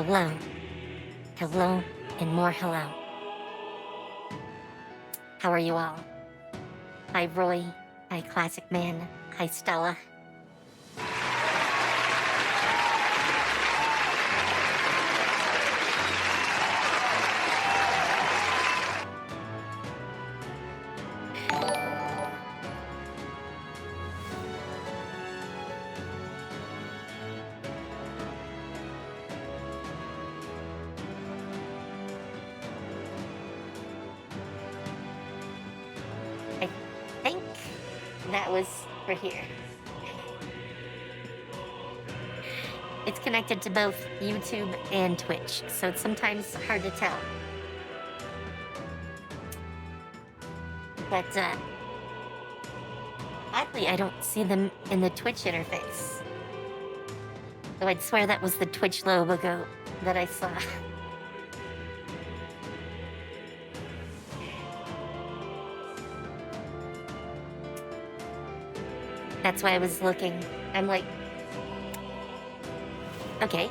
Hello. Hello and more hello. How are you all? Hi Roy. Hi Classic Man. Hi Stella. I think that was for here. It's connected to both YouTube and Twitch, so it's sometimes hard to tell. But, oddly, I don't see them in the Twitch interface. Though I'd swear that was the Twitch logo that I saw. That's why I was looking. I'm like, okay.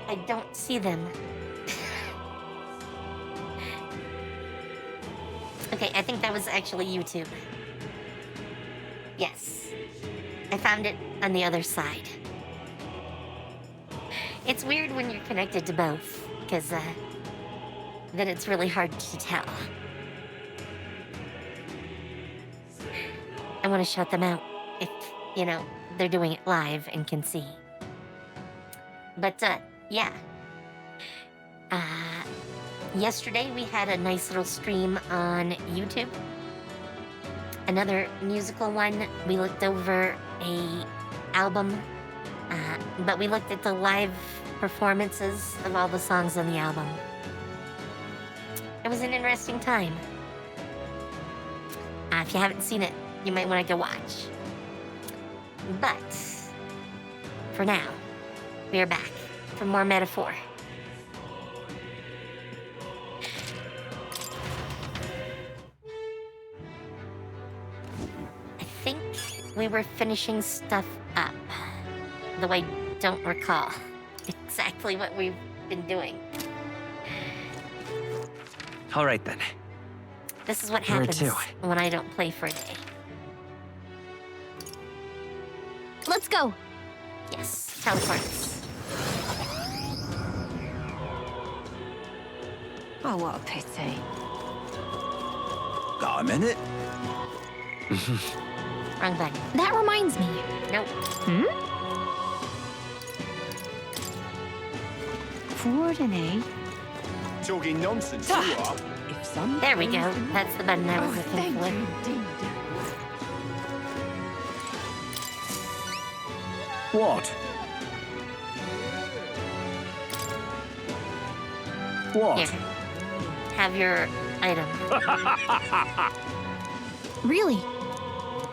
I don't see them. Okay, I think that was actually YouTube. Yes. I found it on the other side. It's weird when you're connected to both, because then it's really hard to tell. I want to shout them out if, they're doing it live and can see. But, yeah. Yesterday we had a nice little stream on YouTube. Another musical one. We looked over a album, but we looked at the live performances of all the songs on the album. It was an interesting time. If you haven't seen it, you might want to go watch. But, for now, we are back for more Metaphor. I think we were finishing stuff up, though I don't recall exactly what we've been doing. All right, then. This is what Where happens to? when I don't play for a day. Let's go. Yes, teleports. Oh, what a pity. Got a minute? Wrong button. That reminds me. Nope. Forward and A. Talking nonsense, you are. If some. There we go. That's the button I was looking Thank for. you, indeed. What? What? Here. Have your item. Really?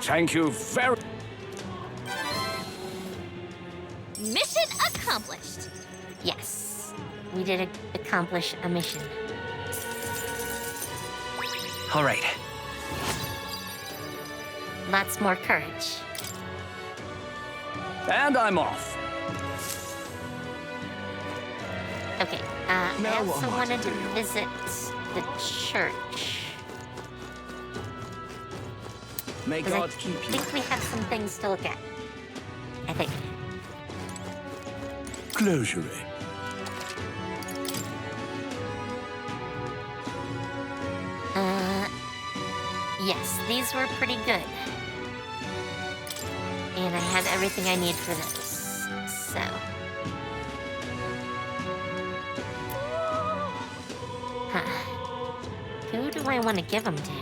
Thank you very... Mission accomplished. Yes. We did accomplish a mission. All right. Lots more courage. And I'm off. Okay, I Now what also am I to wanted to do? visit the church. May 'Cause God I keep you. think we have some things to look at. I think. Closure. Yes, these were pretty good. And I have everything I need for those. So. Huh. Who do I want to give them to?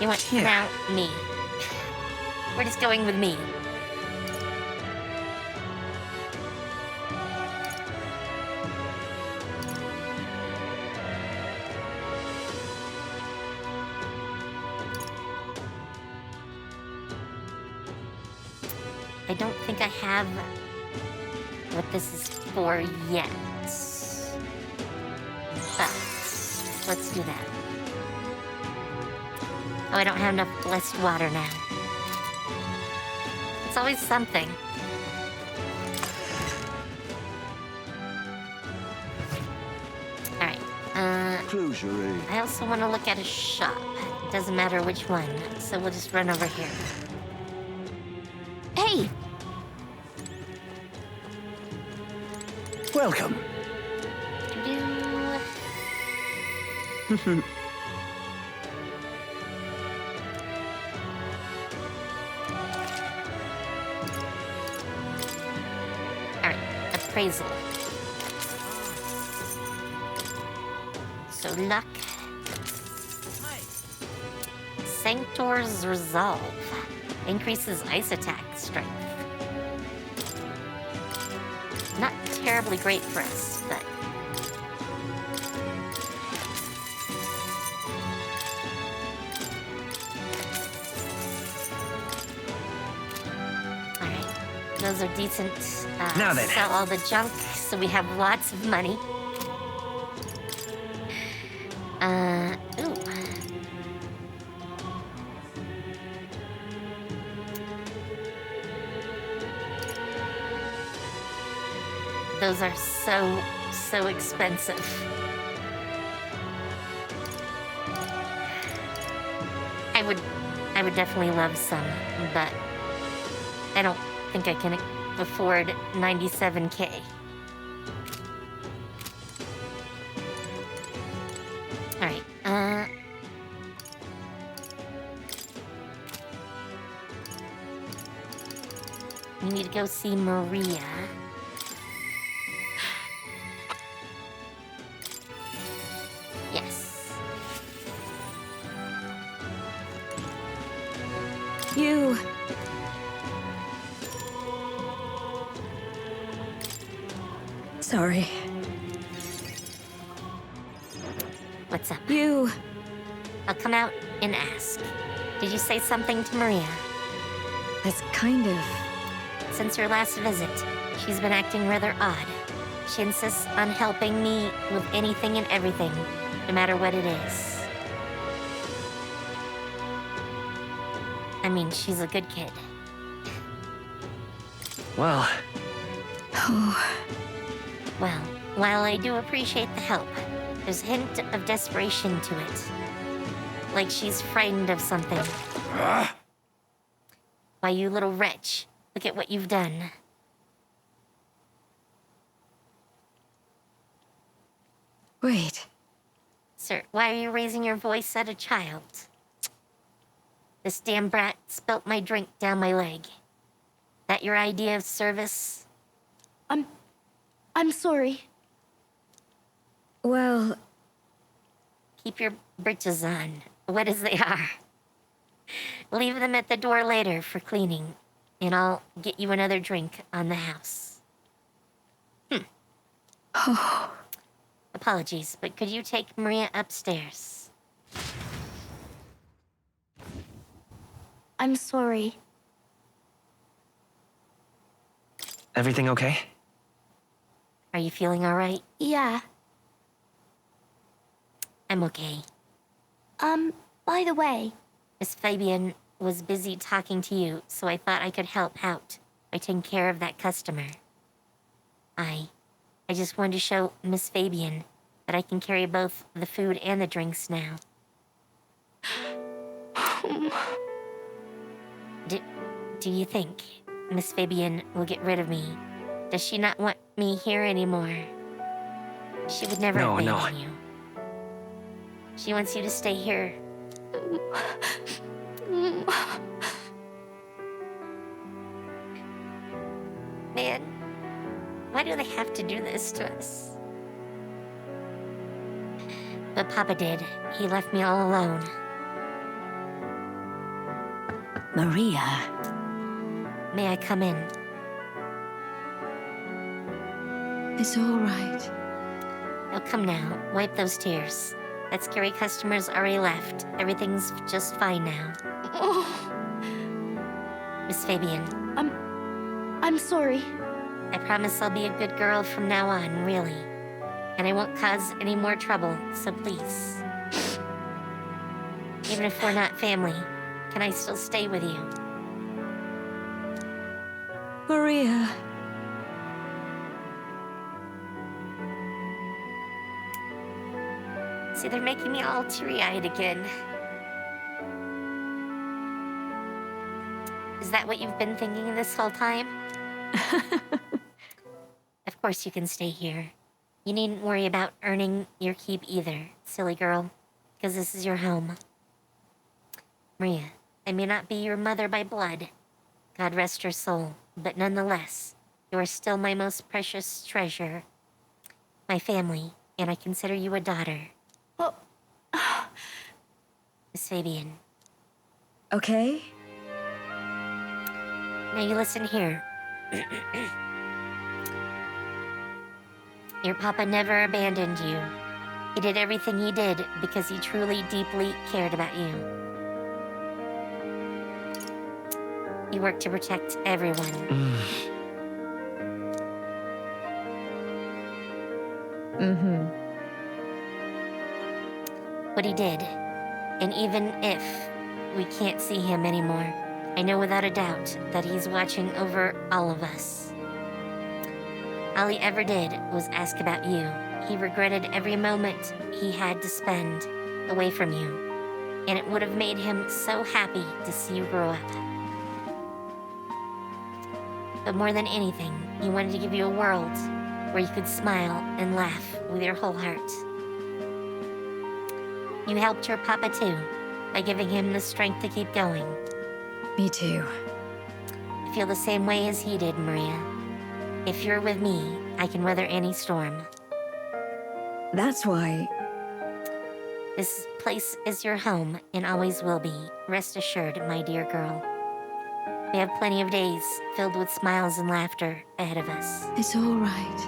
You want Here. now me. We're just going with me. I don't think I have what this is for yet. But let's do that. Oh, I don't have enough blessed water now. It's always something. Alright, Closure. I also want to look at a shop. It doesn't matter which one, so we'll just run over here. Hey! Welcome. Doo-doo. Alright, appraisal. So luck. Sanctor's Resolve. Increases ice attack strength. Not terribly great for us, but... Alright, those are decent. Now then. Sell all the junk, so we have lots of money. Ooh. Those are so expensive. I would definitely love some, but I don't think I can afford 97K. Alright, we need to go see Maria. Yes. You... Sorry. What's up? You... I'll come out and ask. Did you say something to Maria? That's kind of... Since her last visit, she's been acting rather odd. She insists on helping me with anything and everything, no matter what it is. I mean, she's a good kid. Well, Oh... Well, while I do appreciate the help, there's a hint of desperation to it. Like she's frightened of something. Why, you little wretch, look at what you've done. Wait. Sir, why are you raising your voice at a child? This damn brat spilt my drink down my leg. That your idea of service? I'm sorry. Well... Keep your britches on, wet as they are. Leave them at the door later for cleaning, and I'll get you another drink on the house. Apologies, but could you take Maria upstairs? I'm sorry. everything okay? Are you feeling all right? Yeah. I'm okay. By the way, Miss Fabian was busy talking to you, so I thought I could help out by taking care of that customer. I just wanted to show Miss Fabian that I can carry both the food and the drinks now. Do you think Miss Fabian will get rid of me? Does she not want me here anymore? She would never abandon you. She wants you to stay here. Man, why do they have to do this to us? But Papa did. He left me all alone. Maria. May I come in? It's all right. Oh, come now. Wipe those tears. That scary customer's already left. Everything's just fine now. Miss Fabian, I'm sorry. I promise I'll be a good girl from now on, really. And I won't cause any more trouble, so please. Even if we're not family, can I still stay with you? Maria. See, they're making me all teary-eyed again. Is that what you've been thinking this whole time? Of course you can stay here. You needn't worry about earning your keep either, silly girl, because this is your home. Maria, I may not be your mother by blood, God rest her soul, but nonetheless, you are still my most precious treasure, my family, and I consider you a daughter. Oh. Miss Fabian. Okay. Now you listen here. Your papa never abandoned you. He did everything he did because he truly, deeply cared about you. He worked to protect everyone. What he did. And even if we can't see him anymore, I know without a doubt that he's watching over all of us. All he ever did was ask about you. He regretted every moment he had to spend away from you, and it would have made him so happy to see you grow up. But more than anything, he wanted to give you a world where you could smile and laugh with your whole heart. You helped your papa too, by giving him the strength to keep going. Me too. I feel the same way as he did, Maria. If you're with me, I can weather any storm. That's why. This place is your home and always will be. Rest assured, my dear girl. We have plenty of days filled with smiles and laughter ahead of us. It's all right.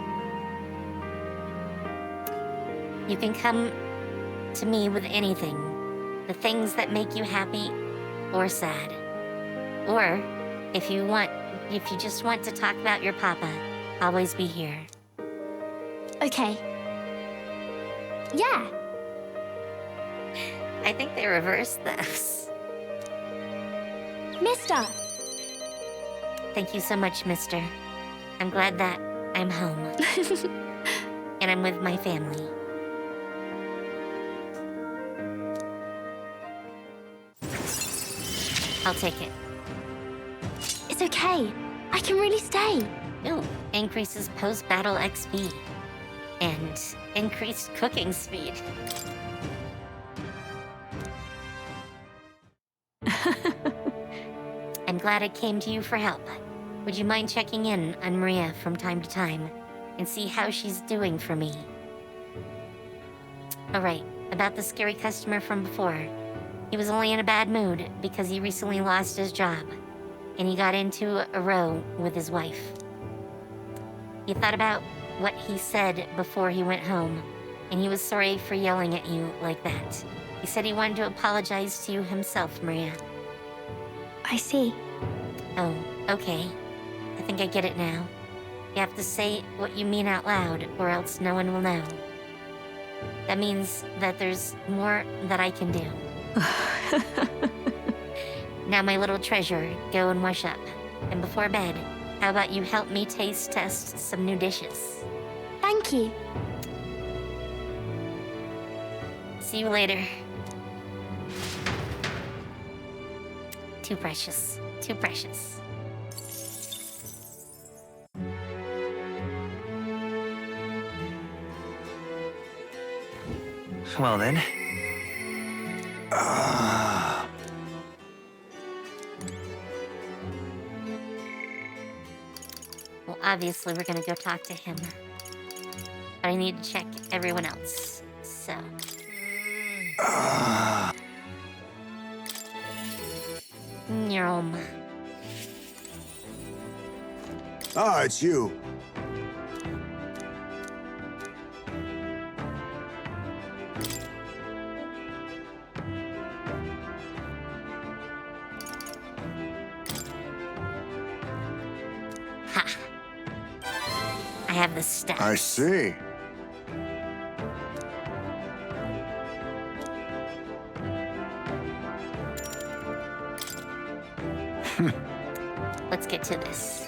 You can come to me with anything. The things that make you happy or sad. Or, if you just want to talk about your papa, always be here. Okay. Yeah. I think they reversed this. Mister. Thank you so much, mister. I'm glad that I'm home. And I'm with my family. I'll take it. It's okay. I can really stay. Ooh, increases post-battle XP. And increased cooking speed. I'm glad I came to you for help. Would you mind checking in on Maria from time to time and see how she's doing for me? Alright, about the scary customer from before. He was only in a bad mood because he recently lost his job, and he got into a row with his wife. He thought about what he said before he went home, and he was sorry for yelling at you like that. He said he wanted to apologize to you himself, Maria. I see. Oh, okay. I think I get it now. You have to say what you mean out loud, or else no one will know. That means that there's more that I can do. Now, my little treasure, go and wash up. And before bed, how about you help me taste test some new dishes? Thank you. See you later. Too precious. Too precious. Well then. Well, obviously we're gonna go talk to him. But I need to check everyone else, so... Nyom. Ah, it's you. Ha! I have the stuff. I see. Let's get to this.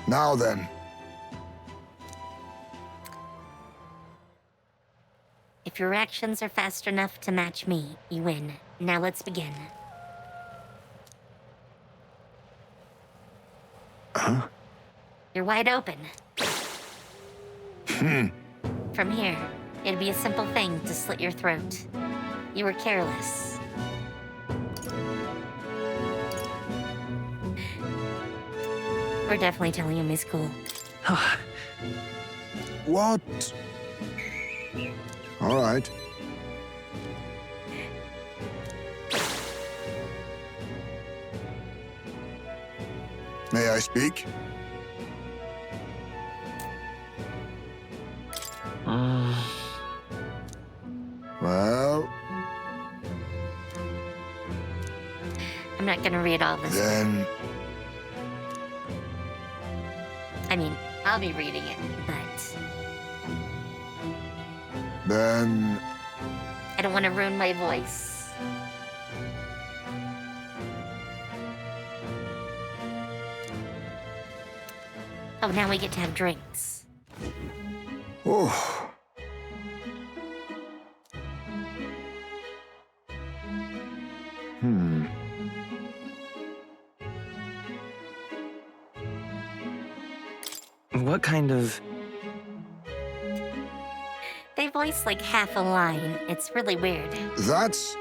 Now then. If your actions are fast enough to match me, you win. Now let's begin. Huh? You're wide open. From here, it'd be a simple thing to slit your throat. You were careless. We're definitely telling him he's cool. What? All right. May I speak? Well, I'm not gonna read all this. then I mean, I'll be reading it, but I don't want to ruin my voice. Oh, now we get to have drinks. oh. What kind of... They voice like half a line. It's really weird. That's...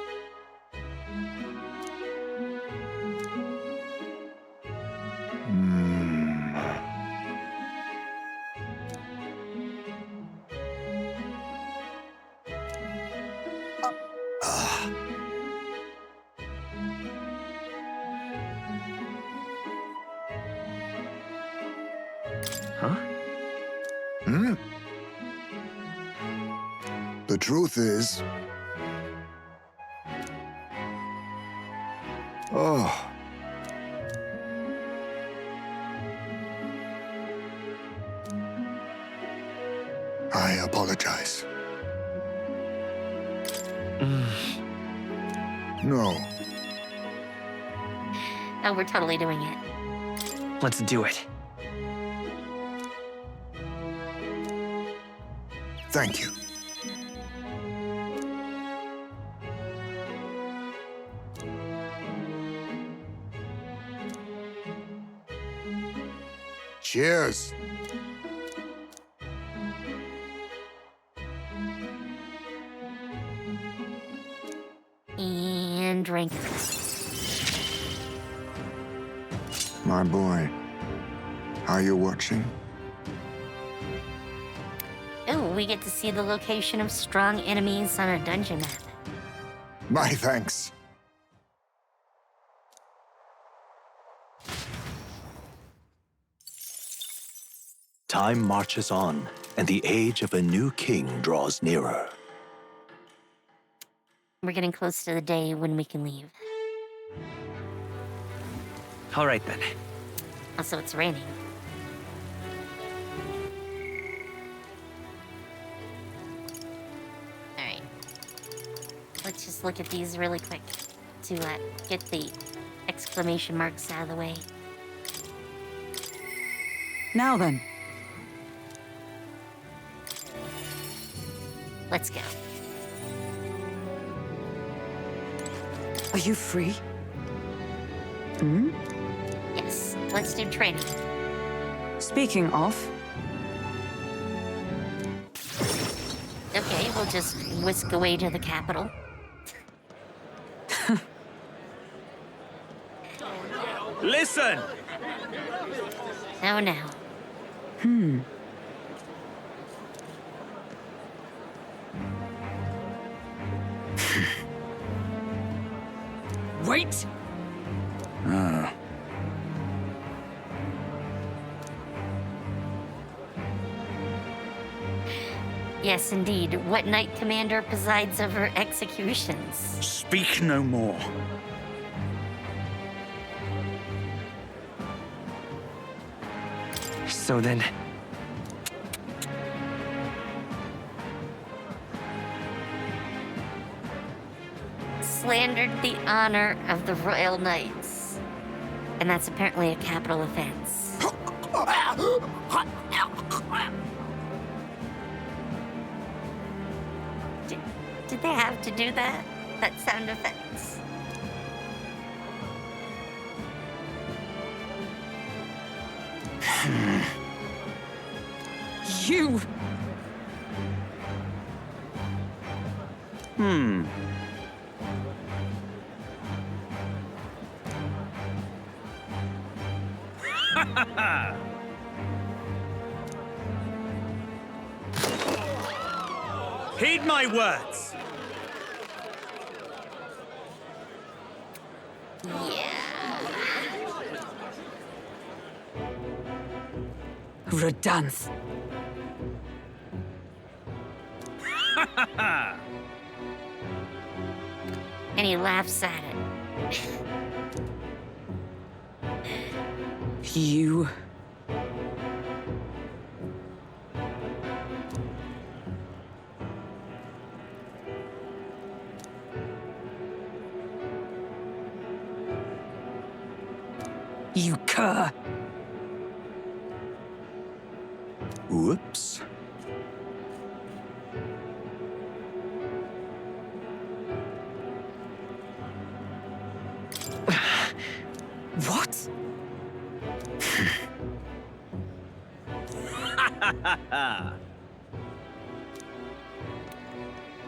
Huh? The truth is... Oh. I apologize. No. Oh, we're totally doing it. Let's do it. Thank you. Cheers. And drink. My boy, are you watching? Oh, we get to see the location of strong enemies on a dungeon map. My thanks. Time marches on, and the age of a new king draws nearer. We're getting close to the day when we can leave. All right, then. Also, it's raining. Alright. Let's just look at these really quick to get the exclamation marks out of the way. Now then. Let's go. Are you free? Yes, let's do training. Speaking of, Okay, we'll just whisk away to the capital. Listen! Oh no. wait! Yes, indeed. What Knight Commander presides over executions? Speak no more. So then... slandered the honor of the royal knights. And that's apparently a capital offense. Did they have to do that? That sound effects? You! Heed my words. Yeah. Redance. And he laughs at it. You. You cur. Whoops. What?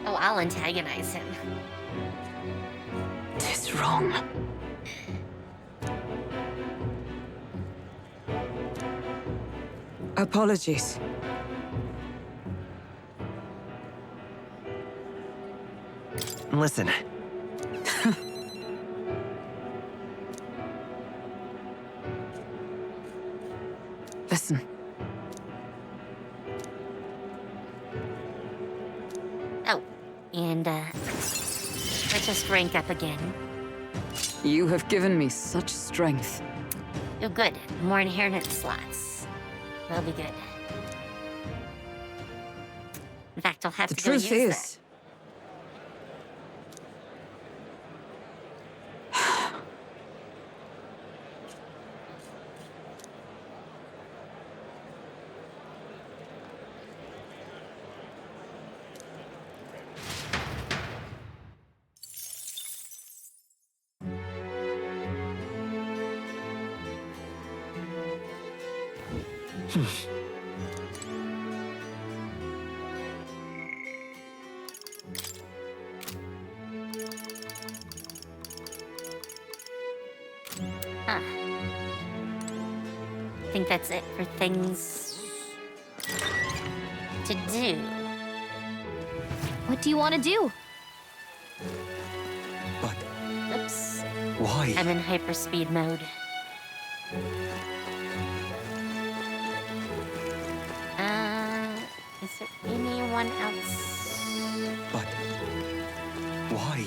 Oh, I'll antagonize him. Tis wrong. Apologies. Listen, Listen. Oh, and let's just rank up again. You have given me such strength. Oh, good. More inheritance slots. That'll be good. In fact, I'll have The to go truth use is, Huh. I think that's it for things to do. What do you want to do? But Oops. why? I'm in hyperspeed mode. Is there anyone else? But why?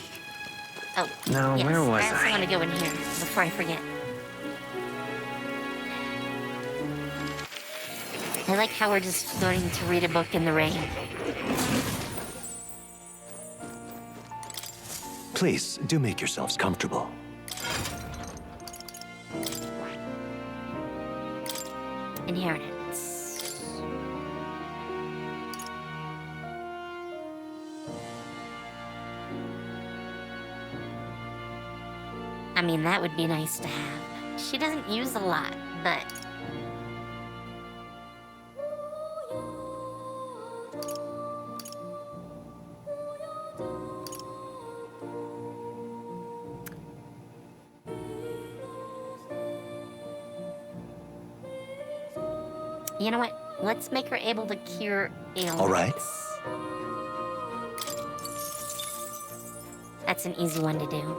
Oh, now yes. where was I also I? want to go in here before I forget. I like how we're just going to read a book in the rain. Please, do make yourselves comfortable. Inheritance. I mean, that would be nice to have. She doesn't use a lot, but... You know what? Let's make her able to cure ailments. All right. That's an easy one to do.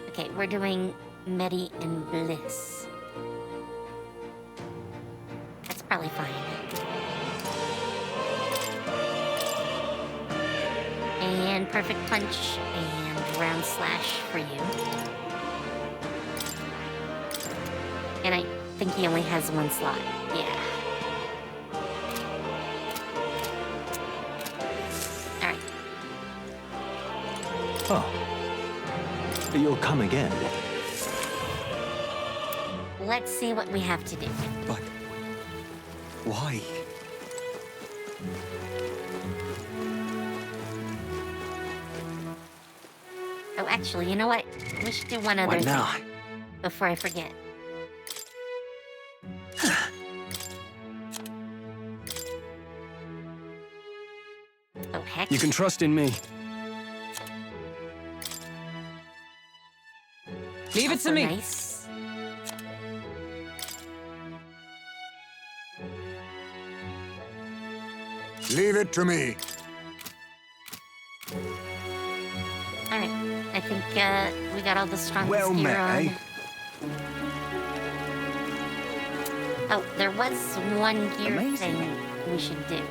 Okay, we're doing Medi and Bliss. That's probably fine. And Perfect Punch and Round Slash for you. And I think he only has one slot. Yeah. Oh. You'll come again. Let's see what we have to do. But why? Oh, actually, you know what? We should do one other What now? thing before I forget. Oh, heck. You can trust in me. Leave it Also to me. nice. Leave it to me. Alright, I think we got all the strongest Well gear met, on. eh? Oh, there was one gear Amazing. thing we should do.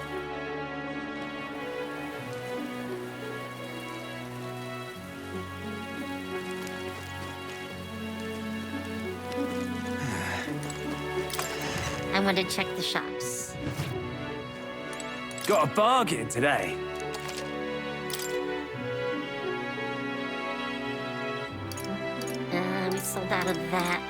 I want to check the shops. Got a bargain today. We sold out of that.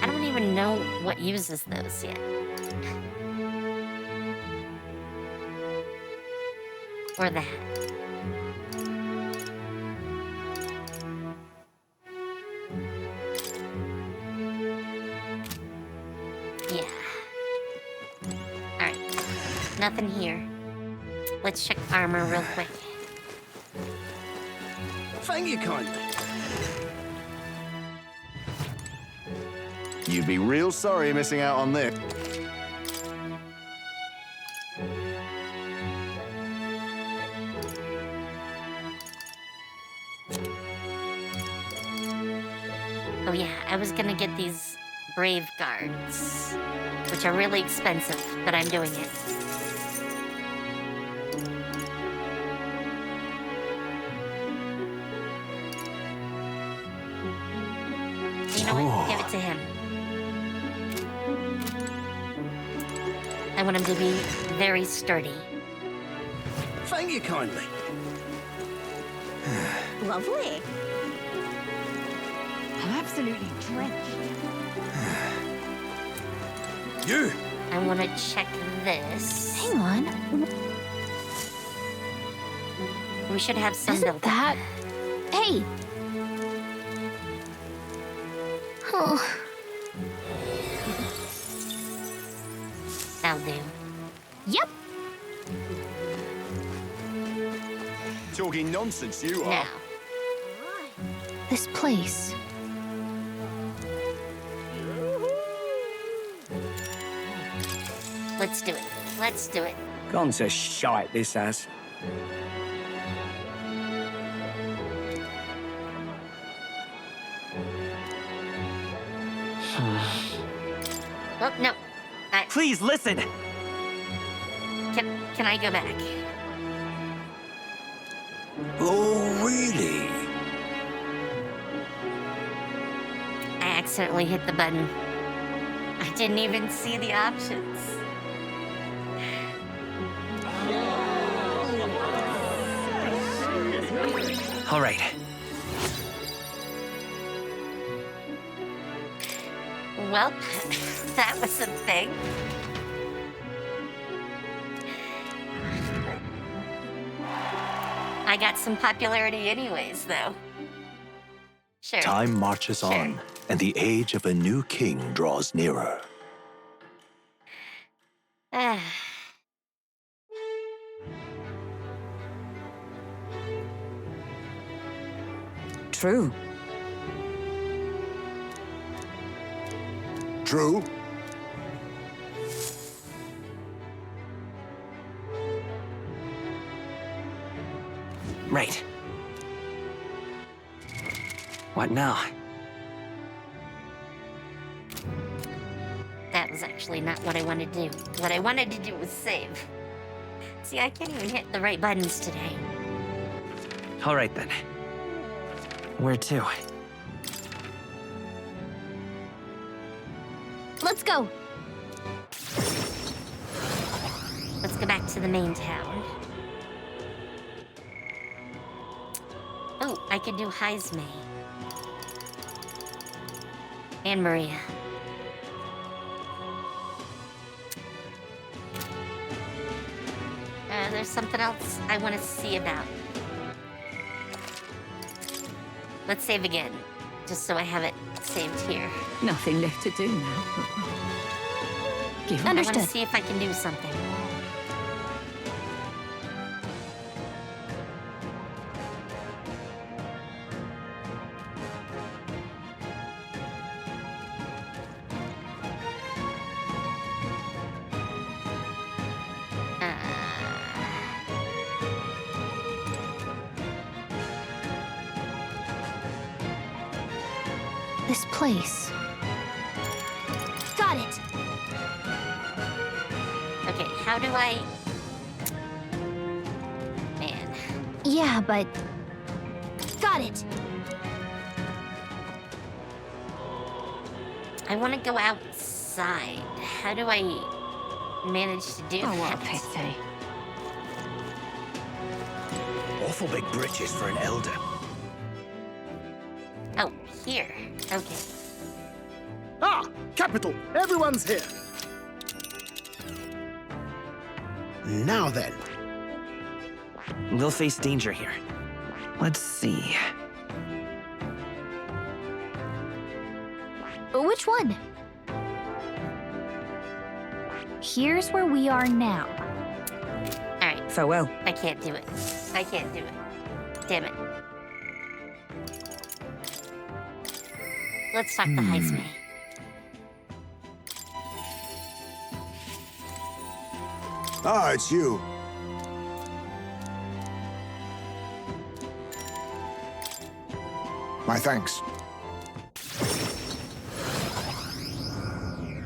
I don't even know what uses those yet. Or that. Yeah. Alright. Nothing here. Let's check armor real quick. Thank you kindly. You'd be real sorry missing out on this. Oh yeah, I was gonna get these Brave Guards, which are really expensive, but I'm doing it. You know what? Give it to him. I want him to be very sturdy. Thank you kindly. Lovely. I'm absolutely drenched. You! I want to check this. Hang on. We should have some Isn't built up. that... Hey! Oh, That'll do. yep. Talking nonsense, you are. Now, This place. let's do it. Let's do it. Gone to shite, this has. Oh, no. Please listen. Can I go back? Oh, really? I accidentally hit the button. I didn't even see the options. All right. Well, that was a thing. I got some popularity anyways, though. Sure. Time marches Sure. on, and the age of a new king draws nearer. Ah. True. True? Right. What now? That was actually not what I wanted to do. What I wanted to do was save. See, I can't even hit the right buttons today. All right then. Where to? Let's go. go back to the main town. Oh, I could do Heisme. And Maria. There's something else I want to see about. Let's save again, just so I have it saved here. Nothing left to do now. Give up. I want Understood. to see if I can do something. This place. Got it. Okay, how do I... Man. Yeah, but... Got it. I want to go outside. How do I manage to do Oh, what a that? pity. Awful big britches for an elder. Oh, here. Okay. Ah, capital. Everyone's here. Now then. We'll face danger here. Let's see. Which one? Here's where we are now. Alright, Farewell. I can't do it. I can't do it. Damn it. Let's talk to Heisme. Ah, it's you. My thanks.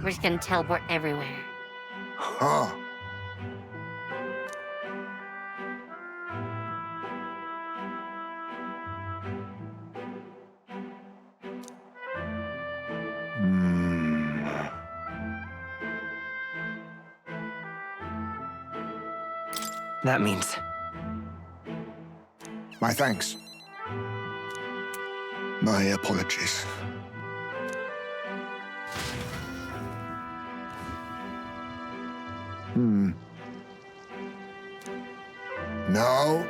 We're just gonna teleport everywhere. Huh. That means... My thanks. My apologies. No.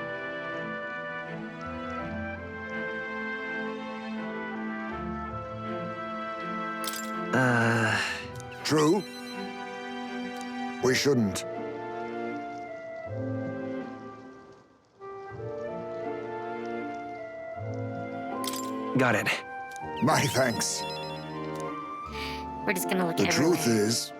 True. We shouldn't. Got it. My thanks. We're just gonna look The everywhere. truth is,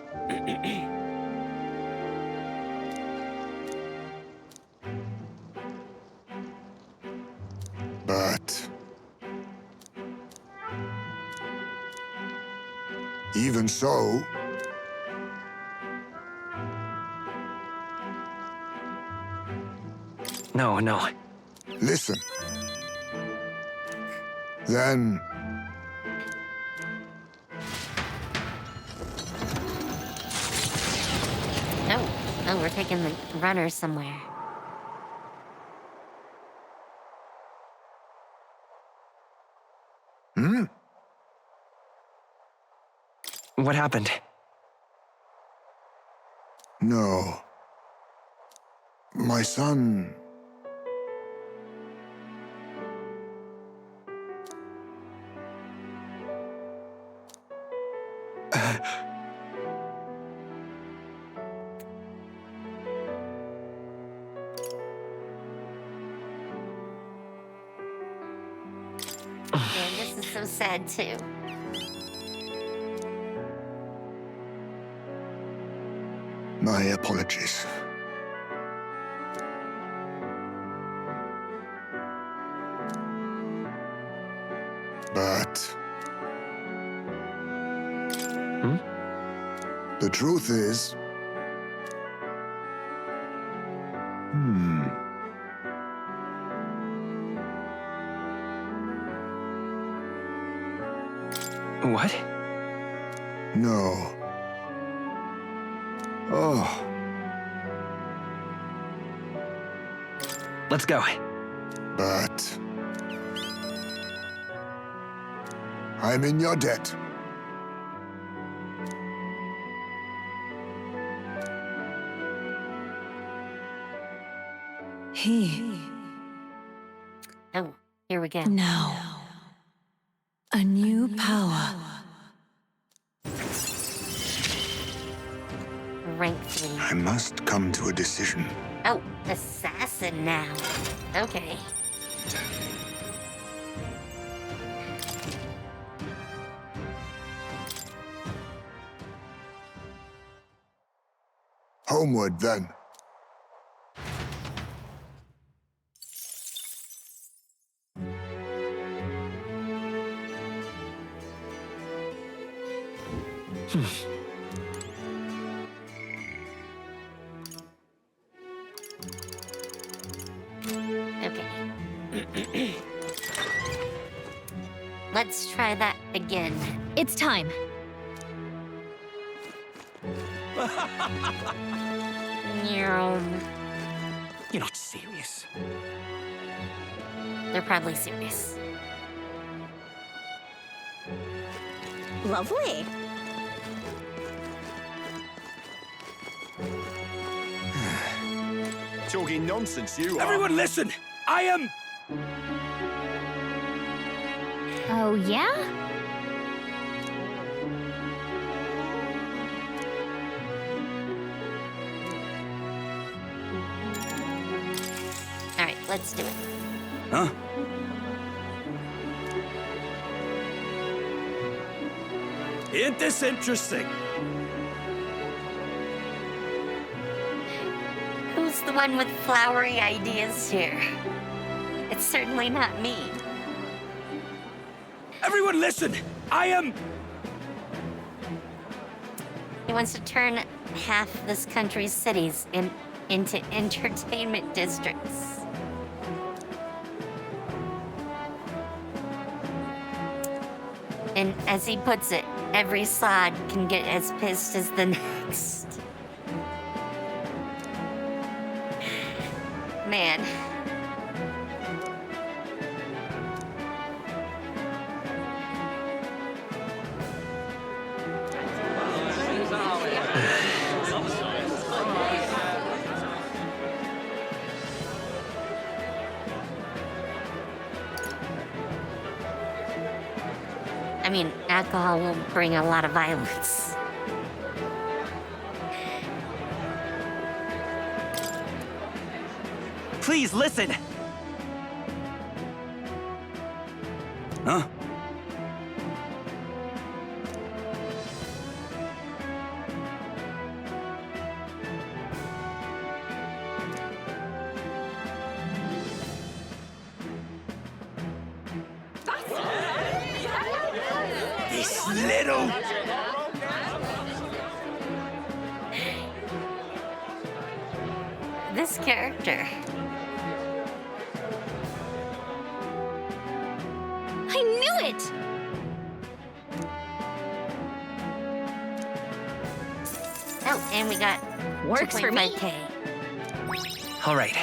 but even so, No, no. listen. Then Oh, we're taking the runner somewhere. What happened? no. My son. Man, this is so sad too. My apologies. But the truth is, What? no. Oh, Let's go. But I'm in your debt. Oh, here we go. Now, a new power. Rank 3. I must come to a decision. Oh, assassin now. Okay. Homeward, then. Okay. Let's try that again. It's time. You're You're not serious. They're probably serious. Lovely. Talking nonsense, you are. Everyone listen! I am... Oh, yeah? All right, let's do it. Huh? Ain't this interesting? Who's the one with flowery ideas here? It's certainly not me. Everyone listen! I am... He wants to turn half this country's cities into entertainment districts. And as he puts it, every sod can get as pissed as the next. Man. I mean, alcohol will bring a lot of violence. Please listen! Huh? This little... This character. I knew it! Oh, and we got Works for me. 2.5K. All right.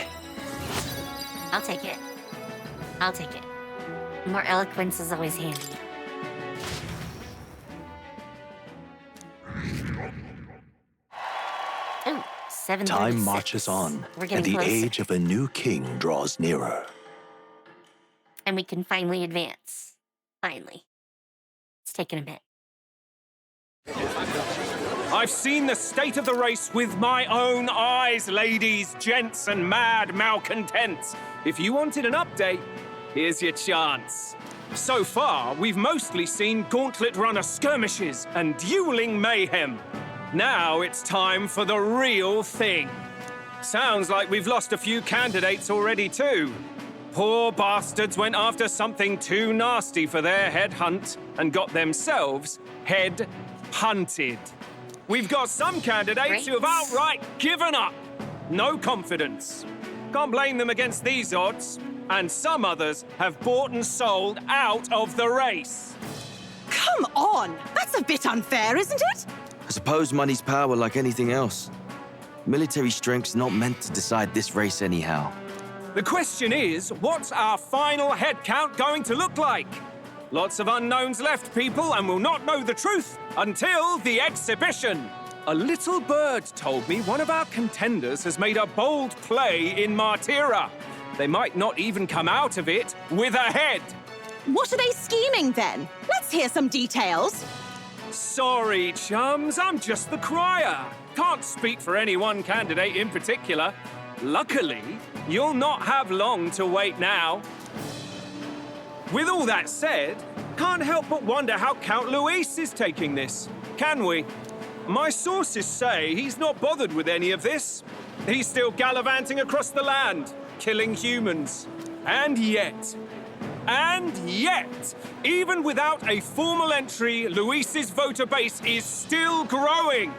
I'll take it. I'll take it. More eloquence is always handy. Ooh, 7:36. Time marches on, We're and getting the closer. age of a new king draws nearer. And we can finally advance. Finally. It's taken a bit. I've seen the state of the race with my own eyes, ladies, gents, and mad malcontents. If you wanted an update, here's your chance. So far, we've mostly seen gauntlet runner skirmishes and dueling mayhem. Now it's time for the real thing. Sounds like we've lost a few candidates already, too. Poor bastards went after something too nasty for their head hunt and got themselves head hunted. We've got some candidates who have outright given up. No confidence. Can't blame them against these odds. And some others have bought and sold out of the race. Come on! That's a bit unfair, isn't it? I suppose money's power like anything else. Military strength's not meant to decide this race anyhow. The question is, what's our final head count going to look like? Lots of unknowns left, people, and we'll not know the truth until the exhibition. A little bird told me one of our contenders has made a bold play in Martyra. They might not even come out of it with a head. What are they scheming then? Let's hear some details. Sorry, chums, I'm just the crier. Can't speak for any one candidate in particular. Luckily, you'll not have long to wait now. With all that said, can't help but wonder how Count Luis is taking this, can we? My sources say he's not bothered with any of this. He's still gallivanting across the land, killing humans. And yet, even without a formal entry, Luis's voter base is still growing.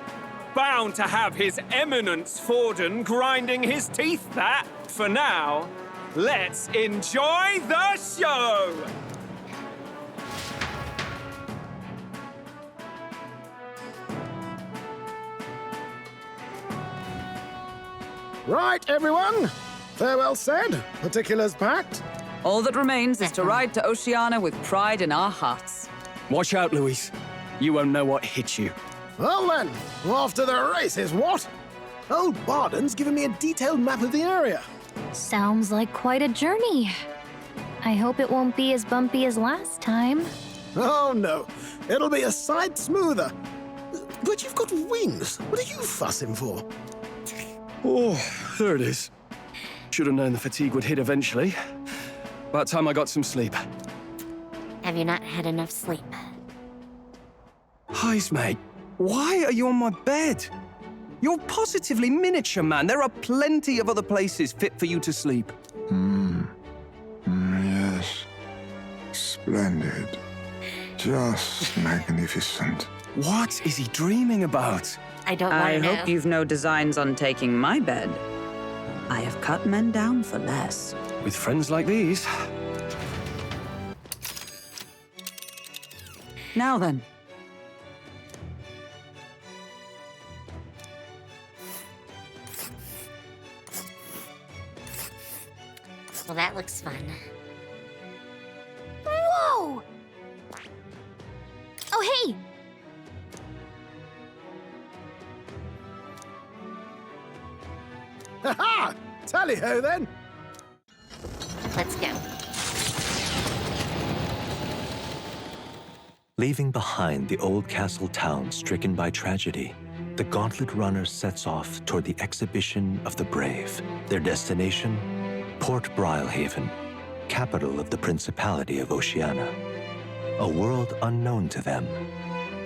Bound to have His Eminence Forden grinding his teeth. That, for now, let's enjoy the show! Right, everyone. Farewell said, particulars packed. All that remains is to ride to Oceania with pride in our hearts. Watch out, Luis. You won't know what hit you. Well then, off to the races, what? Old Barden's given me a detailed map of the area. Sounds like quite a journey. I hope it won't be as bumpy as last time. Oh no, it'll be a sight smoother. But you've got wings. What are you fussing for? Oh, there it is. Should have known the fatigue would hit eventually. About time I got some sleep. Have you not had enough sleep? Heis, mate. Why are you on my bed? You're positively miniature, man. There are plenty of other places fit for you to sleep. Yes. Splendid. Just magnificent. What is he dreaming about? I don't want to I know. hope you've no designs on taking my bed. I have cut men down for less. With friends like these. Now then. Well, that looks fun. Whoa! Oh, hey! Ha-ha! Tally-ho then. Let's go. Leaving behind the old castle town stricken by tragedy, the Gauntlet Runner sets off toward the exhibition of the brave. Their destination? Port Brilehaven, capital of the Principality of Oceania. A world unknown to them.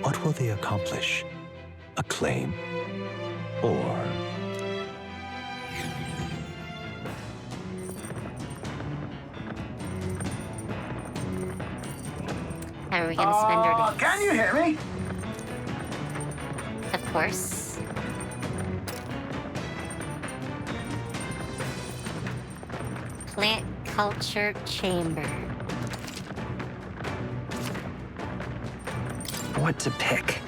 What will they accomplish? Acclaim? Or... How are we gonna spend our days? Can you hear me? Of course. Plant culture chamber. What to pick?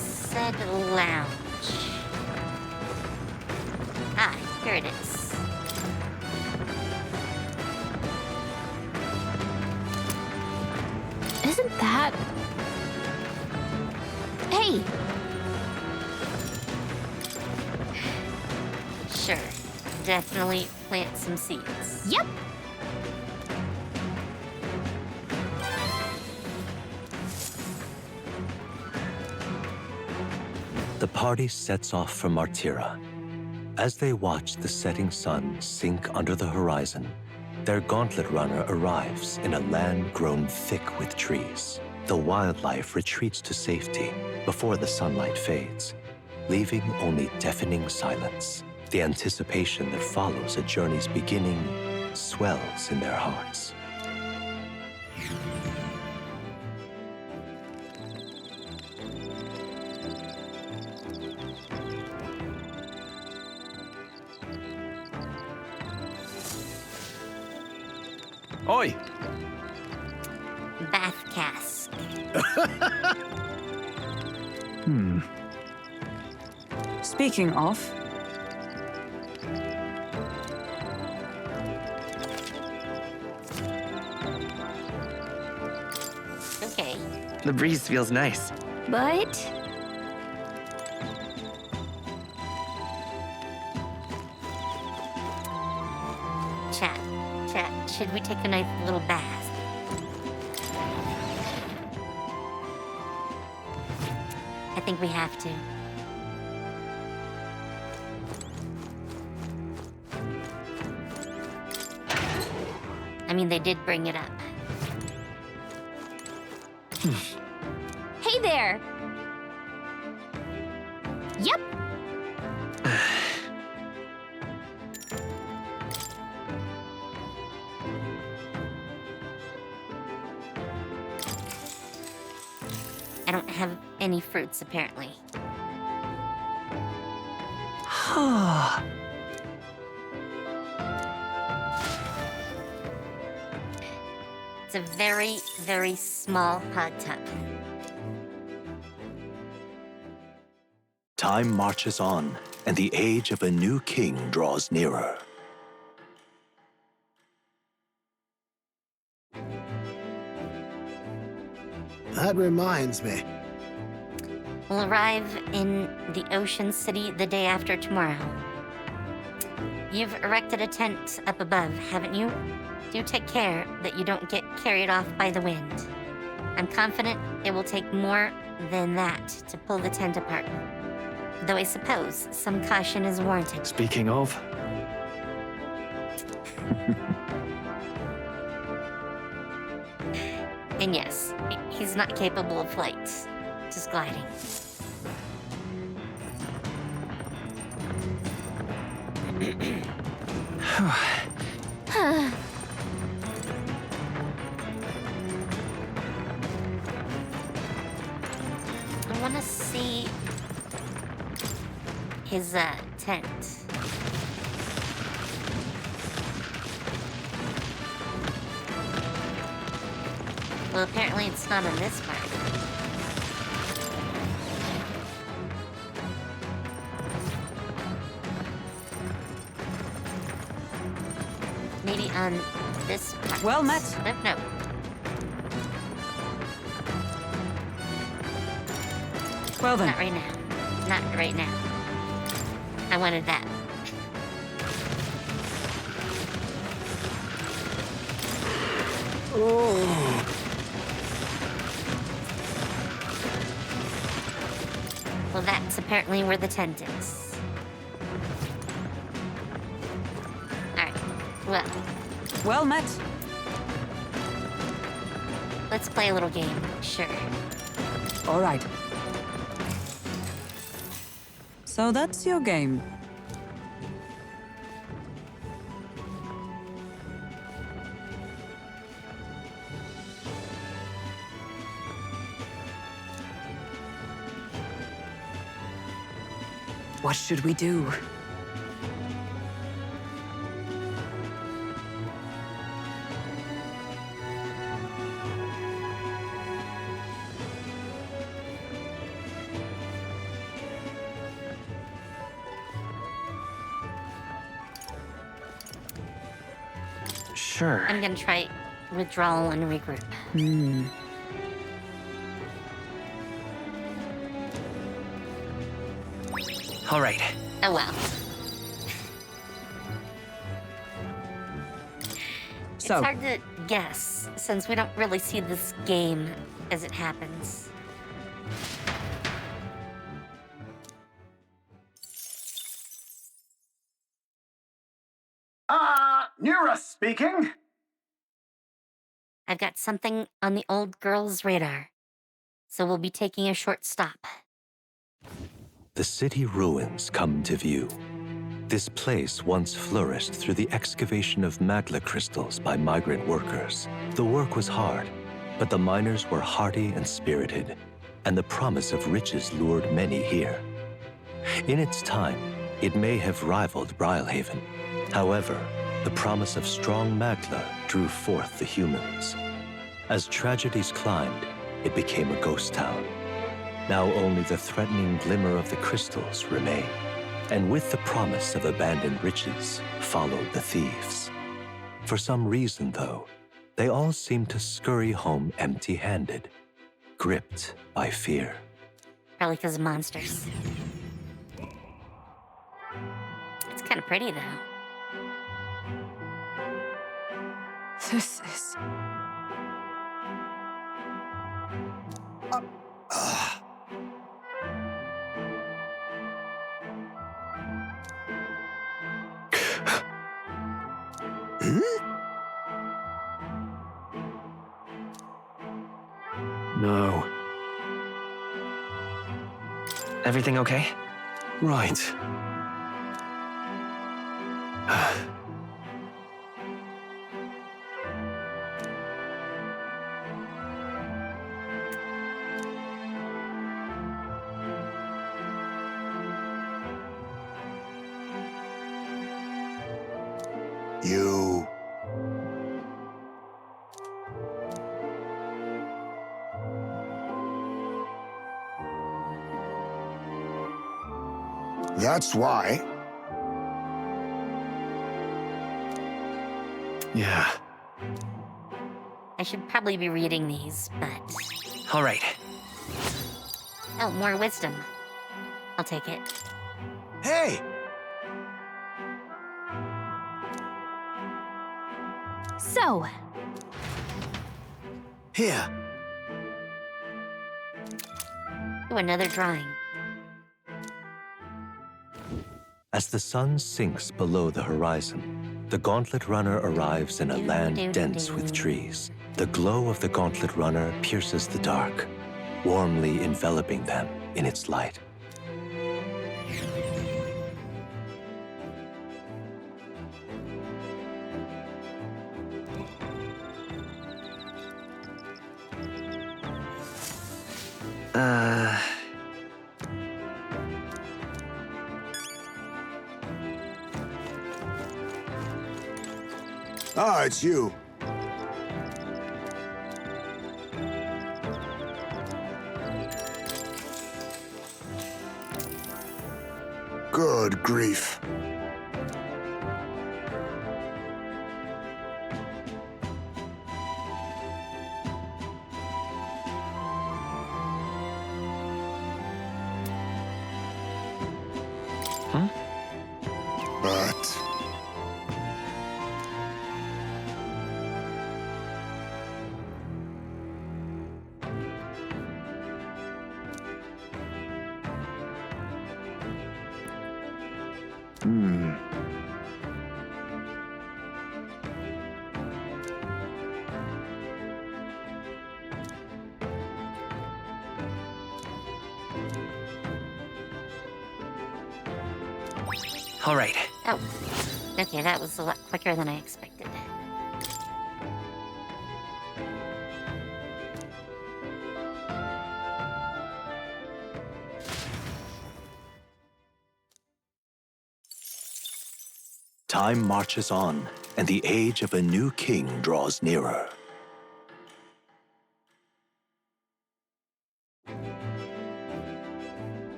Said lounge. Ah, here it is. Isn't that... Hey! Sure. Definitely plant some seeds. Yep! The party sets off for Martyra. As they watch the setting sun sink under the horizon, their Gauntlet Runner arrives in a land grown thick with trees. The wildlife retreats to safety before the sunlight fades, leaving only deafening silence. The anticipation that follows a journey's beginning swells in their hearts. Oi! bath cask. Speaking of, Okay. The breeze feels nice. But Chat, should we take a nice little bath? I think we have to. I mean, they did bring it up. hey there. Yep. I don't have any fruits, apparently. It's a very, very small hot tub. Time marches on, and the age of a new king draws nearer. That reminds me. We'll arrive in the Ocean City the day after tomorrow. You've erected a tent up above, haven't you? Do take care that you don't get carried off by the wind. I'm confident it will take more than that to pull the tent apart. Though I suppose some caution is warranted. Speaking of, And yes, he's not capable of flight, just gliding. I want to see his tent. Well, apparently it's not on this part. Maybe on this part. Well met. No. Well then. Not right now. Not right now. I wanted that. Oh. Well, that's apparently where the tent is. Alright. Well, Well met. let's play a little game. Sure. All right. So that's your game. What should we do? sure. I'm gonna try withdrawal and regroup. All right. Oh well. It's So- hard to guess, since we don't really see this game as it happens. Nura speaking. I've got something on the old girl's radar, so we'll be taking a short stop. The city ruins come to view. This place once flourished through the excavation of magla crystals by migrant workers. The work was hard, but the miners were hardy and spirited, and the promise of riches lured many here. In its time, it may have rivaled Brylehaven. However, the promise of strong magla drew forth the humans. As tragedies climbed, it became a ghost town. Now only the threatening glimmer of the crystals remained. And with the promise of abandoned riches followed the thieves. For some reason, though, they all seemed to scurry home empty-handed, gripped by fear. Probably because of monsters. It's kind of pretty, though. This is... No. Everything okay? Right. You. That's why. Yeah. I should probably be reading these, but... All right. Oh, more wisdom. I'll take it. Hey! So, Here. Ooh, another drawing. As the sun sinks below the horizon, the Gauntlet Runner arrives in a land dense with trees. The glow of the Gauntlet Runner pierces the dark, warmly enveloping them in its light. Ah, it's you. Good grief. But... All right. Oh. Okay, that was a lot quicker than I expected. Time marches on, and the age of a new king draws nearer.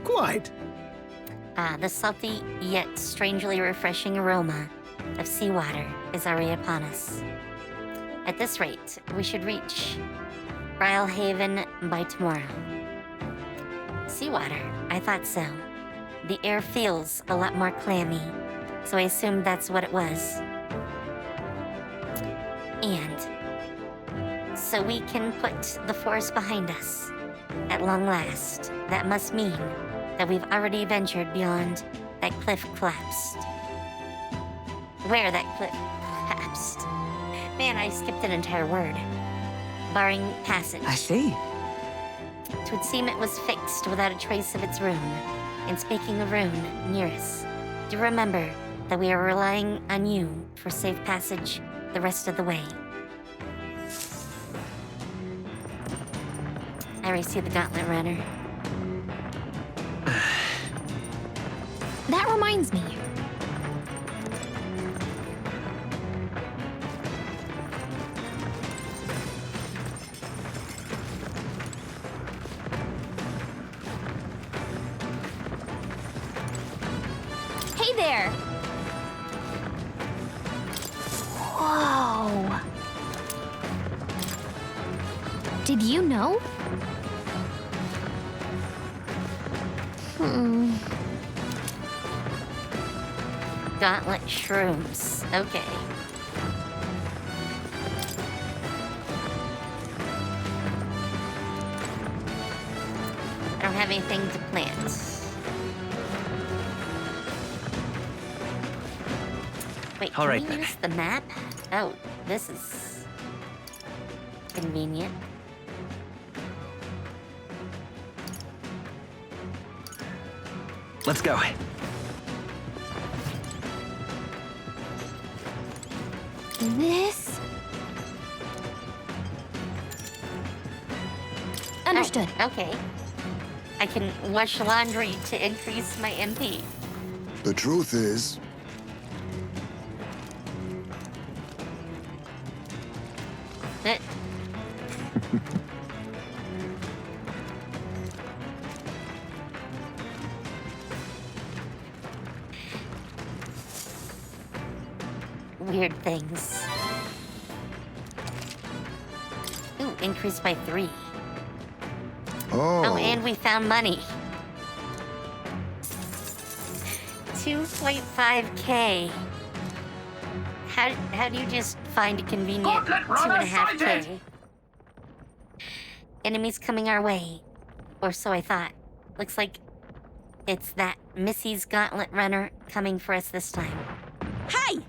Quite. The salty yet strangely refreshing aroma of seawater is already upon us. At this rate, we should reach Haven by tomorrow. Seawater, I thought so. The air feels a lot more clammy, so I assumed that's what it was. And so we can put the forest behind us. At long last, that must mean that we've already ventured beyond that cliff collapsed. Where that cliff collapsed. Man, I skipped an entire word. Barring passage. I see. It would seem it was fixed without a trace of its rune. And speaking of rune, near us, do remember that we are relying on you for safe passage the rest of the way. I already see the Gauntlet Runner. that reminds me. Hey there! Whoa! Did you know? Gauntlet shrooms. Okay. I don't have anything to plant. Wait, All can right, we then. use the map? Oh, this is convenient. Let's go. This? Understood. Oh, okay. I can wash laundry to increase my MP. The truth is, That weird things. Ooh, increased by 3. Oh, and we found money. 2.5K. How do you just find a convenient Gauntlet runner 2.5K? sighted! Enemies coming our way. Or so I thought. Looks like it's that Missy's Gauntlet Runner coming for us this time. Hey!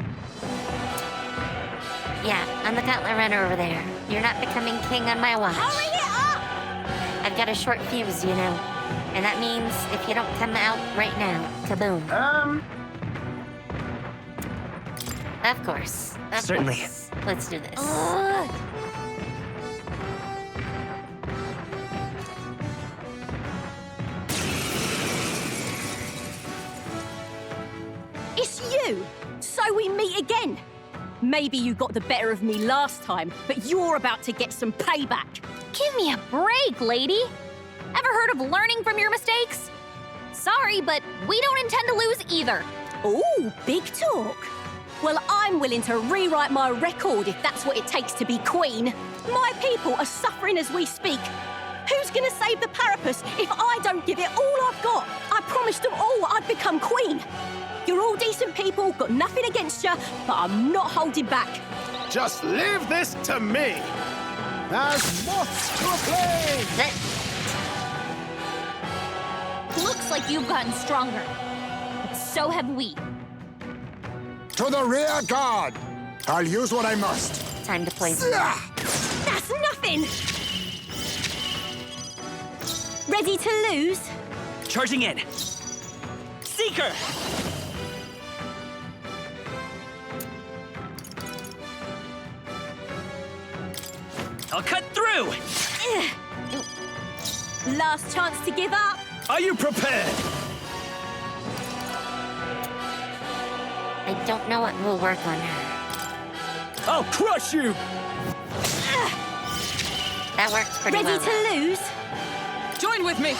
Yeah, I'm the Gauntlet Runner over there. You're not becoming king on my watch. Hurry it up! I've got a short fuse, you know. And that means if you don't come out right now, kaboom. Of course. Of Certainly. course. Let's do this. It's you! So we meet again! Maybe you got the better of me last time, but you're about to get some payback. Give me a break, lady! Ever heard of learning from your mistakes? Sorry, but we don't intend to lose either. Ooh, big talk. Well, I'm willing to rewrite my record if that's what it takes to be queen. My people are suffering as we speak. Who's gonna save the Parapus if I don't give it all I've got? I promised them all I'd become queen. You're all decent people, got nothing against you, but I'm not holding back. Just leave this to me. As moths to a flame. That- Looks like you've gotten stronger. But so have we. to the rear guard. I'll use what I must. Time to poison. That's nothing! Ready to lose? Charging in. Seeker! I'll cut through! Last chance to give up? Are you prepared? I don't know what will work on her. I'll crush you! That works pretty Ready well. to lose? Join with me!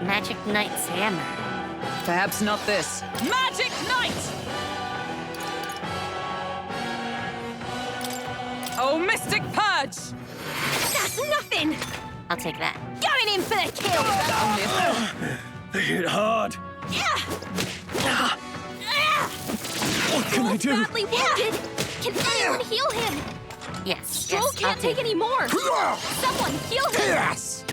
Magic Knight's hammer. Perhaps not this. Magic Knight! Oh, Mystic Purge! That's nothing! I'll take that. Going in for the kill! They hit hard. What can I do? Badly wounded. Can anyone heal him? Yes. Stroll yes, can't I'll take do. any more. Someone heal him. Yes!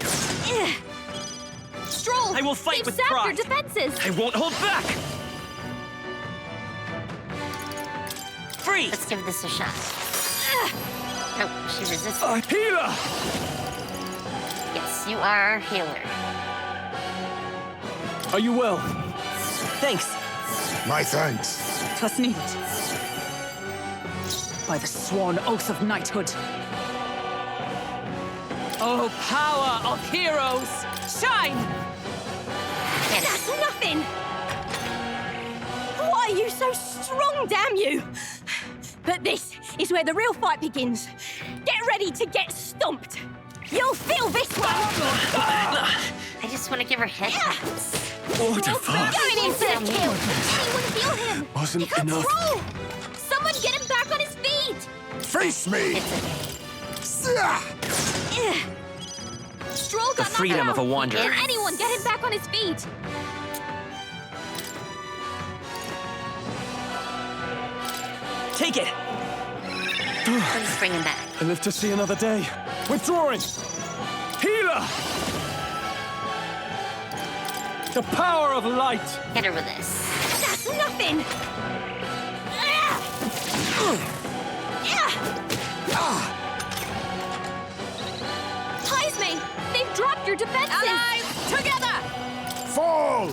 Stroll, I will fight they've with sapped pride. your defenses. I won't hold back! Freeze! Let's give this a shot. Oh, she resisted. A healer! Yes, you are our healer. Are you well? Thanks. My thanks. 'Twas needed. By the sworn oath of knighthood. Oh, power of heroes! Shine! Get it. That's nothing! Why are you so strong, damn you? But this is where the real fight begins. Get ready to get stomped. You'll feel this one! I just want to give her head pats. What the fuck? Going in for the kill! Anyone heal him! Wasn't He got enough. through! Someone get him back on his feet! Face me! It's okay. Stroll got The freedom knocked of a out. wanderer. Anyone get him back on his feet! Take it! Please bring him back. I live to see another day. Withdrawing! Healer! The power of light! Hit her with this. That's nothing! Heisme! They've dropped your defenses! Alive! Together! Fall!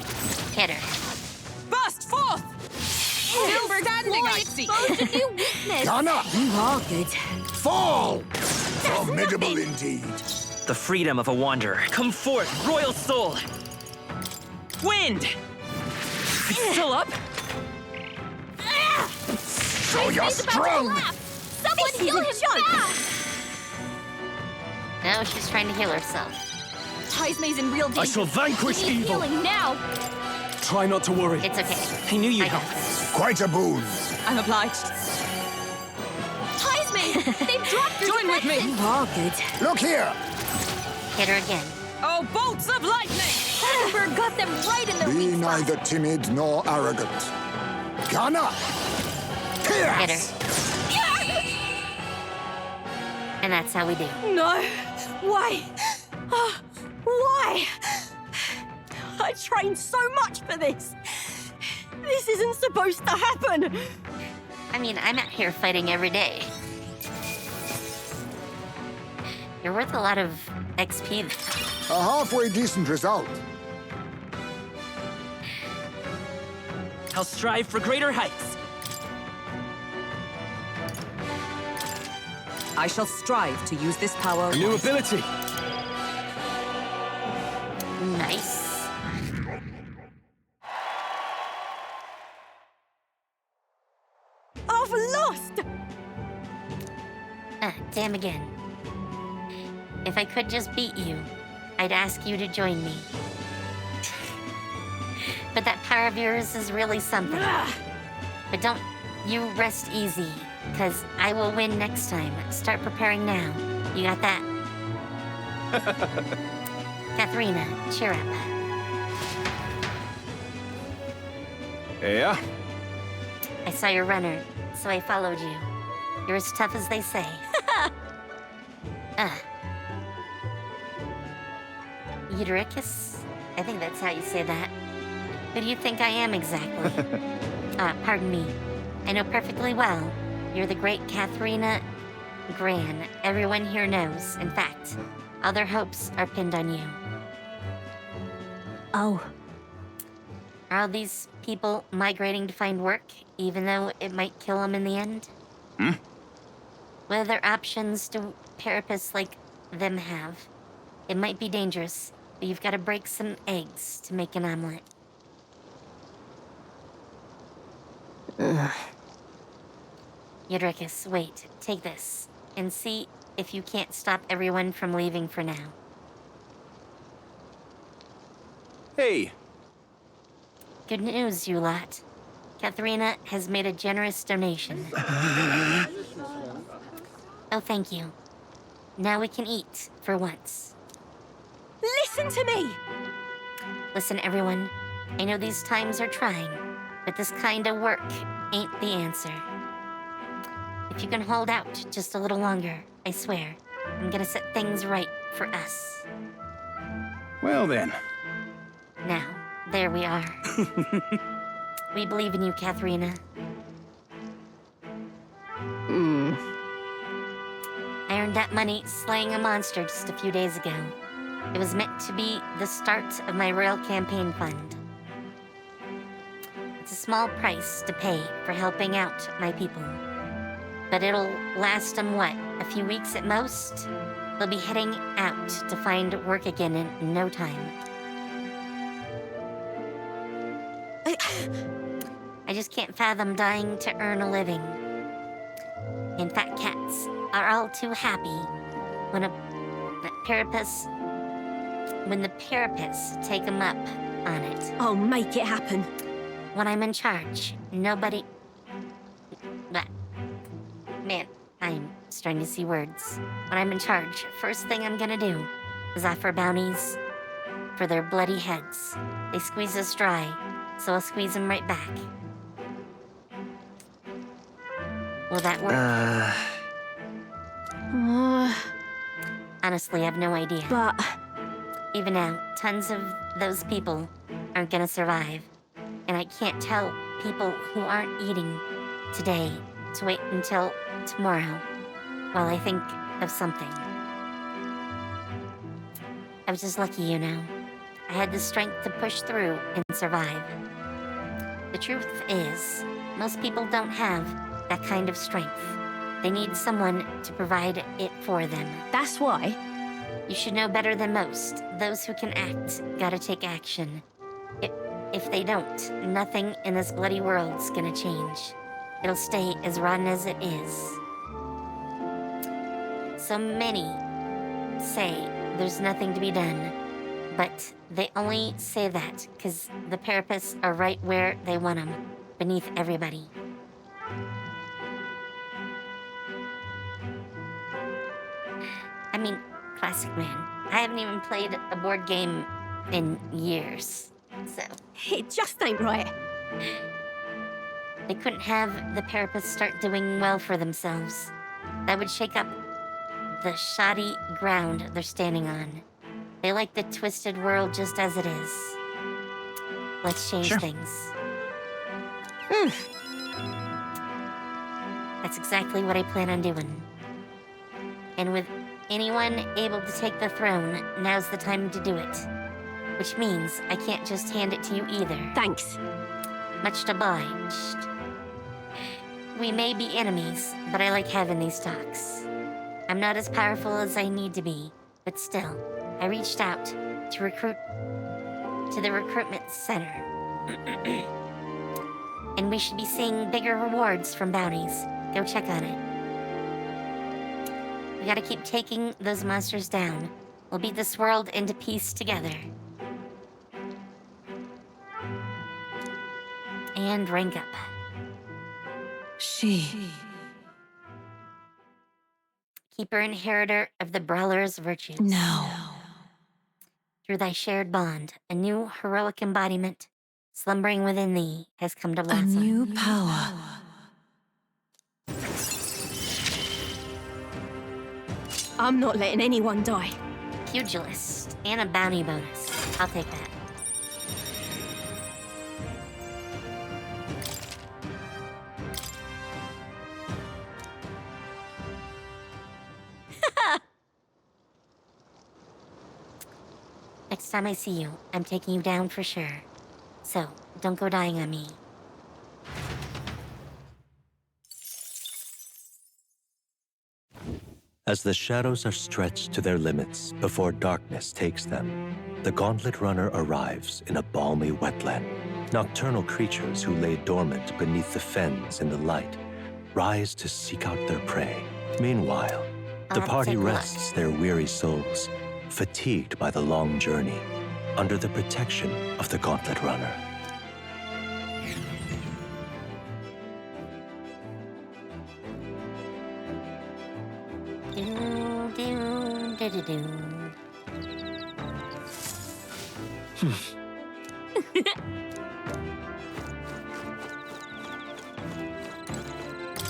Hit her. Burst forth! Still standing, I see! Exposed a new weakness! Ghana! You are good. Fall! Formidable indeed. The freedom of a wanderer. Come forth, royal soul! Wind! It's still up? Show your He's about to strength! collapse! Someone This heal him is a joke. back! No, she's trying to heal herself. Heisme's in real danger. I shall vanquish He needs evil. healing now! Try not to worry. It's okay. I knew you'd I got help. this. Quite a boon. I'm obliged. Heisme! They've dropped your Join with me. defenses! You are good. Look here! Hit her again. Oh, bolts of lightning! Vtuber got them right in their Be weak spot. neither timid nor arrogant. Ghana! Hit Pierce! her. And that's how we do. No. Why? Why? I trained so much for this. This isn't supposed to happen. I mean, I'm out here fighting every day. You're worth a lot of XP. A halfway decent result. I'll strive for greater heights. I shall strive to use this power. A new ability. Nice. I've lost. Damn again. If I could just beat you, I'd ask you to join me. But that power of yours is really something. But don't you rest easy, because I will win next time. Start preparing now. You got that? Katharina, cheer up. Yeah? I saw your runner, so I followed you. You're as tough as they say. Eudericus? I think that's how you say that. Who do you think I am exactly? Pardon me. I know perfectly well. You're the great Katharina Gran. Everyone here knows. In fact, all their hopes are pinned on you. Oh. Are all these people migrating to find work, even though it might kill them in the end? What other options do carapace like them have? It might be dangerous, but you've got to break some eggs to make an omelet. Eudericus, wait, take this, and see if you can't stop everyone from leaving for now. Hey, Good news, you lot. Katharina has made a generous donation. Oh, thank you. Now we can eat, for once. Listen to me. Listen, everyone. I know these times are trying, but this kind of work ain't the answer. If you can hold out just a little longer, I swear, I'm gonna set things right for us. well then. Now, there we are. We believe in you, Katharina. I earned that money slaying a monster just a few days ago. It was meant to be the start of my royal campaign fund. It's a small price to pay for helping out my people. But it'll last them, what, a few weeks at most? They'll be heading out to find work again in no time. I just can't fathom dying to earn a living. And fat cats are all too happy when a carapace When the Parapists take them up on it. I'll make it happen. When I'm in charge, nobody... But, man, I'm starting to see words. When I'm in charge, first thing I'm gonna do is offer bounties for their bloody heads. They squeeze us dry, so I'll squeeze them right back. Will that work? Honestly, I have no idea. But... Even now, tons of those people aren't gonna survive. And I can't tell people who aren't eating today to wait until tomorrow while I think of something. I was just lucky, you know. I had the strength to push through and survive. The truth is, most people don't have that kind of strength. They need someone to provide it for them. That's why. You should know better than most. Those who can act gotta take action. If they don't, nothing in this bloody world's gonna change. It'll stay as rotten as it is. So many say there's nothing to be done, but they only say that because the Parapists are right where they want them, beneath everybody. I mean, classic man. I haven't even played a board game in years, so... It just ain't right. They couldn't have the Parapists start doing well for themselves. That would shake up the shoddy ground they're standing on. They like the twisted world just as it is. Let's change things. That's exactly what I plan on doing. And with anyone able to take the throne, now's the time to do it. Which means I can't just hand it to you either. Thanks. Much obliged. We may be enemies, but I like having these talks. I'm not as powerful as I need to be, but still, I reached out to the recruitment center. And we should be seeing bigger rewards from bounties. Go check on it. We gotta keep taking those monsters down. We'll beat this world into peace together. And rank up. Keeper inheritor of the Brawler's virtues. No. Through thy shared bond, a new heroic embodiment slumbering within thee has come to blossom. A new power. I'm not letting anyone die. Pugilist and a bounty bonus. I'll take that. Next time I see you, I'm taking you down for sure. So, don't go dying on me. As the shadows are stretched to their limits before darkness takes them, the Gauntlet Runner arrives in a balmy wetland. Nocturnal creatures who lay dormant beneath the fens in the light rise to seek out their prey. Meanwhile, the party rests their weary souls, fatigued by the long journey, under the protection of the Gauntlet Runner.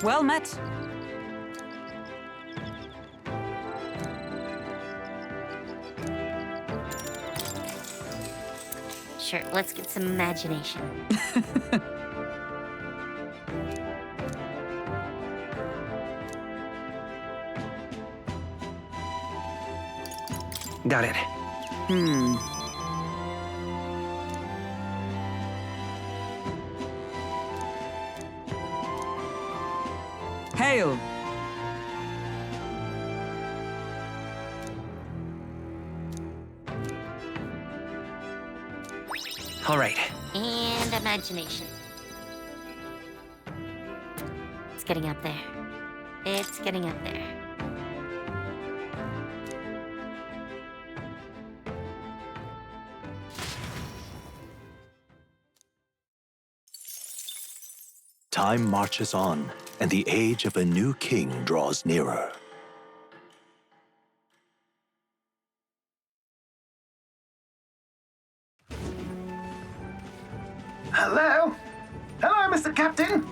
Well met. Sure, let's get some imagination. Got it. Hail! All right. And imagination. It's getting up there. It's getting up there. Time marches on, and the age of a new king draws nearer. Hello? Hello, Mr. Captain.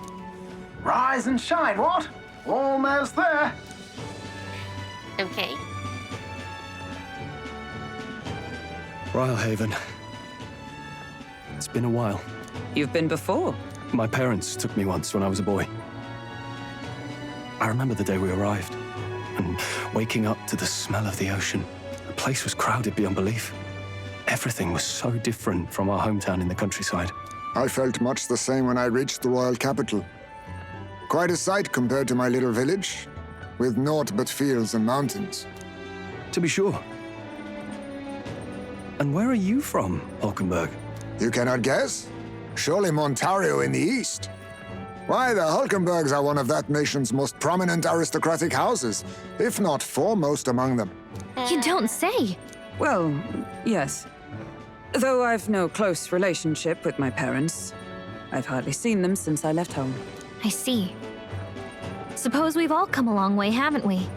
Rise and shine, what? Almost there. Okay. Rhylehaven. It's been a while. You've been before. My parents took me once when I was a boy. I remember the day we arrived, and waking up to the smell of the ocean. The place was crowded beyond belief. Everything was so different from our hometown in the countryside. I felt much the same when I reached the royal capital. Quite a sight compared to my little village, with naught but fields and mountains. To be sure. And where are you from, Hulkenberg? You cannot guess? Surely Montario in the east. Why, the Hulkenbergs are one of that nation's most prominent aristocratic houses, if not foremost among them. You don't say. Well, yes. Though I've no close relationship with my parents, I've hardly seen them since I left home. I see. Suppose we've all come a long way, haven't we?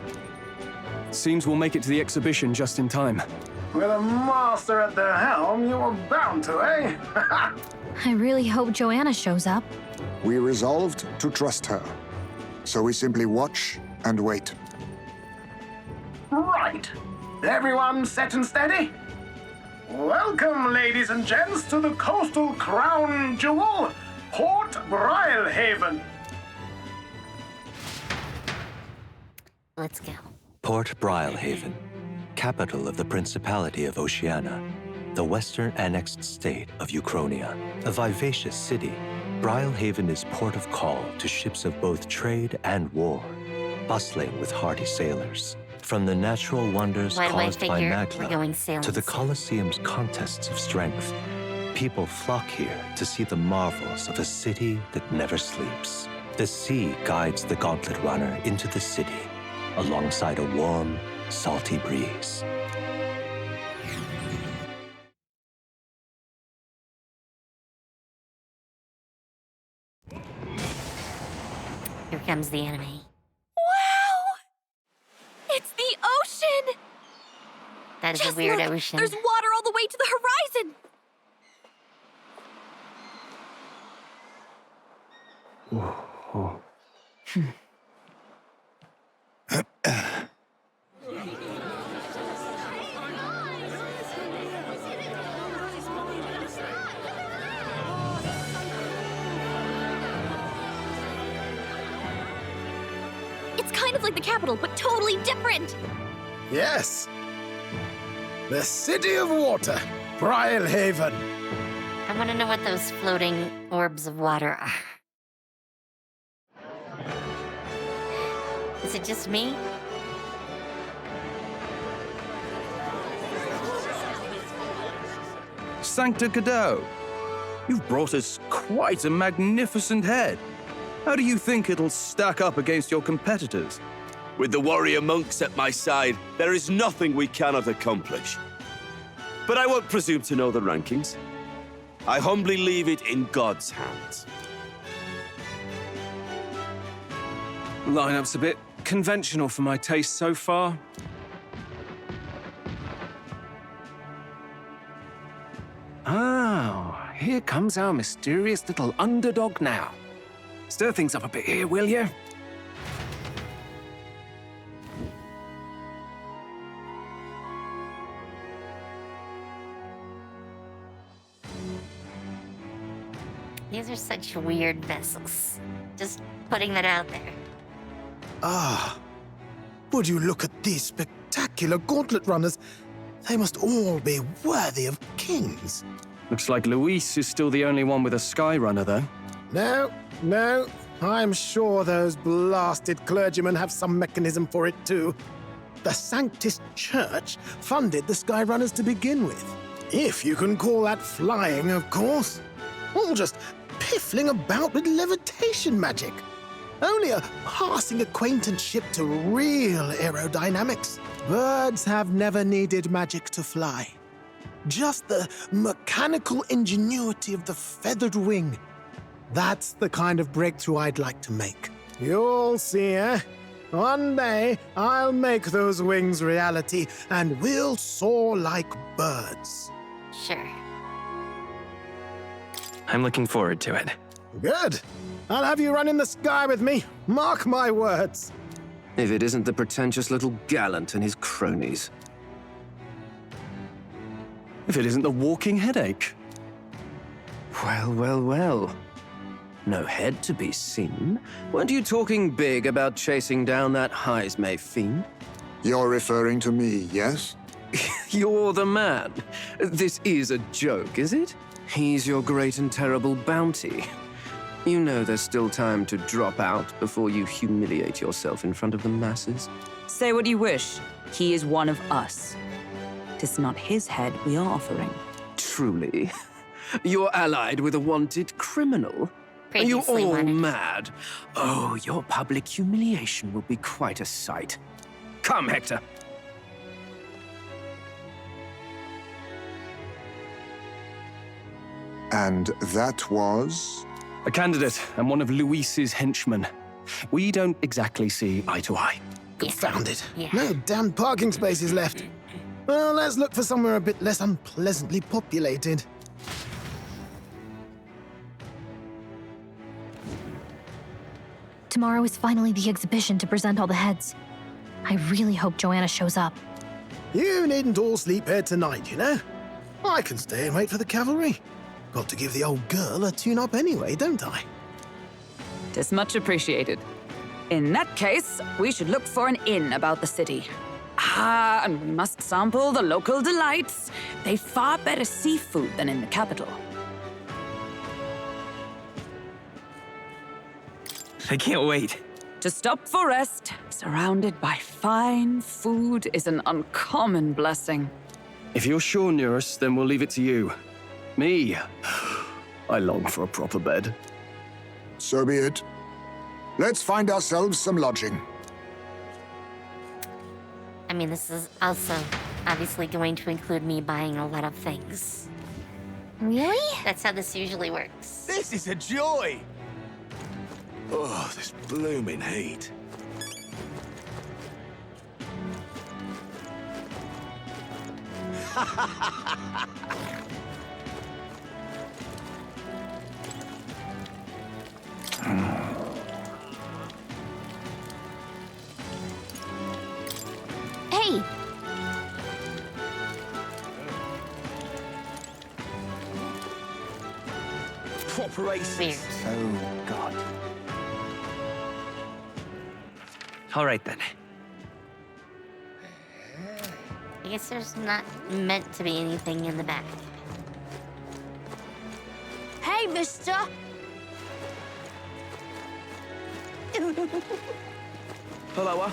Seems we'll make it to the exhibition just in time. With a master at the helm, you were bound to, eh? I really hope Joanna shows up. We resolved to trust her. So we simply watch and wait. Right. Everyone set and steady? Welcome, ladies and gents, to the coastal crown jewel, Port Rhylehaven. Let's go. Port Rhylehaven, capital of the Principality of Oceania, the western annexed state of Uchronia. A vivacious city, Rhylehaven is port of call to ships of both trade and war, bustling with hardy sailors. From the natural wonders Why do I caused by figure magma we're going sailing to the soon? Colosseum's contests of strength, people flock here to see the marvels of a city that never sleeps. The sea guides the gauntlet runner into the city, alongside a warm, salty breeze. Here comes the enemy. Wow! It's the ocean! That is Just a weird look, ocean. There's water all the way to the horizon! It's kind of like the capital, but totally different! Yes. The City of Water, Rhylehaven. I want to know what those floating orbs of water are. Is it just me? Sancta Cadeau, you've brought us quite a magnificent head. How do you think it'll stack up against your competitors? With the warrior monks at my side, there is nothing we cannot accomplish. But I won't presume to know the rankings. I humbly leave it in God's hands. Lineup's a bit conventional for my taste so far. Oh, here comes our mysterious little underdog now. Stir things up a bit here, will you? These are such weird vessels. Just putting that out there. Ah, would you look at these spectacular gauntlet runners? They must all be worthy of kings. Looks like Luis is still the only one with a sky runner, though. No, I'm sure those blasted clergymen have some mechanism for it too. The Sanctus Church funded the Skyrunners to begin with. If you can call that flying, of course. All just piffling about with levitation magic. Only a passing acquaintanceship to real aerodynamics. Birds have never needed magic to fly. Just the mechanical ingenuity of the feathered wing. That's the kind of breakthrough I'd like to make. You'll see, eh? One day, I'll make those wings reality, and we'll soar like birds. Sure. I'm looking forward to it. Good. I'll have you run in the sky with me. Mark my words. If it isn't the pretentious little gallant and his cronies. If it isn't the walking headache. Well, well, well. No head to be seen. Weren't you talking big about chasing down that Heismay fiend? You're referring to me, yes? You're the man. This is a joke, is it? He's your great and terrible bounty. You know there's still time to drop out before you humiliate yourself in front of the masses. Say what you wish. He is one of us. 'Tis not his head we are offering. Truly? You're allied with a wanted criminal? Are you Previously all wanted. mad? Oh, your public humiliation will be quite a sight. Come, Hector. And that was? A candidate and one of Luis's henchmen. We don't exactly see eye to eye. Confound it. Yeah. No damn parking spaces left. Well, let's look for somewhere a bit less unpleasantly populated. Tomorrow is finally the exhibition to present all the heads. I really hope Joanna shows up. You needn't all sleep here tonight, you know? I can stay and wait for the cavalry. Got to give the old girl a tune-up anyway, don't I? 'Tis much appreciated. In that case, we should look for an inn about the city. Ah, and we must sample the local delights. They've far better seafood than in the capital. I can't wait. To stop for rest, surrounded by fine food, is an uncommon blessing. If you're sure, Nurse, then we'll leave it to you. Me, I long for a proper bed. So be it. Let's find ourselves some lodging. I mean, this is also obviously going to include me buying a lot of things. Really? That's how this usually works. This is a joy! Oh, this blooming heat. Hey! Operations. Weird. Oh, God. All right then. I guess there's not meant to be anything in the back. Hey, mister! Hello.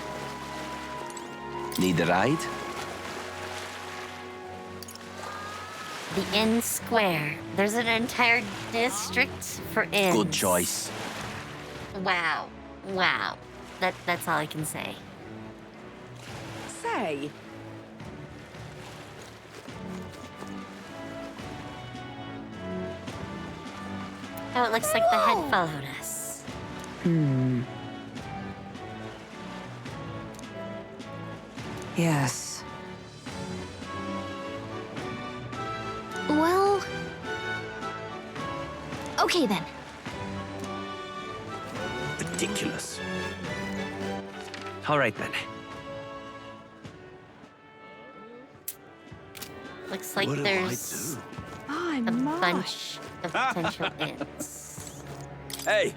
Need a ride? The Inn Square. There's an entire district for inns. Good choice. Wow. Wow. That's all I can say. Say, Oh, it looks like the head followed us. yes. Well... Okay then. Ridiculous. All right then. Looks like What do I there's do? My, a bunch of potential inns. Hey!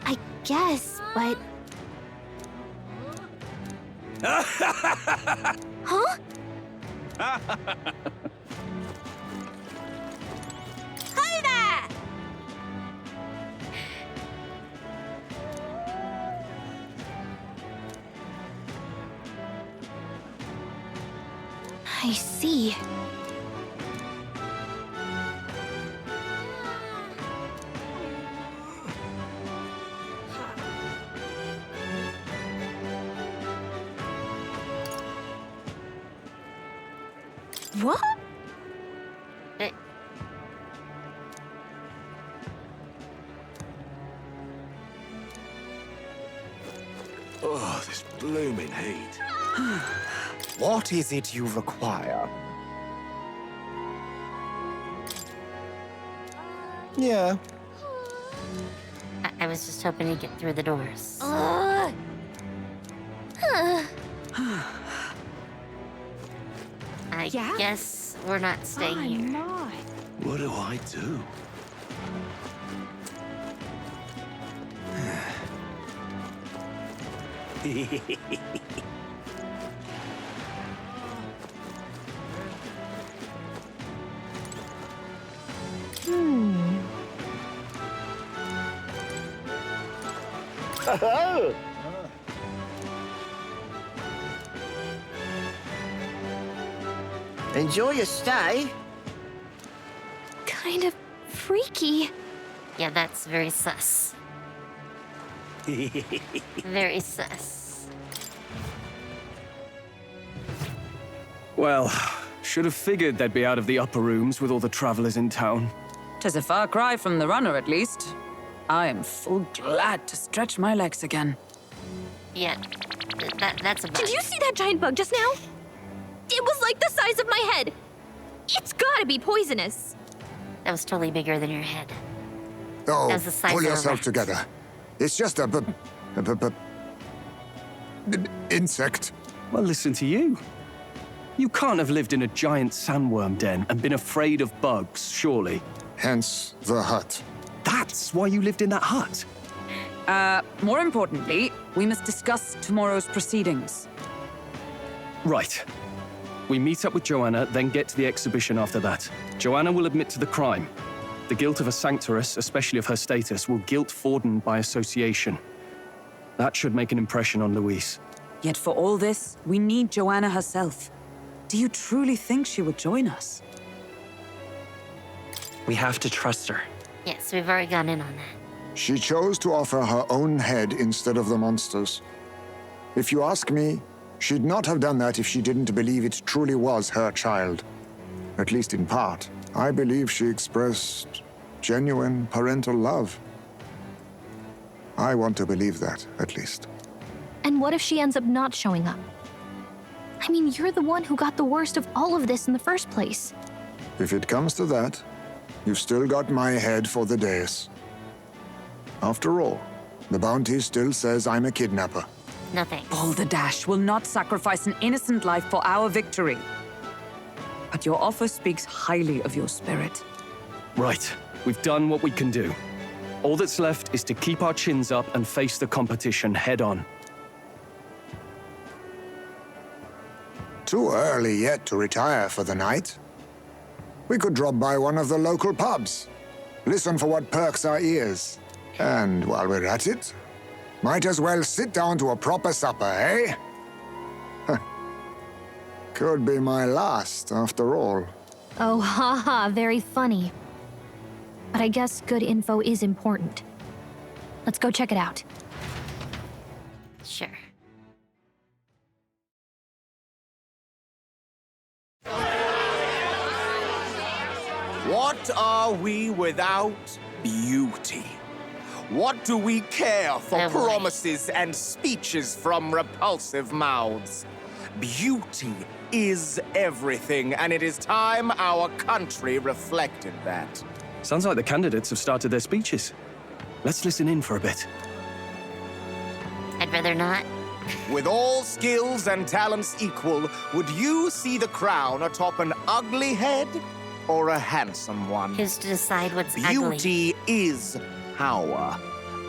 I guess, but... Huh? Hey there! I see. What? Eh, Oh, this blooming heat. What is it you require? Yeah. I was just hoping to get through the doors. I guess we're not staying here. What do I do? Enjoy your stay. Kind of freaky. Yeah, that's very sus. Very sus. Well, should have figured they'd be out of the upper rooms with all the travelers in town. 'Tis a far cry from the runner, at least. I am full glad to stretch my legs again. Yeah, that's a bug. Did you see that giant bug just now? It was like the size of my head. It's gotta be poisonous. That was totally bigger than your head. Oh, That was the size pull of a yourself rat. together. It's just a insect. Well, listen to you. You can't have lived in a giant sandworm den and been afraid of bugs, surely. Hence the hut. That's why you lived in that hut. More importantly, we must discuss tomorrow's proceedings. Right. We meet up with Joanna, then get to the exhibition after that. Joanna will admit to the crime. The guilt of a sanctoress, especially of her status, will guilt Forden by association. That should make an impression on Louise. Yet for all this, we need Joanna herself. Do you truly think she would join us? We have to trust her. Yes, we've already gone in on that. She chose to offer her own head instead of the monster's. If you ask me, she'd not have done that if she didn't believe it truly was her child. At least in part. I believe she expressed genuine parental love. I want to believe that, at least. And what if she ends up not showing up? I mean, you're the one who got the worst of all of this in the first place. If it comes to that, you've still got my head for the dais. After all, the bounty still says I'm a kidnapper. No thanks. Balderdash will not sacrifice an innocent life for our victory. But your offer speaks highly of your spirit. Right. We've done what we can do. All that's left is to keep our chins up and face the competition head on. Too early yet to retire for the night. We could drop by one of the local pubs. Listen for what perks our ears. And while we're at it, might as well sit down to a proper supper, eh? Could be my last, after all. Oh, haha, very funny. But I guess good info is important. Let's go check it out. Sure. What are we without beauty? What do we care for Oh, boy. promises and speeches from repulsive mouths? Beauty is everything, and it is time our country reflected that. Sounds like the candidates have started their speeches. Let's listen in for a bit. I'd rather not. With all skills and talents equal, would you see the crown atop an ugly head or a handsome one? Who's to decide what's ugly? Beauty is power.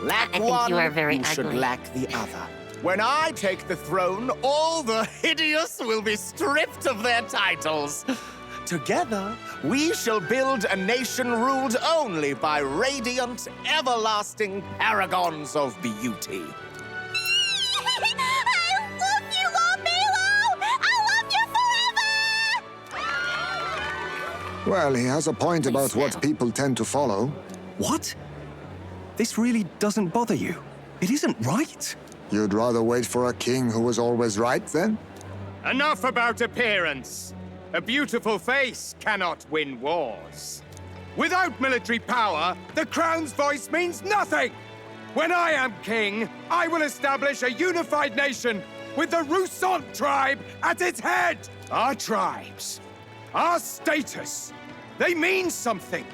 Lack I think one, you are very you should ugly. lack the other. When I take the throne, all the hideous will be stripped of their titles. Together, we shall build a nation ruled only by radiant, everlasting paragons of beauty. I love you, Lord Milo! I love you forever! Well, he has a point about Please, what no. people tend to follow. What? This really doesn't bother you? It isn't right. You'd rather wait for a king who was always right, then? Enough about appearance. A beautiful face cannot win wars. Without military power, the crown's voice means nothing! When I am king, I will establish a unified nation with the Rousant tribe at its head! Our tribes, our status, they mean something.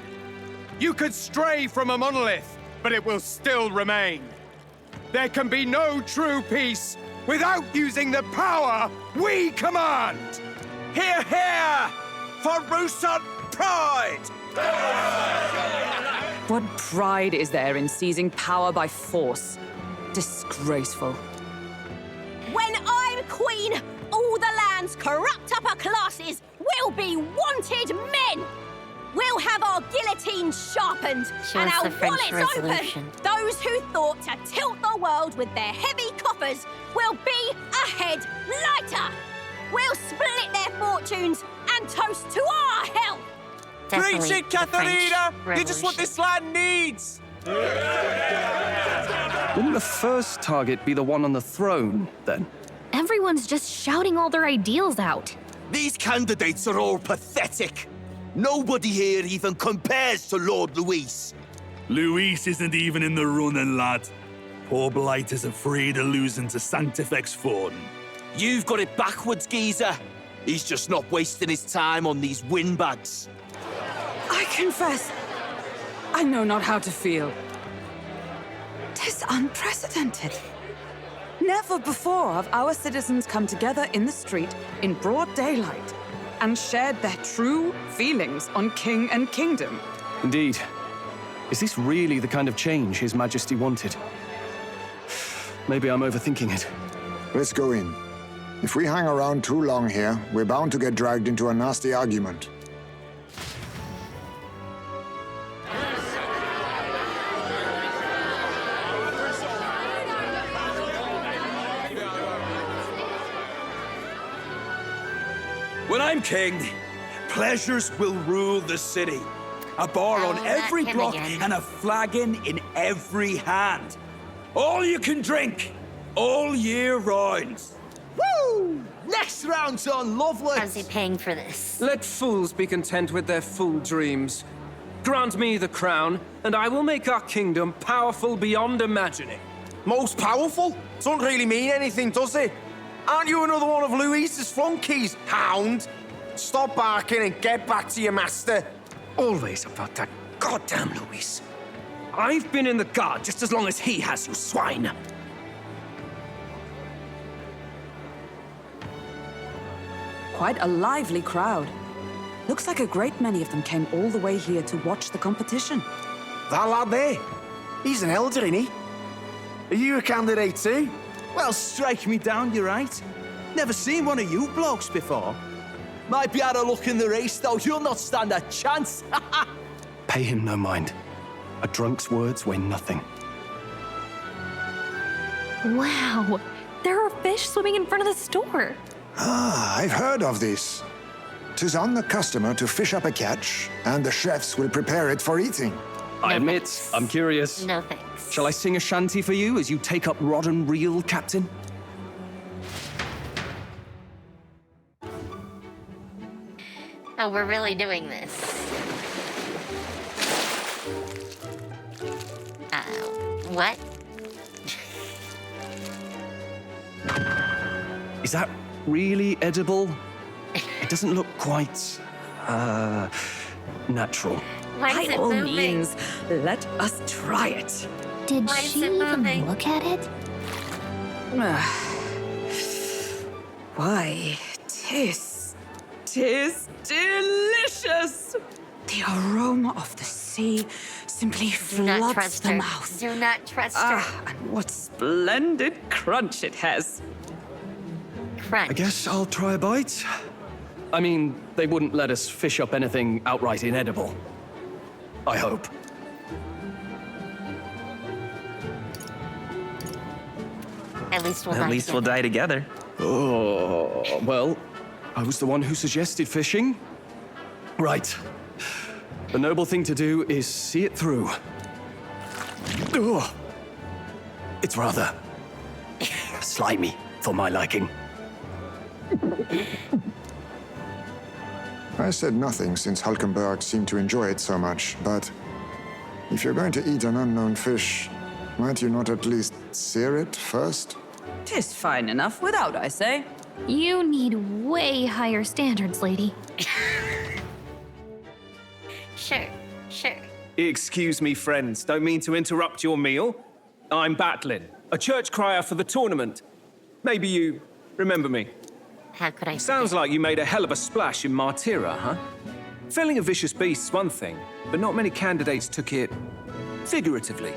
You could stray from a monolith, but it will still remain. There can be no true peace without using the power we command! Hear, hear! For Rousant pride! What pride is there in seizing power by force? Disgraceful. When I'm queen, all the land's corrupt upper classes will be wanted men! We'll have our guillotines sharpened Show and us our the French wallets Revolution. open. Those who thought to tilt the world with their heavy coffers will be a head lighter. We'll split their fortunes and toast to our health. Definitely Preach it, the French Katharina! You're just what Revolution. this land needs! Wouldn't the first target be the one on the throne, then? Everyone's just shouting all their ideals out. These candidates are all pathetic. Nobody here even compares to Lord Luis. Luis isn't even in the running, lad. Poor Blight is afraid of losing to Sanctifex Forden. You've got it backwards, geezer. He's just not wasting his time on these windbags. I confess, I know not how to feel. 'Tis unprecedented. Never before have our citizens come together in the street in broad daylight and shared their true feelings on king and kingdom. Indeed. Is this really the kind of change His Majesty wanted? Maybe I'm overthinking it. Let's go in. If we hang around too long here, we're bound to get dragged into a nasty argument. When I'm king, pleasures will rule the city. A bar on every him block again. and a flagon in every hand. All you can drink, all year round. Woo! Next round's on, lovely! How's he paying for this? Let fools be content with their fool dreams. Grant me the crown, and I will make our kingdom powerful beyond imagining. Most powerful? Doesn't really mean anything, does it? Aren't you another one of Luis's flunkies, hound? Stop barking and get back to your master. Always about that goddamn Luis. I've been in the guard just as long as he has, you swine. Quite a lively crowd. Looks like a great many of them came all the way here to watch the competition. That lad there, he's an elder, isn't he? Are you a candidate too? Well, strike me down, you're right. Never seen one of you blokes before. Might be out of luck in the race, though. You'll not stand a chance. Pay him no mind. A drunk's words weigh nothing. Wow, there are fish swimming in front of the store. Ah, I've heard of this. 'Tis on the customer to fish up a catch, and the chefs will prepare it for eating. I No admit, thanks. I'm curious. No thanks. Shall I sing a shanty for you as you take up rod and reel, Captain? Oh, we're really doing this. What? Is that really edible? It doesn't look quite, natural. Why By is it all moving? means, let us try it. Did Why is she it even moving? look at it? Why, tis delicious. The aroma of the sea simply Do not floods trust the her. mouth. Do not trust her. And what splendid crunch it has. Crunch. I guess I'll try a bite. I mean, they wouldn't let us fish up anything outright inedible. I hope. At least we'll At least we'll die together. Oh, well, I was the one who suggested fishing. Right. The noble thing to do is see it through. Ugh. It's rather slimy for my liking. I said nothing since Hulkenberg seemed to enjoy it so much, but if you're going to eat an unknown fish, might you not at least sear it first? 'Tis fine enough without, I say. You need way higher standards, lady. Sure, sure. Excuse me, friends. Don't mean to interrupt your meal. I'm Batlin, a church crier for the tournament. Maybe you remember me. How could I? Sounds like you made a hell of a splash in Martira, huh? Felling a vicious beast's one thing, but not many candidates took it figuratively.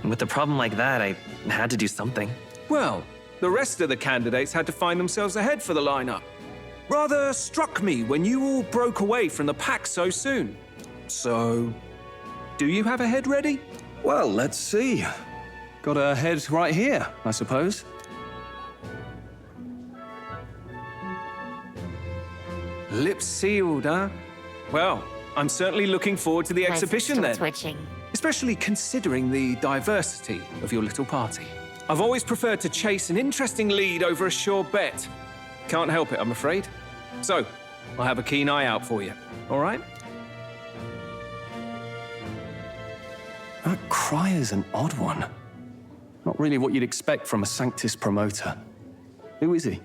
With a problem like that, I had to do something. Well, the rest of the candidates had to find themselves ahead for the lineup. Rather struck me when you all broke away from the pack so soon. So, do you have a head ready? Well, let's see. Got a head right here, I suppose. Lips sealed, huh? Well, I'm certainly looking forward to the My exhibition still then. twitching. Especially considering the diversity of your little party. I've always preferred to chase an interesting lead over a sure bet. Can't help it, I'm afraid. So, I'll have a keen eye out for you, all right? That cry is an odd one. Not really what you'd expect from a Sanctus promoter. Who is he?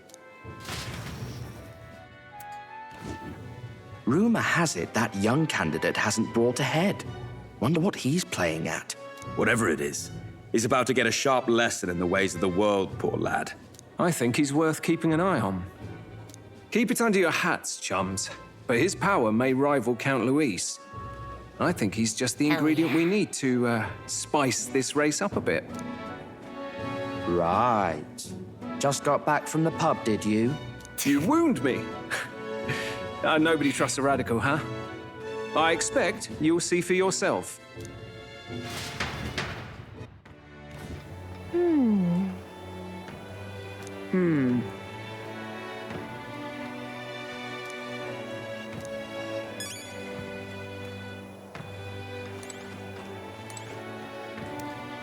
Rumor has it that young candidate hasn't brought ahead. Wonder what he's playing at. Whatever it is, he's about to get a sharp lesson in the ways of the world, poor lad. I think he's worth keeping an eye on. Keep it under your hats, chums. But his power may rival Count Luis. I think he's just the ingredient we need to spice this race up a bit. Right. Just got back from the pub, did you? You wound me. Nobody trusts a radical, huh? I expect you'll see for yourself.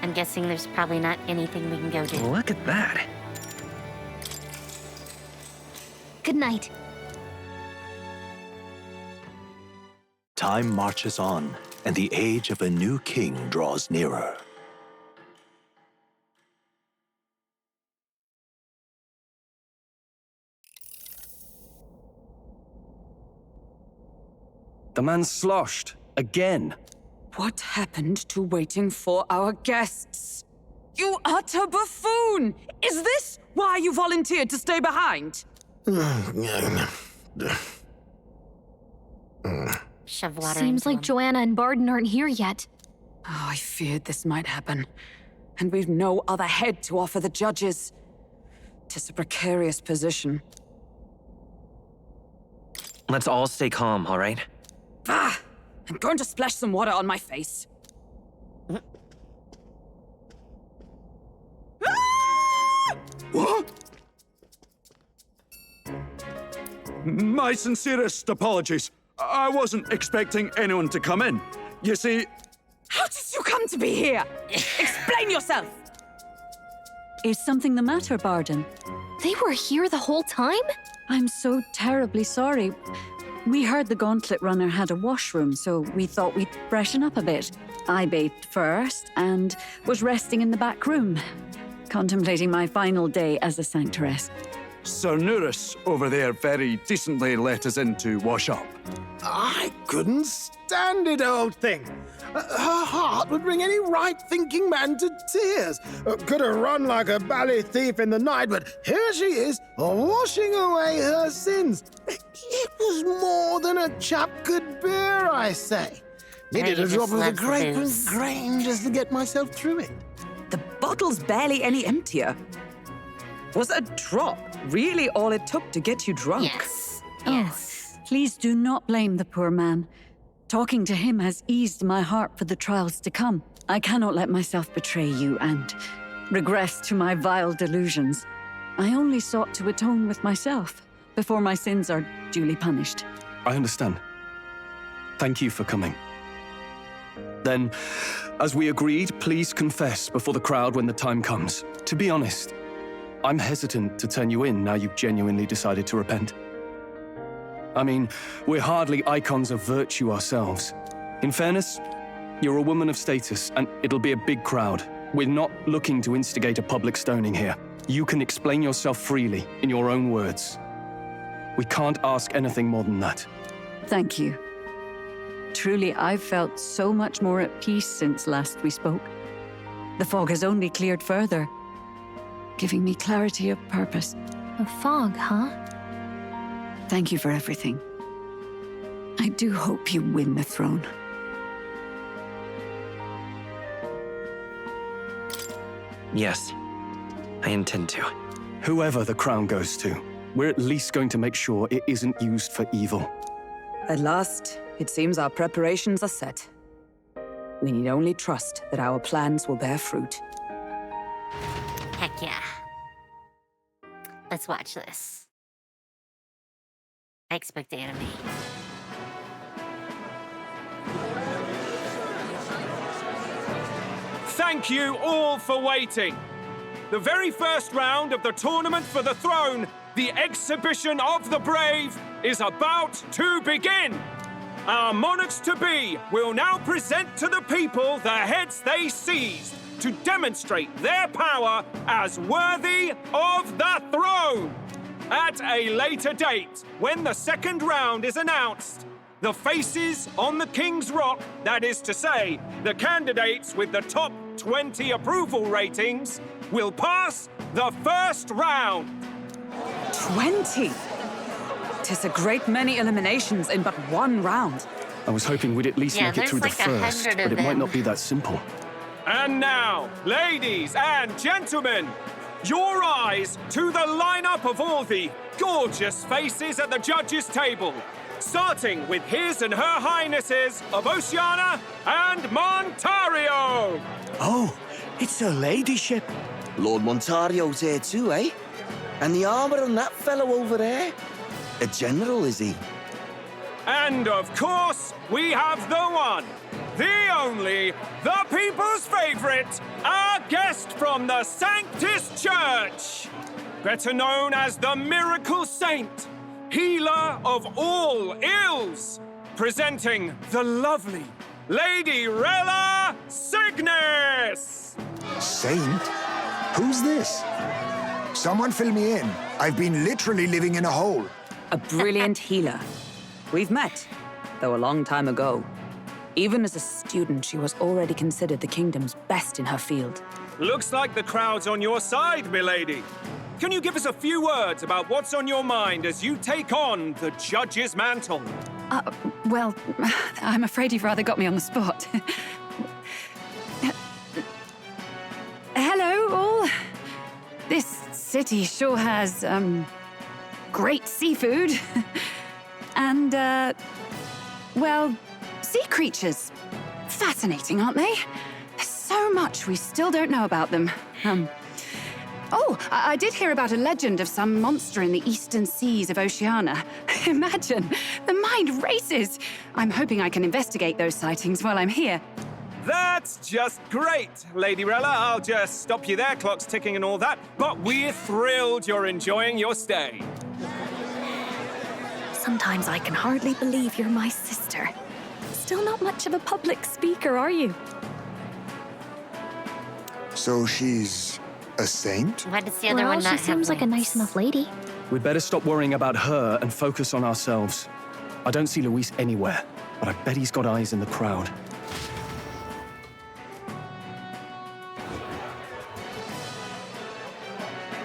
I'm guessing there's probably not anything we can go do. Look at that. Good night. Time marches on, and the age of a new king draws nearer. The man's sloshed. Again. What happened to waiting for our guests? You utter buffoon! Is this why you volunteered to stay behind? Shove water Seems into like him. Joanna and Barden aren't here yet. Oh, I feared this might happen. And we've no other head to offer the judges. 'Tis a precarious position. Let's all stay calm, all right? Ah! I'm going to splash some water on my face. What? My sincerest apologies. I wasn't expecting anyone to come in. You see... How did you come to be here? Explain yourself! Is something the matter, Barden? They were here the whole time? I'm so terribly sorry. We heard the Gauntlet Runner had a washroom, so we thought we'd freshen up a bit. I bathed first and was resting in the back room, contemplating my final day as a Sanctoress. Sir Nuris over there very decently let us in to wash up. I couldn't stand it, old thing. Her heart would bring any right-thinking man to tears. Could have run like a bally thief in the night, but here she is, washing away her sins. It was more than a chap could bear, I say. Needed a drop of the grape and grain just to get myself through it. The bottle's barely any emptier. Was a drop really all it took to get you drunk? Yes. Oh, please do not blame the poor man. Talking to him has eased my heart for the trials to come. I cannot let myself betray you and regress to my vile delusions. I only sought to atone with myself before my sins are duly punished. I understand. Thank you for coming. Then, as we agreed, please confess before the crowd when the time comes. To be honest, I'm hesitant to turn you in now you've genuinely decided to repent. I mean, we're hardly icons of virtue ourselves. In fairness, you're a woman of status, and it'll be a big crowd. We're not looking to instigate a public stoning here. You can explain yourself freely, in your own words. We can't ask anything more than that. Thank you. Truly, I've felt so much more at peace since last we spoke. The fog has only cleared further, giving me clarity of purpose. A fog, huh? Thank you for everything. I do hope you win the throne. Yes, I intend to. Whoever the crown goes to, we're at least going to make sure it isn't used for evil. At last, it seems our preparations are set. We need only trust that our plans will bear fruit. Heck yeah. Let's watch this. I expect anime. Thank you all for waiting. The very first round of the tournament for the throne, the exhibition of the brave, is about to begin. Our monarchs-to-be will now present to the people the heads they seized to demonstrate their power as worthy of the throne. At a later date, when the second round is announced, the faces on the King's Rock, that is to say, the candidates with the top 20 approval ratings, will pass the first round. 20? 'Tis a great many eliminations in but one round. I was hoping we'd at least make it through the first, but it might not be that simple. And now, ladies and gentlemen, your eyes to the lineup of all the gorgeous faces at the judges' table, starting with His and Her Highnesses of Oceania and Montario. Oh, it's her ladyship. Lord Montario's here too, eh? And the armor on that fellow over there? A general, is he? And of course, we have the one, the only, the people's favorite, our guest from the Sanctus Church, better known as the Miracle Saint, healer of all ills, presenting the lovely Lady Rella Cygnus! Saint? Who's this? Someone fill me in. I've been literally living in a hole. A brilliant healer. We've met, though a long time ago. Even as a student, she was already considered the kingdom's best in her field. Looks like the crowd's on your side, milady. Can you give us a few words about what's on your mind as you take on the judge's mantle? Well, I'm afraid you've rather got me on the spot. Hello, all. This city sure has, great seafood. And, well, sea creatures. Fascinating, aren't they? There's so much we still don't know about them. I did hear about a legend of some monster in the eastern seas of Oceania. Imagine, the mind races. I'm hoping I can investigate those sightings while I'm here. That's just great, Lady Rella. I'll just stop you there, clock's ticking and all that. But we're thrilled you're enjoying your stay. Sometimes I can hardly believe you're my sister. Still not much of a public speaker, are you? So she's a saint? Why does the other one not have seems like a nice enough lady. We'd better stop worrying about her and focus on ourselves. I don't see Luis anywhere, but I bet he's got eyes in the crowd.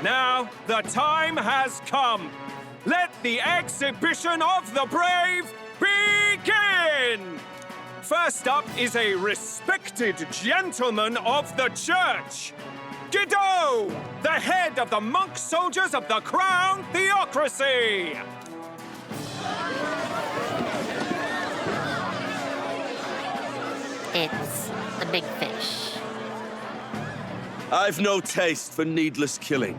Now, the time has come. Let the exhibition of the brave begin! First up is a respected gentleman of the church. Guido, the head of the monk soldiers of the Crown Theocracy. It's the big fish. I've no taste for needless killing.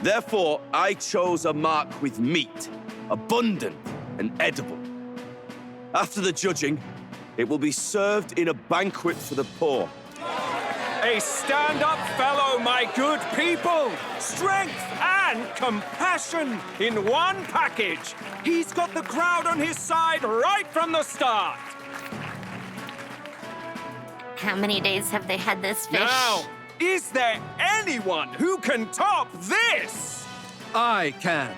Therefore, I chose a mark with meat, abundant and edible. After the judging, it will be served in a banquet for the poor. A stand-up fellow, my good people! Strength and compassion in one package! He's got the crowd on his side right from the start! How many days have they had this fish? Now, is there anyone who can top this? I can.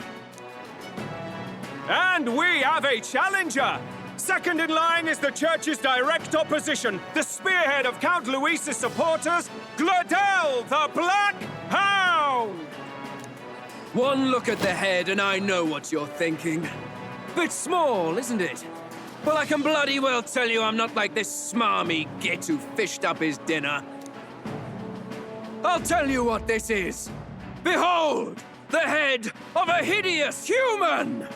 And we have a challenger! Second in line is the church's direct opposition, the spearhead of Count Luis's supporters, Gladel the Black Hound! One look at the head and I know what you're thinking. Bit small, isn't it? Well, I can bloody well tell you I'm not like this smarmy git who fished up his dinner. I'll tell you what this is. Behold, the head of a hideous human!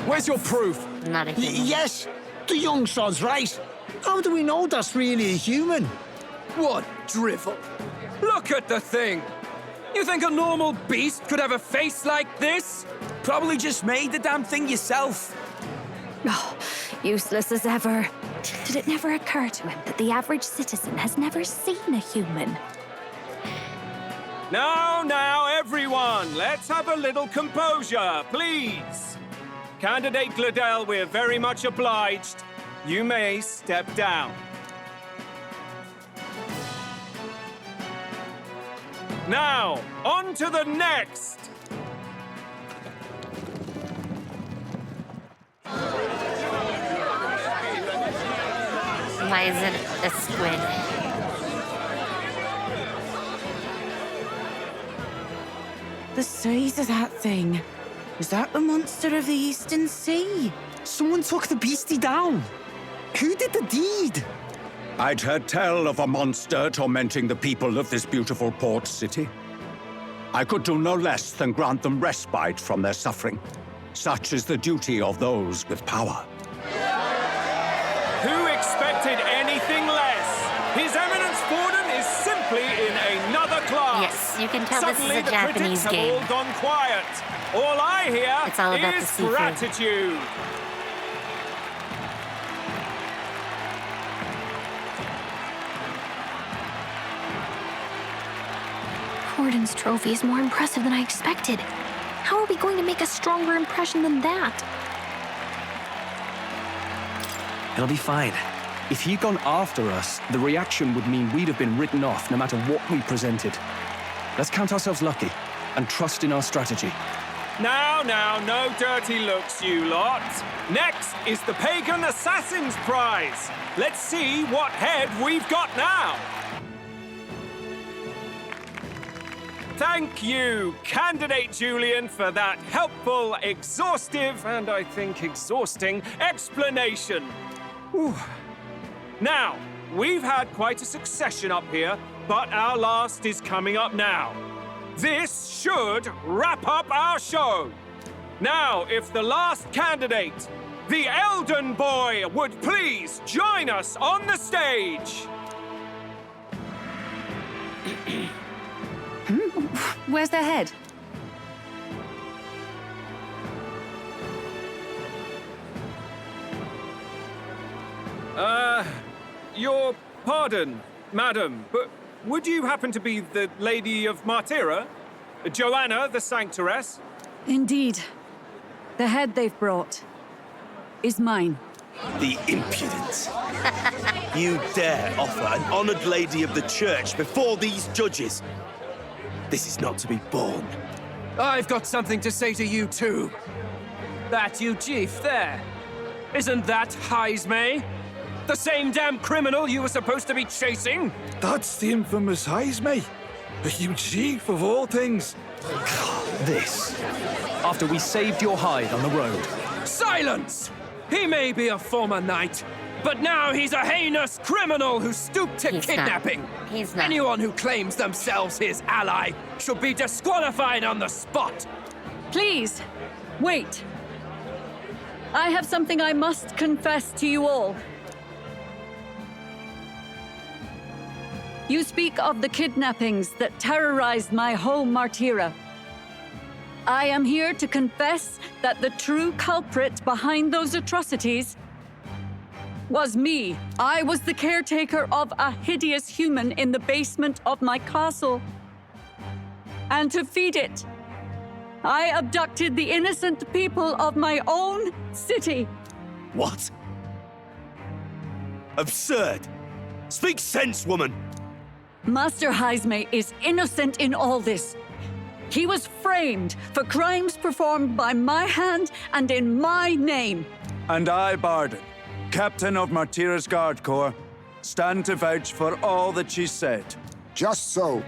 Where's your proof? Not a human. Yes, the young sod's right. How do we know that's really a human? What drivel? Look at the thing! You think a normal beast could have a face like this? Probably just made the damn thing yourself. Oh, useless as ever. Did it never occur to him that the average citizen has never seen a human? Now, everyone, let's have a little composure, please. Candidate Gladel, we're very much obliged. You may step down. Now, on to the next. Why is it a squid? The size of that thing. Is that the monster of the Eastern Sea? Someone took the beastie down. Who did the deed? I'd heard tell of a monster tormenting the people of this beautiful port city. I could do no less than grant them respite from their suffering. Such is the duty of those with power. Who expected anything less? His Eminence Forden is simply in another class. Yes, you can tell Suddenly, this is a Japanese the critics game. have all gone quiet. All I hear It's all about the is seafood. gratitude. Forden's trophy is more impressive than I expected. How are we going to make a stronger impression than that? It'll be fine. If he'd gone after us, the reaction would mean we'd have been written off no matter what we presented. Let's count ourselves lucky and trust in our strategy. Now, no dirty looks, you lot. Next is the Pagan Assassin's Prize. Let's see what head we've got now. Thank you, Candidate Julian, for that helpful, exhaustive, and I think exhausting explanation. Whew. Now, we've had quite a succession up here, but our last is coming up now. This should wrap up our show. Now, if the last candidate, the Elden Boy, would please join us on the stage. Where's their head? Your pardon, madam, but would you happen to be the Lady of Martyra? Joanna, the Sanctoress? Indeed. The head they've brought is mine. The impudence. You dare offer an honored lady of the church before these judges? This is not to be borne. I've got something to say to you too. That you chief there. Isn't that Heismay? The same damn criminal you were supposed to be chasing? That's the infamous Heismay. A huge chief of all things. This. After we saved your hide on the road. Silence! He may be a former knight, but now he's a heinous criminal who stooped to kidnapping. He's not. Anyone who claims themselves his ally should be disqualified on the spot. Please, wait. I have something I must confess to you all. You speak of the kidnappings that terrorized my home, Martyra. I am here to confess that the true culprit behind those atrocities was me. I was the caretaker of a hideous human in the basement of my castle. And to feed it, I abducted the innocent people of my own city. What? Absurd! Speak sense, woman! Master Heisme is innocent in all this. He was framed for crimes performed by my hand and in my name. And I, Barden, captain of Martira's Guard Corps, stand to vouch for all that she said. Just so.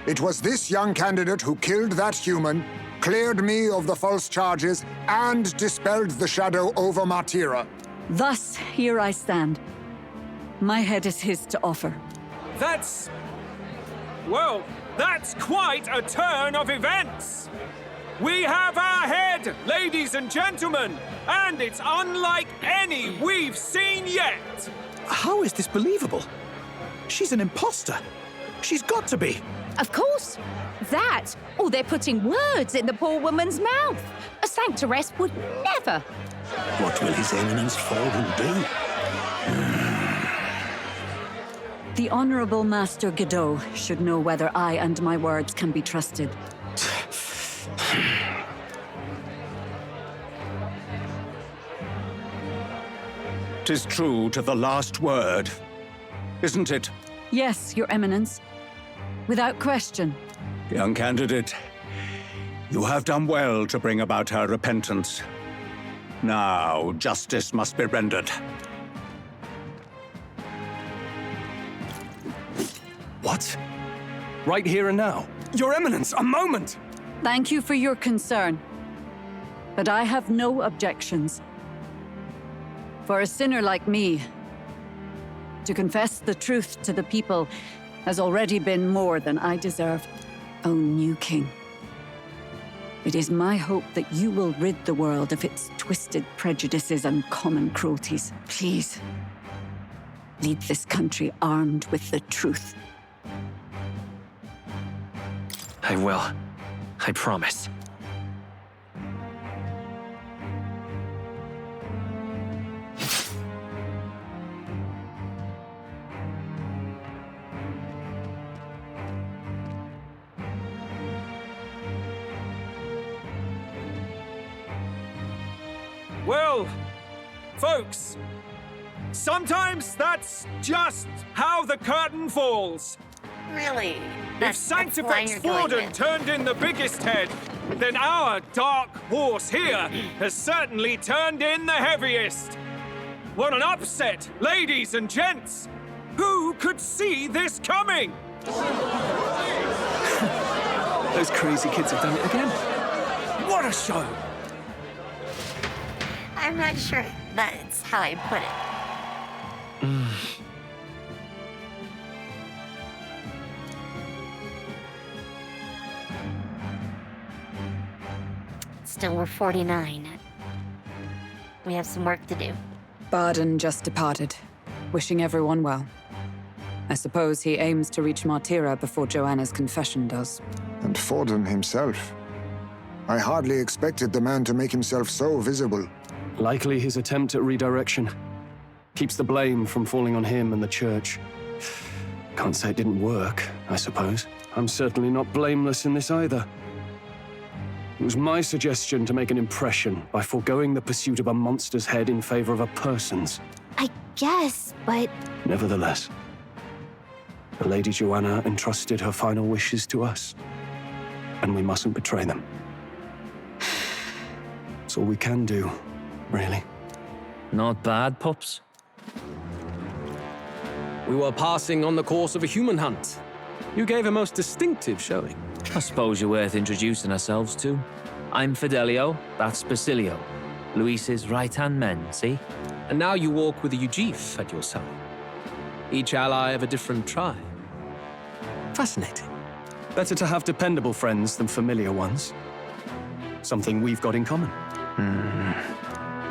It was this young candidate who killed that human, cleared me of the false charges, and dispelled the shadow over Martira. Thus, here I stand. My head is his to offer. That's... well, that's quite a turn of events! We have our head, ladies and gentlemen, and it's unlike any we've seen yet! How is this believable? She's an imposter. She's got to be. Of course. That, or they're putting words in the poor woman's mouth. A sanctoress would never. What will His Eminence Forden do? The Honorable Master Godot should know whether I and my words can be trusted. 'Tis true to the last word, isn't it? Yes, Your Eminence. Without question. Young candidate, you have done well to bring about her repentance. Now, justice must be rendered. What? Right here and now? Your Eminence, a moment! Thank you for your concern. But I have no objections. For a sinner like me, to confess the truth to the people has already been more than I deserve. O new king, it is my hope that you will rid the world of its twisted prejudices and common cruelties. Please, lead this country armed with the truth. I will. I promise. Well, folks, sometimes that's just how the curtain falls. Really? If Sanctifex Forden turned in the biggest head, then our dark horse here has certainly turned in the heaviest. What an upset, ladies and gents! Who could see this coming? Those crazy kids have done it again. What a show! I'm not sure that's how I put it. Still, we're 49. We have some work to do. Barden just departed, wishing everyone well. I suppose he aims to reach Martira before Joanna's confession does. And Forden himself. I hardly expected the man to make himself so visible. Likely his attempt at redirection. Keeps the blame from falling on him and the church. Can't say it didn't work, I suppose. I'm certainly not blameless in this either. It was my suggestion to make an impression by foregoing the pursuit of a monster's head in favor of a person's. I guess, but... Nevertheless, the Lady Joanna entrusted her final wishes to us, and we mustn't betray them. It's all we can do, really. Not bad, pups. We were passing on the course of a human hunt. You gave a most distinctive showing. I suppose you're worth introducing ourselves to. I'm Fidelio, that's Basilio. Luis's right-hand men, see? And now you walk with a Ujif at your side. Each ally of a different tribe. Fascinating. Better to have dependable friends than familiar ones. Something we've got in common.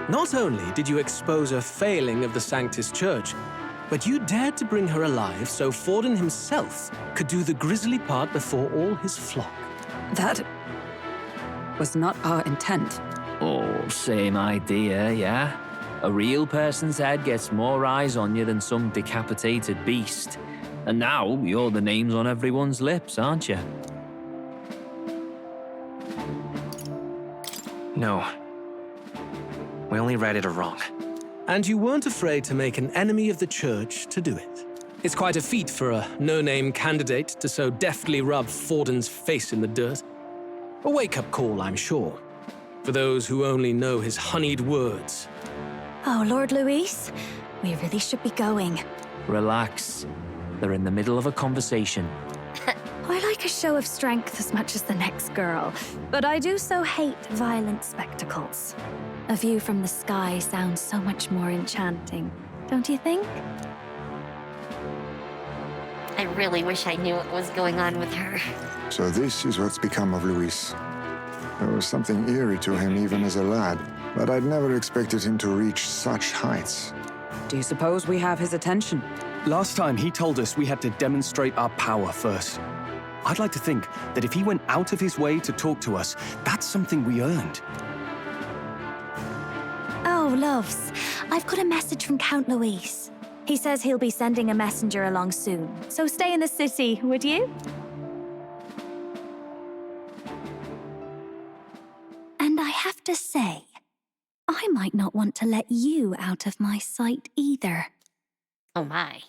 Not only did you expose a failing of the Sanctus Church, but you dared to bring her alive so Forden himself could do the grisly part before all his flock. That was not our intent. Oh, same idea, yeah? A real person's head gets more eyes on you than some decapitated beast. And now you're the names on everyone's lips, aren't you? No. We only read it wrong. And you weren't afraid to make an enemy of the church to do it. It's quite a feat for a no-name candidate to so deftly rub Forden's face in the dirt. A wake-up call, I'm sure, for those who only know his honeyed words. Oh, Lord Luis, we really should be going. Relax. They're in the middle of a conversation. I like a show of strength as much as the next girl, but I do so hate violent spectacles. A view from the sky sounds so much more enchanting, don't you think? I really wish I knew what was going on with her. So this is what's become of Luis. There was something eerie to him even as a lad, but I'd never expected him to reach such heights. Do you suppose we have his attention? Last time he told us we had to demonstrate our power first. I'd like to think that if he went out of his way to talk to us, that's something we earned. Oh, loves, I've got a message from Count Luis. He says he'll be sending a messenger along soon, so stay in the city, would you? And I have to say, I might not want to let you out of my sight either. Oh my.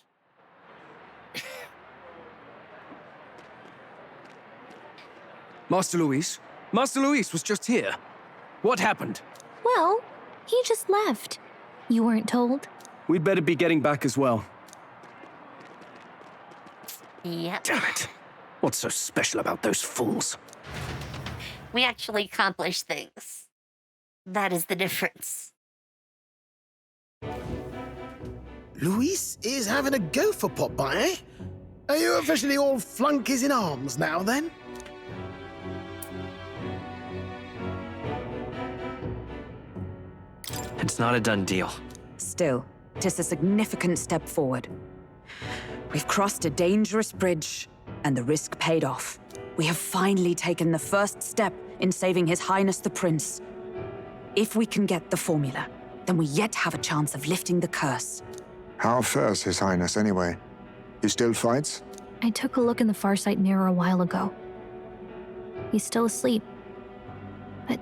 Master Luis? Master Luis was just here. What happened? Well, he just left. You weren't told? We'd better be getting back as well. Yep. Damn it. What's so special about those fools? We actually accomplish things. That is the difference. Luis is having a go for Popeye, eh? Are you officially all flunkies in arms now, then? It's not a done deal. Still, 'tis a significant step forward. We've crossed a dangerous bridge, and the risk paid off. We have finally taken the first step in saving His Highness the Prince. If we can get the formula, then we yet have a chance of lifting the curse. How fares His Highness, anyway? He still fights? I took a look in the Farsight mirror a while ago. He's still asleep. But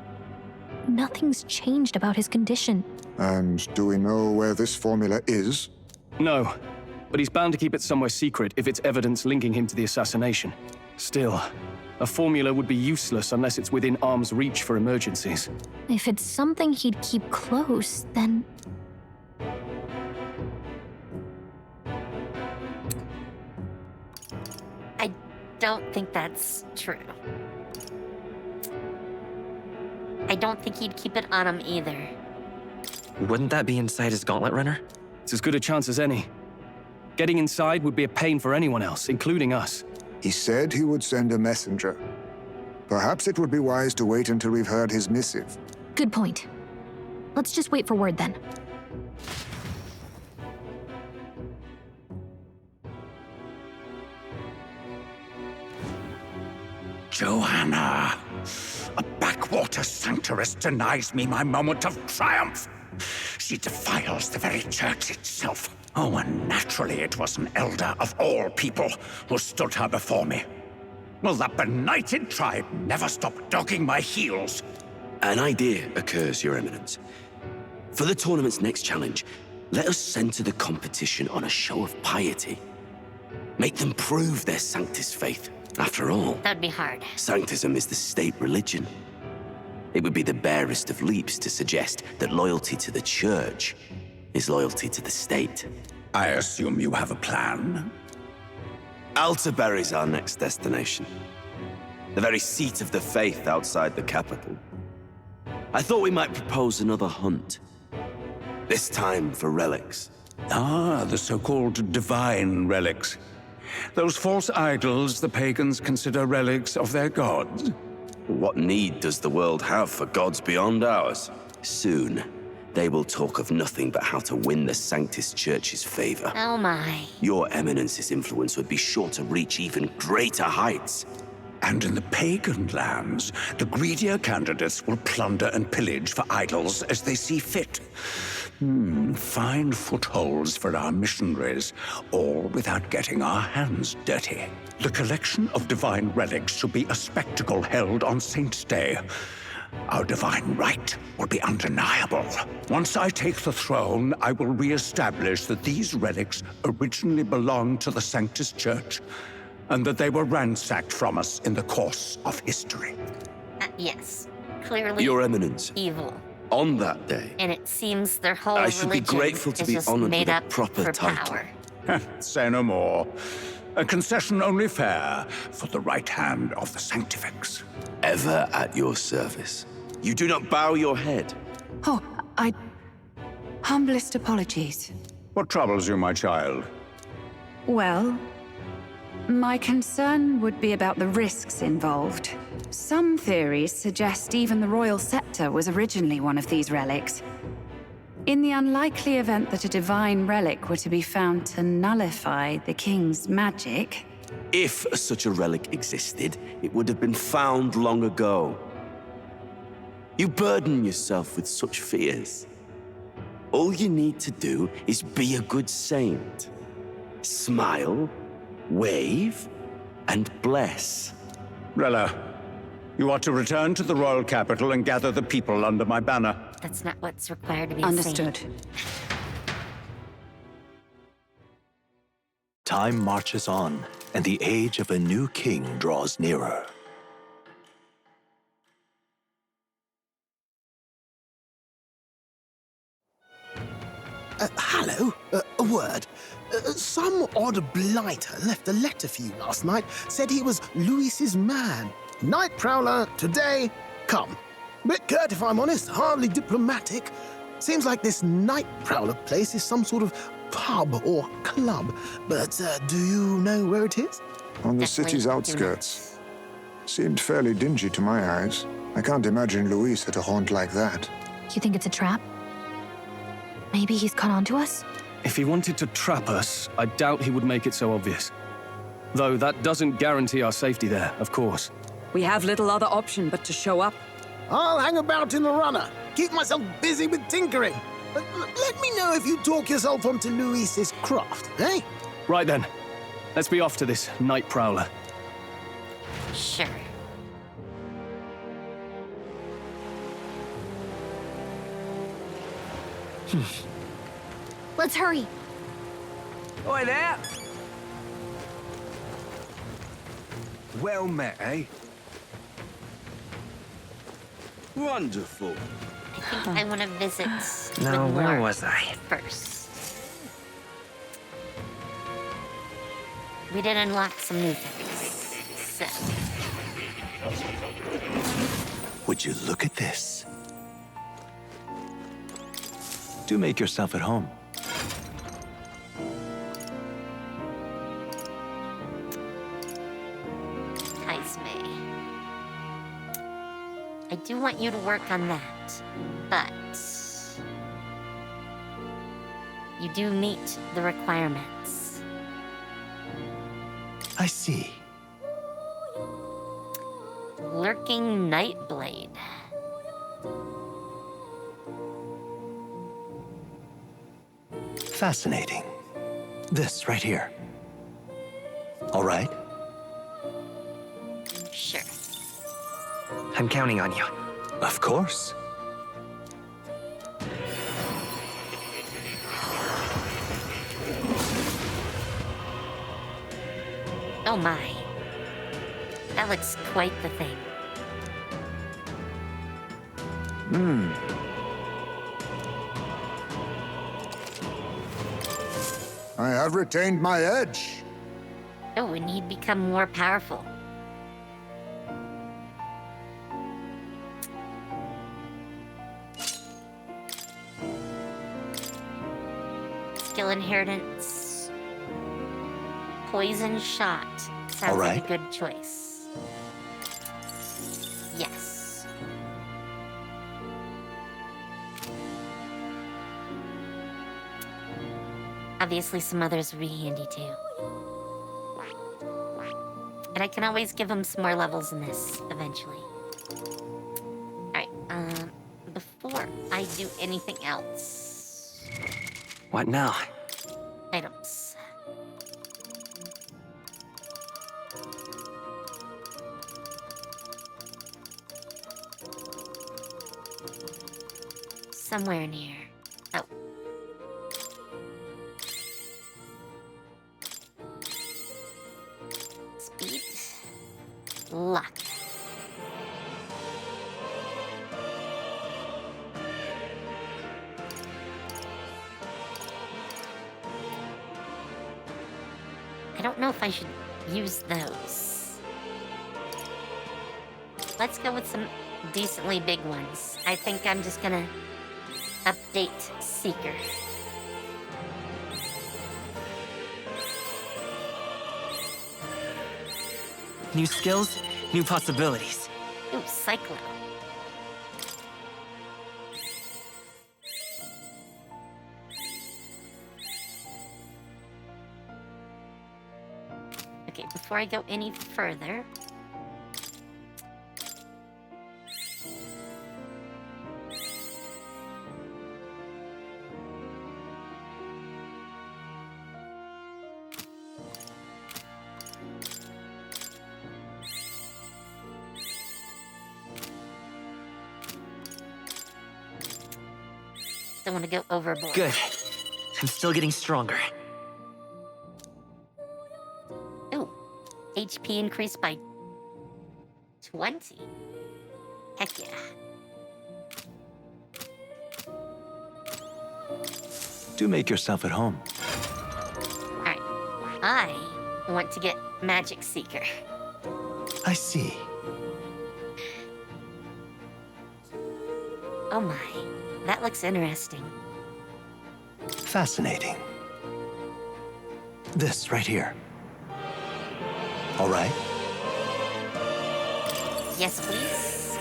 nothing's changed about his condition. And do we know where this formula is? No, but he's bound to keep it somewhere secret if it's evidence linking him to the assassination. Still, a formula would be useless unless it's within arm's reach for emergencies. If it's something he'd keep close, then... I don't think that's true. I don't think he'd keep it on him either. Wouldn't that be inside his gauntlet runner? It's as good a chance as any. Getting inside would be a pain for anyone else, including us. He said he would send a messenger. Perhaps it would be wise to wait until we've heard his missive. Good point. Let's just wait for word then. Joanna! A backwater sanctuarist denies me my moment of triumph! She defiles the very church itself. Oh, and naturally it was an elder of all people who stood her before me. Will that benighted tribe never stop dogging my heels? An idea occurs, Your Eminence. For the tournament's next challenge, let us center the competition on a show of piety. Make them prove their Sanctus faith. After all, That'd be hard. Sanctism is the state religion. It would be the barest of leaps to suggest that loyalty to the church is loyalty to the state. I assume you have a plan? Altaberry is our next destination. The very seat of the faith outside the capital. I thought we might propose another hunt. This time for relics. Ah, the so-called divine relics. Those false idols the pagans consider relics of their gods. What need does the world have for gods beyond ours? Soon, they will talk of nothing but how to win the Sanctus Church's favor. Oh my. Your Eminence's influence would be sure to reach even greater heights. And in the pagan lands, the greedier candidates will plunder and pillage for idols as they see fit. Find footholds for our missionaries, all without getting our hands dirty. The collection of divine relics should be a spectacle held on Saint's Day. Our divine right will be undeniable. Once I take the throne, I will re-establish that these relics originally belonged to the Sanctus Church, and that they were ransacked from us in the course of history. Yes, clearly Your Eminence. evil. On that day, And it seems their whole I should be religion grateful to is be just honored made with a up proper for title. power. Say no more. A concession only fair for the right hand of the Sanctifex. Ever at your service. You do not bow your head. Oh, humblest apologies. What troubles you, my child? Well, my concern would be about the risks involved. Some theories suggest even the royal scepter was originally one of these relics. In the unlikely event that a divine relic were to be found to nullify the king's magic... If such a relic existed, it would have been found long ago. You burden yourself with such fears. All you need to do is be a good saint. Smile, wave, and bless. Rella, you are to return to the royal capital and gather the people under my banner. That's not what's required to be Understood. a saint. Time marches on, and the age of a new king draws nearer. Hello? A word. Some odd blighter left a letter for you last night. Said he was Louis's man. Night Prowler, today, come. Bit curt, if I'm honest, hardly diplomatic. Seems like this Night Prowler place is some sort of pub or club. But do you know where it is? On the city's outskirts. Seemed fairly dingy to my eyes. I can't imagine Louis at a haunt like that. You think it's a trap? Maybe he's caught on to us? If he wanted to trap us, I doubt he would make it so obvious. Though that doesn't guarantee our safety there, of course. We have little other option but to show up. I'll hang about in the runner. Keep myself busy with tinkering. Let me know if you talk yourself onto Louis's craft, eh? Right then. Let's be off to this Night Prowler. Sure. Let's hurry. Oi there! Well met, eh? Wonderful. I think I want to visit Now, with where Laura was I? first. We did unlock some new things. So, Would you look at this? Do make yourself at home. I do want you to work on that, but you do meet the requirements. I see. Lurking Nightblade. Fascinating. This right here. All right? Sure. I'm counting on you. Of course. Oh my. That looks quite the thing. I have retained my edge. Oh, and he'd become more powerful. Skill inheritance. Poison shot. Sounds like a good choice. Yes. Obviously, some others would be handy too. And I can always give him some more levels in this eventually. Alright, before I do anything else, What now? Items. Somewhere near. Oh. Speed. Luck. I don't know if I should use those. Let's go with some decently big ones. I think I'm just gonna update Seeker. New skills, new possibilities. Ooh, Cyclo. Okay, before I go any further, don't want to go overboard. Good. I'm still getting stronger. Ooh, HP increased by 20. Heck yeah. Do make yourself at home. Alright, I want to get Magic Seeker. I see. Oh my, that looks interesting. Fascinating. This right here. All right? Yes, please.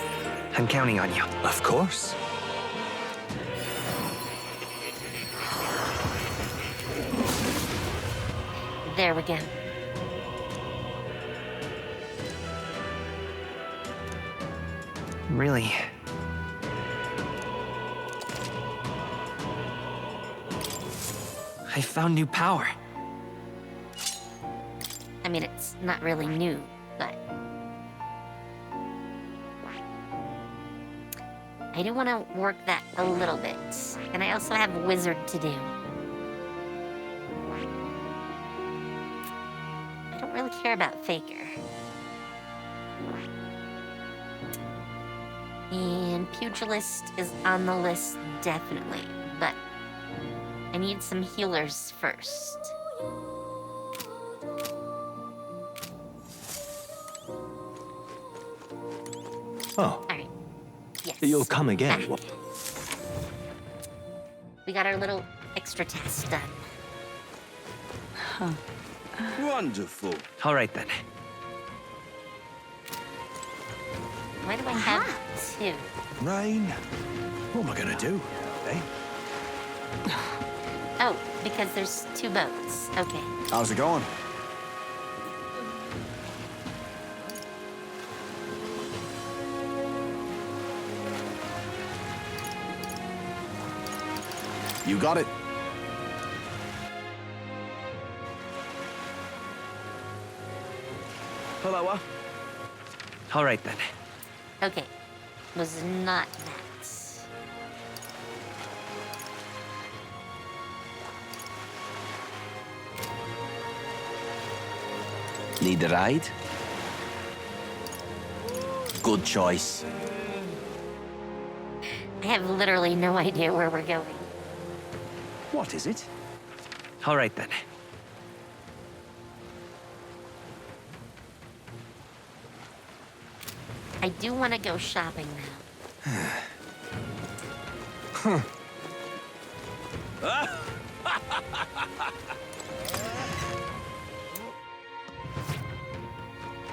I'm counting on you. Of course. There we go. Really? I found new power. I mean, it's not really new, but I do want to work that a little bit. And I also have Wizard to do. I don't really care about Faker. And Pugilist is on the list, definitely, but I need some healers first. Oh. Alright. Yes. You'll come again. We got our little extra test done. Huh. Wonderful. All right then. Why do I have two? Rain. What am I gonna do? Eh? Oh, because there's two boats. Okay. How's it going? You got it. Hello. All right then. Okay. Was not that. Need a ride? Good choice. I have literally no idea where we're going. What is it? All right then. I do want to go shopping now.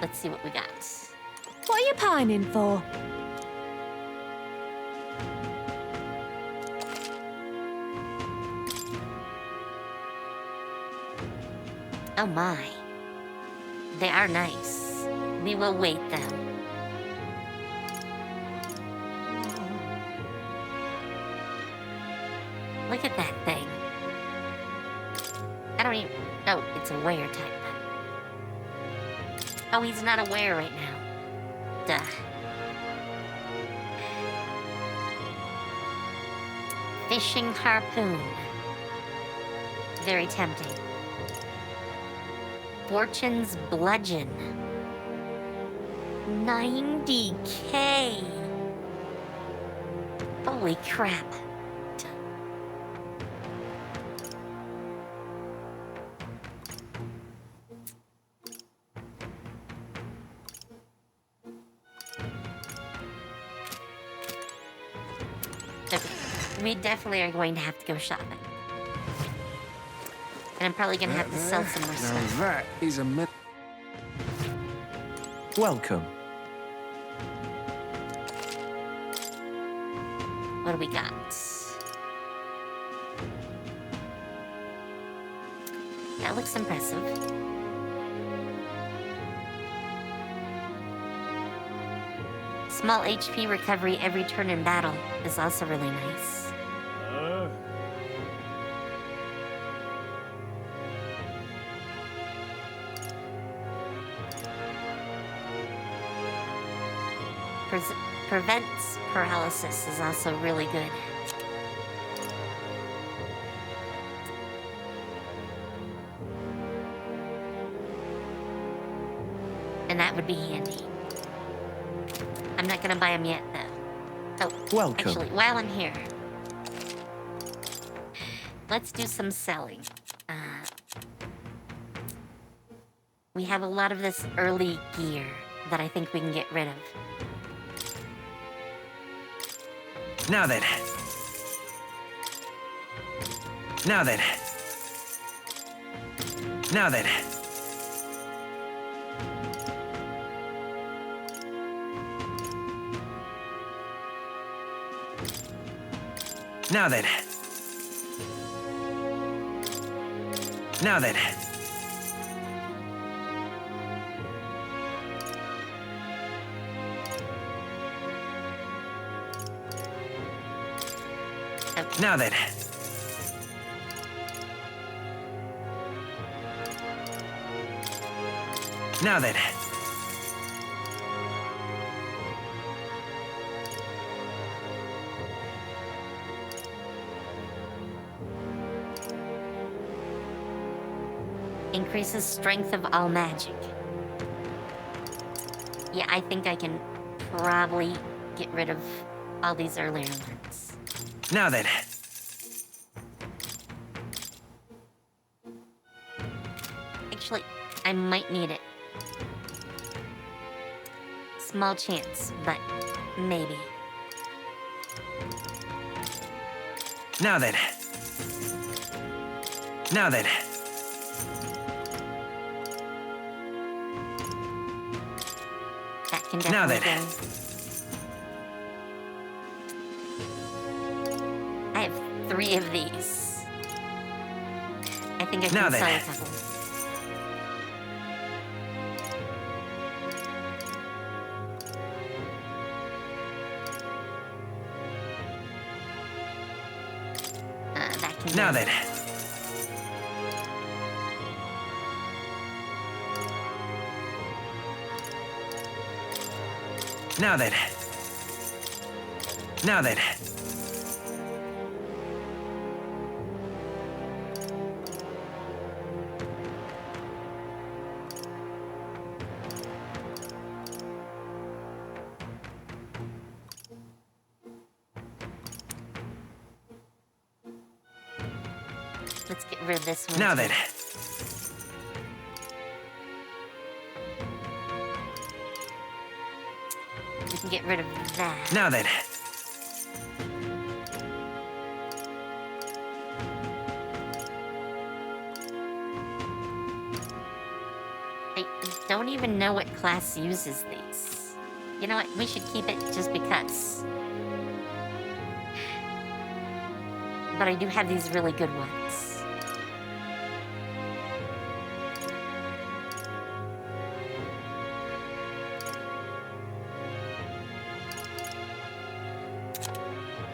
Let's see what we got. What are you pining for? Oh my. They are nice. We will wait though. Look at that thing. I don't even... Oh, it's aware type. Oh, he's not aware right now. Duh. Fishing harpoon. Very tempting. Fortune's bludgeon. 90K. Holy crap. We definitely are going to have to go shopping. And I'm probably going to have to sell some more stuff. Now that is a Welcome. What do we got? That looks impressive. Small HP recovery every turn in battle is also really nice. Prevents paralysis is also really good. And that would be handy. I'm not gonna buy them yet, though. Oh, Welcome. Actually, while I'm here, let's do some selling. We have a lot of this early gear that I think we can get rid of. Now then. Now then. Now then. Now then. Now then. Now then. Now then. Increases strength of all magic. Yeah, I think I can probably get rid of all these earlier ones. Now then. Actually, I might need it. Small chance, but maybe. Now then. Now then. That can Now definitely then. go. I have 3 of these. I think I Now can then. sell a couple. That can Now go. then. Now then. Now then. Let's get rid of this one. Now too. then. We can get rid of that. Now then. I don't even know what class uses these. You know what? We should keep it just because. But I do have these really good ones.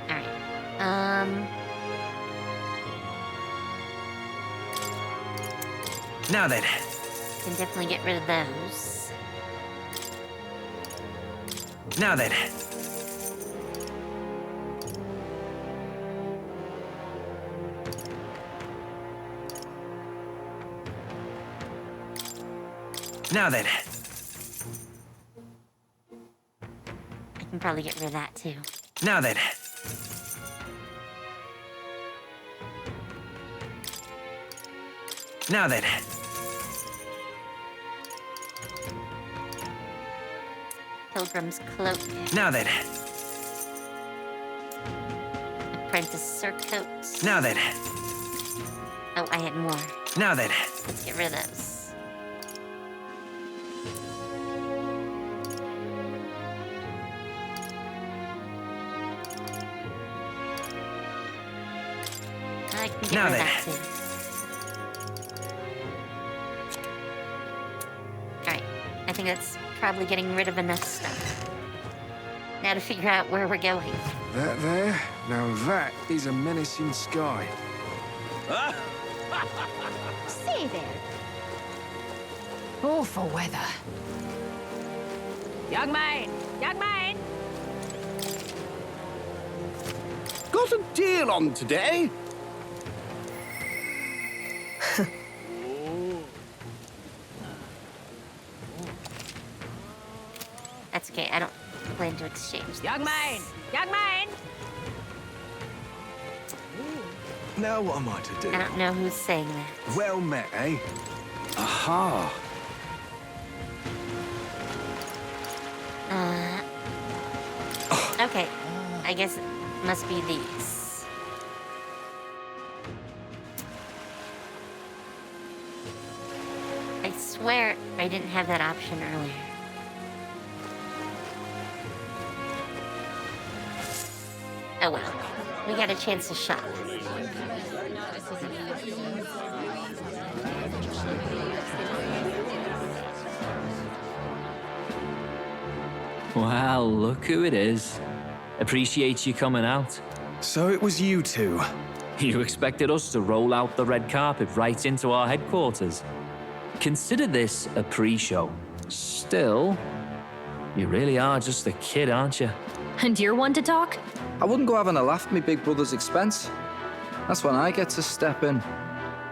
Alright. Now then. Can definitely get rid of those. Now then. Now then. I can probably get rid of that too. Now then. Now then. Pilgrim's Cloak. Now then. Apprentice Surcoat. Now then. Oh, I had more. Now then. Let's get rid of those. I can get Now rid of then. that too. Alright, I think that's probably getting rid of enough stuff. Now to figure out where we're going. That there? Now that is a menacing sky. See there. Awful weather. Young man! Young man! Got a deal on today? That's okay, I don't plan to exchange. Young man! Young man! Now what am I to do? I don't know who's saying that. Well met, eh? Aha! Okay, I guess it must be these. I swear I didn't have that option earlier. Oh well, we got a chance to shop. Well, look who it is. Appreciate you coming out. So it was you two. You expected us to roll out the red carpet right into our headquarters. Consider this a pre-show. Still, you really are just a kid, aren't you? And you're one to talk? I wouldn't go having a laugh at me big brother's expense. That's when I get to step in,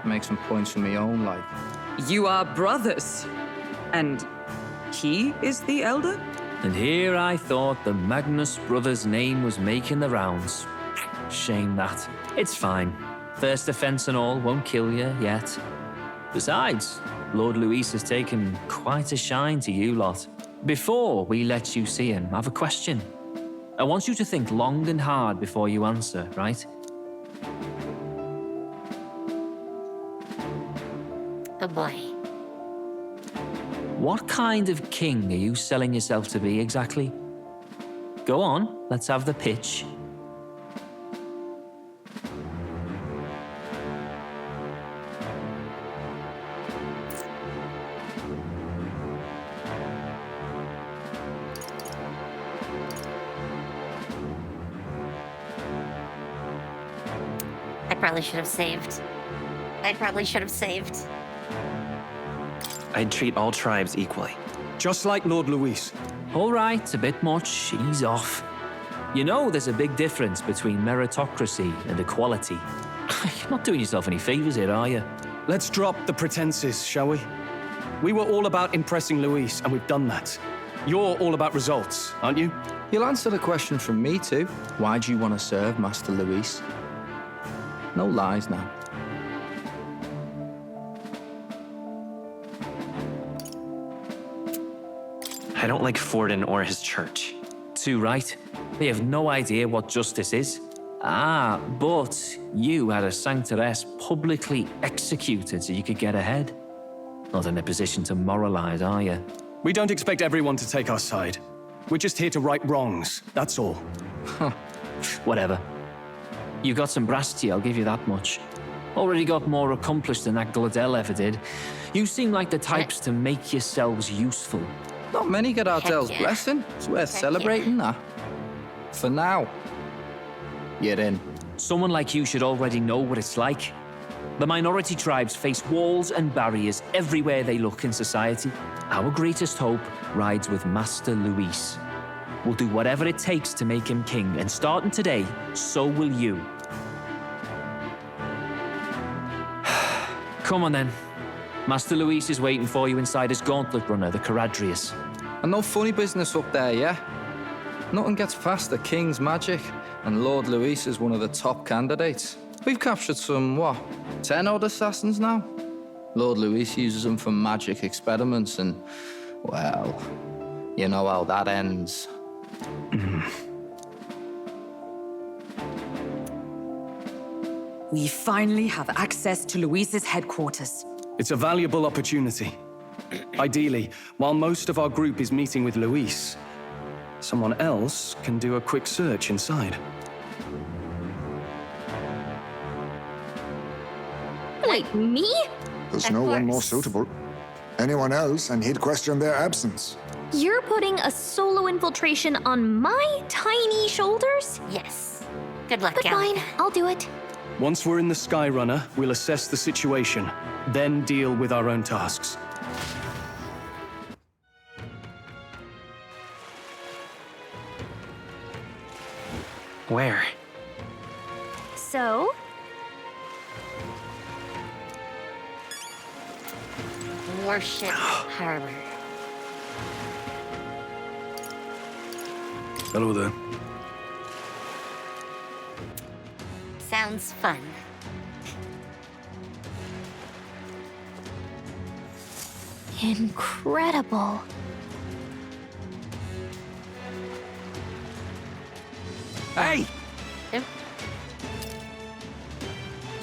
make some points for my own life. You are brothers. And he is the elder? And here I thought the Magnus brothers' name was making the rounds. Shame that. It's fine. First offense and all won't kill you yet. Besides, Lord Luis has taken quite a shine to you lot. Before we let you see him, I have a question. I want you to think long and hard before you answer, right? Oh boy. What kind of king are you selling yourself to be exactly? Go on, let's have the pitch. I probably should have saved. I'd treat all tribes equally. Just like Lord Luis. All right, a bit much. Ease off. You know there's a big difference between meritocracy and equality. You're not doing yourself any favors here, are you? Let's drop the pretenses, shall we? We were all about impressing Luis, and we've done that. You're all about results, aren't you? You'll answer the question from me too. Why do you want to serve Master Luis? No lies now. I don't like Forden or his church. Too right. They have no idea what justice is. Ah, but you had a sanctoress publicly executed so you could get ahead. Not in a position to moralize, are you? We don't expect everyone to take our side. We're just here to right wrongs, that's all. Whatever. You got some brass to you, I'll give you that much. Already got more accomplished than that Gladel ever did. You seem like the types to make yourselves useful. Not many get Ardel's blessing. It's worth celebrating that. For now. You're in. Someone like you should already know what it's like. The minority tribes face walls and barriers everywhere they look in society. Our greatest hope rides with Master Luis. We'll do whatever it takes to make him king, and starting today, so will you. Come on then. Master Luis is waiting for you inside his gauntlet runner, the Caradrius. And no funny business up there, yeah? Nothing gets past the King's magic, and Lord Luis is one of the top candidates. We've captured some, 10 odd assassins now? Lord Luis uses them for magic experiments, and, well, you know how that ends. We finally have access to Luis's headquarters. It's a valuable opportunity. Ideally, while most of our group is meeting with Luis, someone else can do a quick search inside. Wait, me? There's no one more suitable. Anyone else, and he'd question their absence. You're putting a solo infiltration on my tiny shoulders? Yes. Good luck, But fine, I'll do it. Once we're in the Skyrunner, we'll assess the situation, then deal with our own tasks. Where? So? Warship Harbor. Hello there. Sounds fun. Incredible. Hey! Oop.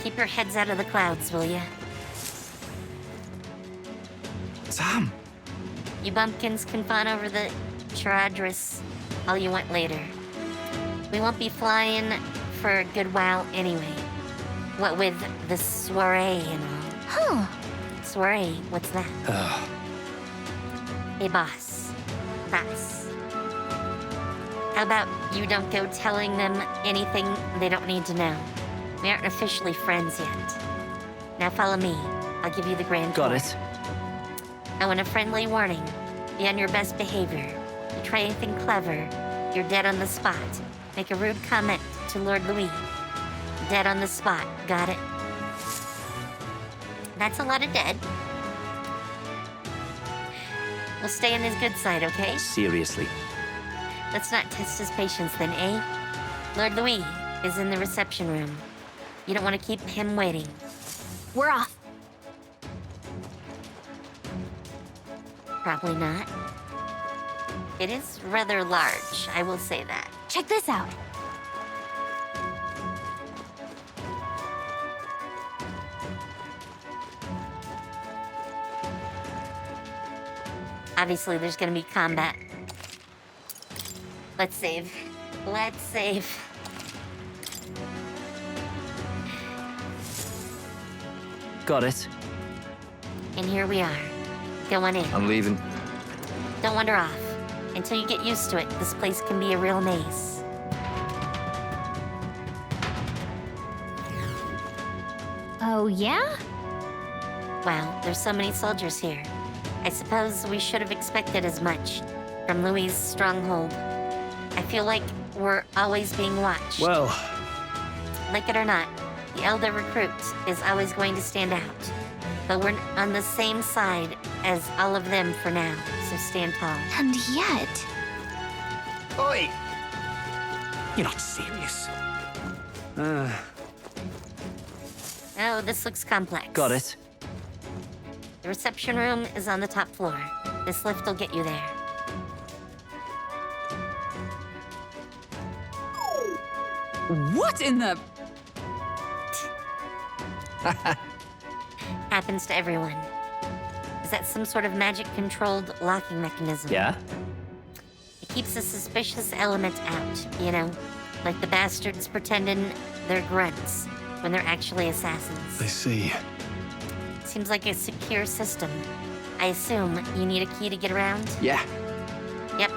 Keep your heads out of the clouds, will ya? Sam! You bumpkins can fawn over the Charadris all you want later. We won't be flying for a good while anyway. What with the soiree and all. Huh. Soiree, what's that? Hey, boss. Boss. How about you don't go telling them anything they don't need to know? We aren't officially friends yet. Now follow me. I'll give you the grand Got tour. it. Oh, and a friendly warning. Be on your best behavior. You try anything clever, you're dead on the spot. Make a rude comment to Lord Louis. Dead on the spot. Got it? That's a lot of dead. We'll stay on his good side, okay? Seriously. Let's not test his patience then, eh? Lord Louis is in the reception room. You don't want to keep him waiting. We're off. Probably not. It is rather large, I will say that. Check this out. Obviously, there's gonna be combat. Let's save. Let's save. Got it. And here we are. Go on in. I'm leaving. Don't wander off. Until you get used to it, this place can be a real maze. Oh, yeah? Wow, there's so many soldiers here. I suppose we should have expected as much from Louis' stronghold. I feel like we're always being watched. Well, like it or not, the elder recruit is always going to stand out. But we're on the same side as all of them for now, so stand tall. And yet... Oi! You're not serious. Oh, this looks complex. Got it. The reception room is on the top floor. This lift will get you there. What in the... Happens to everyone. Is that some sort of magic-controlled locking mechanism? Yeah? It keeps the suspicious element out, you know? Like the bastards pretending they're grunts when they're actually assassins. I see. Seems like a secure system. I assume you need a key to get around? Yeah. Yep.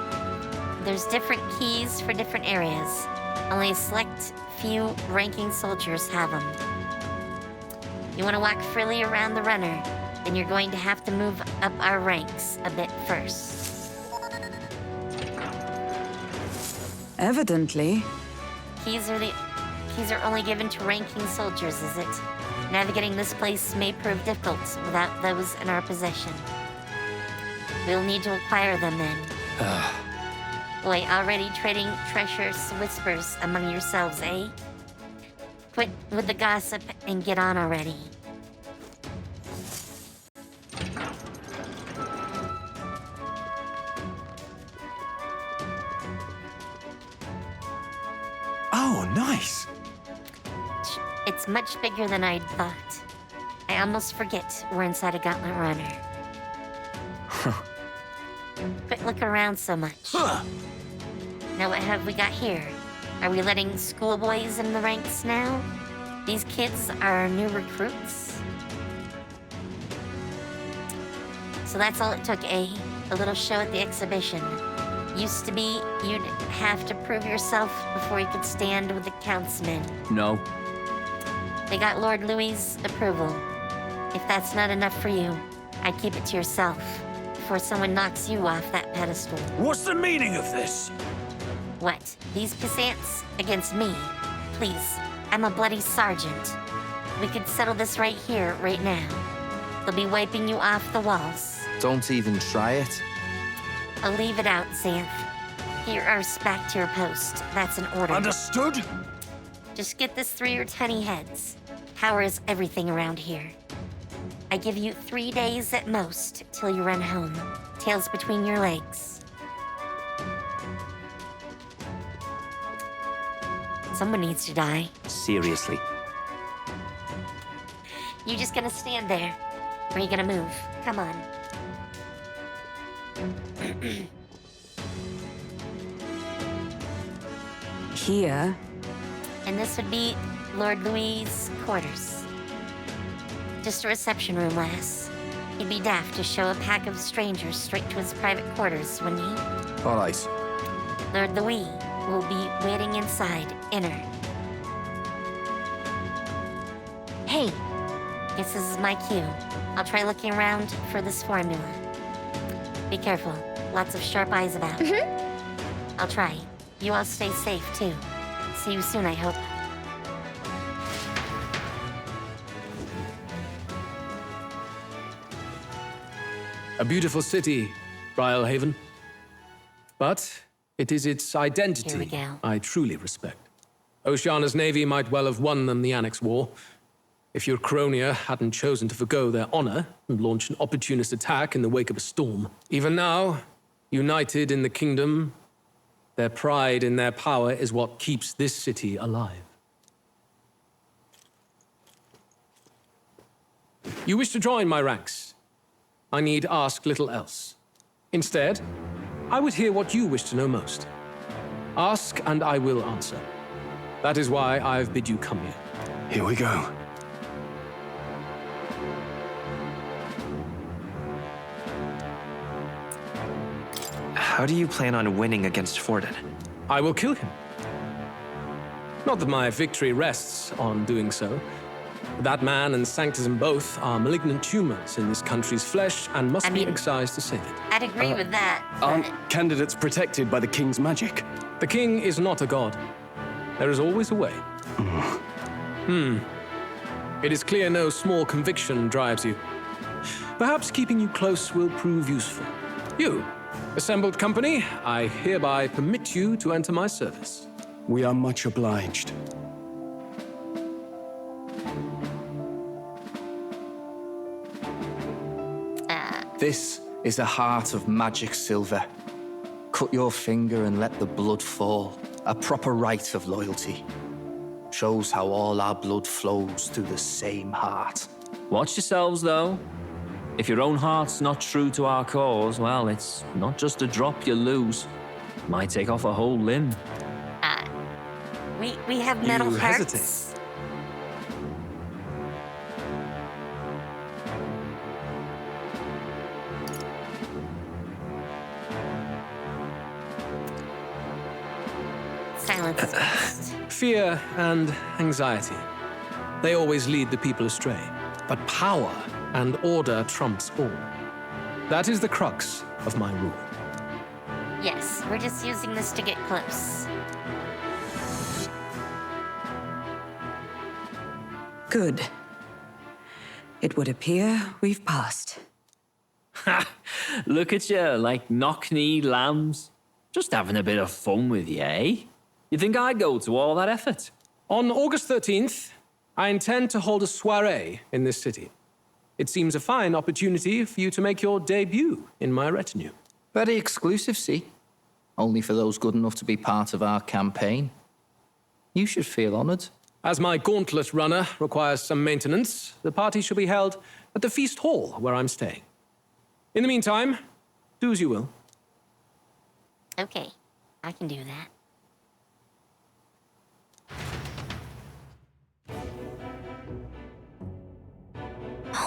There's different keys for different areas. Only a select few ranking soldiers have them. You want to walk freely around the runner, then you're going to have to move up our ranks a bit first. Evidently. Keys are only given to ranking soldiers, is it? Navigating this place may prove difficult without those in our possession. We'll need to acquire them then. Boy, already trading treacherous whispers among yourselves, eh? Quit with the gossip and get on already. Oh, nice. It's much bigger than I'd thought. I almost forget we're inside a gauntlet runner. Quit looking around so much. Now what have we got here? Are we letting schoolboys in the ranks now? These kids are our new recruits? So that's all it took, eh? A little show at the exhibition. Used to be, you'd have to prove yourself before you could stand with the councilmen. No. They got Lord Louis' approval. If that's not enough for you, I'd keep it to yourself before someone knocks you off that pedestal. What's the meaning of this? What? These pissants against me? Please, I'm a bloody sergeant. We could settle this right here, right now. They'll be wiping you off the walls. Don't even try it. I'll leave it out, Xanth. Get your arse back to your post. That's an order. Understood? Just get this through your tiny heads. Power is everything around here. I give you 3 days at most till you run home. Tails between your legs. Someone needs to die. Seriously. You just gonna stand there? Or are you gonna move? Come on. Here. And this would be Lord Louis' quarters. Just a reception room, lass. He'd be daft to show a pack of strangers straight to his private quarters, wouldn't he? All right. Lord Louis will be waiting inside, inner. Hey! Guess this is my cue. I'll try looking around for this formula. Be careful. Lots of sharp eyes about. I'll try. You all stay safe, too. See you soon, I hope. A beautiful city, Brialhaven. But it is its identity I truly respect. Oceana's navy might well have won them the Annex War, if your Cronia hadn't chosen to forgo their honor and launch an opportunist attack in the wake of a storm. Even now, united in the kingdom, their pride in their power is what keeps this city alive. You wish to join my ranks. I need ask little else. Instead, I would hear what you wish to know most. Ask and I will answer. That is why I've bid you come here. Here we go. How do you plan on winning against Forden? I will kill him. Not that my victory rests on doing so. That man and Sanctism both are malignant tumors in this country's flesh and must be excised to save it. I'd agree with that. Aren't candidates protected by the king's magic? The king is not a god. There is always a way. It is clear no small conviction drives you. Perhaps keeping you close will prove useful. You, assembled company, I hereby permit you to enter my service. We are much obliged. This is the heart of magic, Silver. Cut your finger and let the blood fall. A proper rite of loyalty. Shows how all our blood flows through the same heart. Watch yourselves, though. If your own heart's not true to our cause, well, it's not just a drop you lose. Might take off a whole limb. We have metal You hearts. hesitate. Silence is best. Fear and anxiety. They always lead the people astray. but power and order trumps all. That is the crux of my rule. Yes, we're just using this to get close. Good. It would appear we've passed. Ha! Look at you, like knock-kneed lambs. Just having a bit of fun with you, eh? You think I'd go to all that effort? On August 13th, I intend to hold a soiree in this city. It seems a fine opportunity for you to make your debut in my retinue. Very exclusive, see? Only for those good enough to be part of our campaign. You should feel honored. As my gauntlet runner requires some maintenance, the party shall be held at the feast hall where I'm staying. In the meantime, do as you will. Okay, I can do that.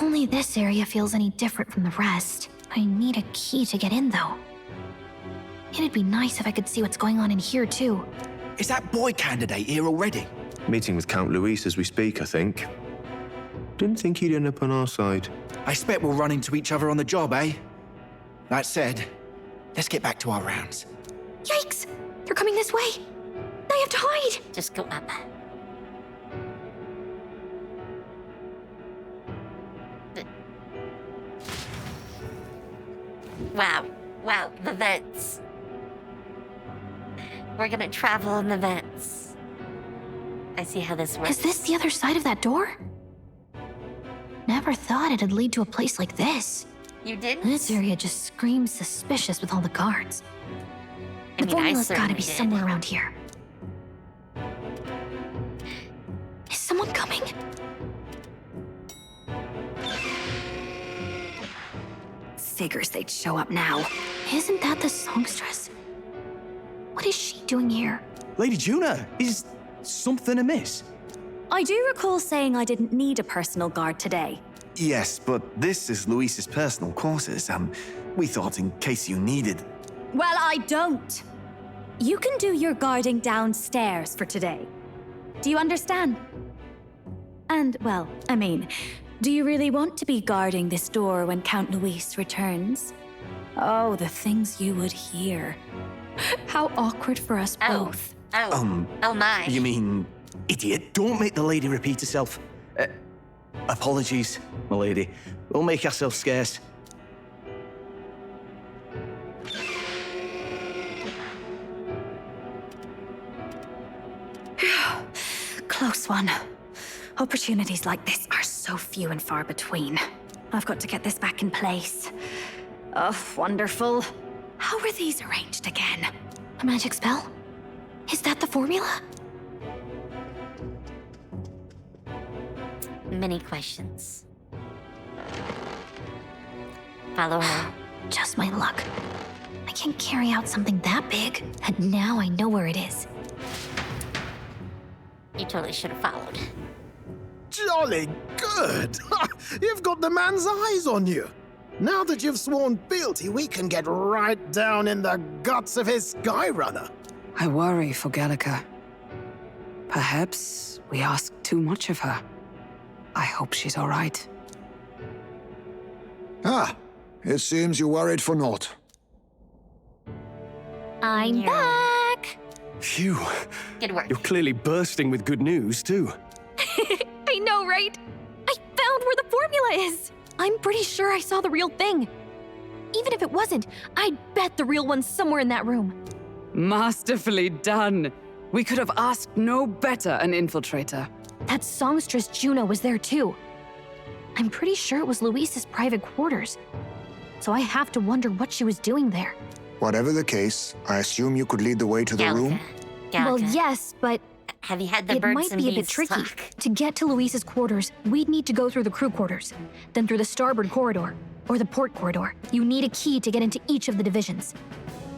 Only this area feels any different from the rest. I need a key to get in, though. It'd be nice if I could see what's going on in here, too. Is that boy candidate here already? Meeting with Count Luis as we speak, I think. Didn't think he'd end up on our side. I expect we'll run into each other on the job, eh? That said, let's get back to our rounds. Yikes! They're coming this way! I have to hide! Just go up. Wow, the vents. We're gonna travel in the vents. I see how this works. Is this the other side of that door? Never thought it'd lead to a place like this. You didn't? This area just screams suspicious with all the guards. The formula's gotta be somewhere around here. Is someone coming? Figures they'd show up now. Isn't that the songstress? What is she doing here? Lady Juna, is something amiss? I do recall saying I didn't need a personal guard today. Yes, but this is Luis's personal quarters, and we thought in case you needed... Well, I don't. You can do your guarding downstairs for today. Do you understand? And, well, I mean, do you really want to be guarding this door when Count Luis returns? Oh, the things you would hear. How awkward for us both. Oh my. You mean, idiot, don't make the lady repeat herself. Apologies, my lady. We'll make ourselves scarce. Close one. Opportunities like this are so few and far between. I've got to get this back in place. Oh, wonderful. How are these arranged again? A magic spell? Is that the formula? Many questions. Follow her. Just my luck. I can't carry out something that big, and now I know where it is. You totally should have followed. Jolly good! You've got the man's eyes on you. Now that you've sworn fealty, we can get right down in the guts of his Skyrunner. I worry for Gallica. Perhaps we ask too much of her. I hope she's all right. Ah, it seems you worried for naught. I'm back! Phew. Good work. You're clearly bursting with good news, too. I know, right? I found where the formula is! I'm pretty sure I saw the real thing. Even if it wasn't, I'd bet the real one's somewhere in that room. Masterfully done. We could have asked no better an infiltrator. That songstress Juno was there too. I'm pretty sure it was Luis's private quarters. So I have to wonder what she was doing there. Whatever the case, I assume you could lead the way to the room? Well, yes, but have you had the it birds might and be a bit bees tricky. talk? To get to Luis's quarters, we'd need to go through the crew quarters, then through the starboard corridor, or the port corridor. You need a key to get into each of the divisions.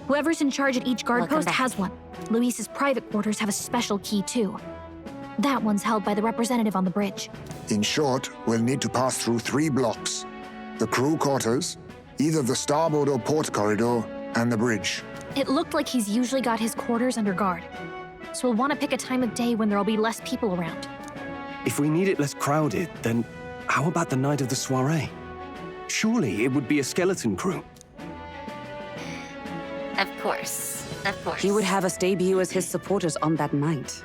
Whoever's in charge at each guard Welcome post back. has one. Luis's private quarters have a special key too. That one's held by the representative on the bridge. In short, we'll need to pass through 3 blocks. The crew quarters, either the starboard or port corridor, and the bridge. It looked like he's usually got his quarters under guard. So we'll want to pick a time of day when there'll be less people around. If we need it less crowded, then How about the night of the soiree? Surely it would be a skeleton crew. Of course. Of course. He would have us debut as his supporters on that night.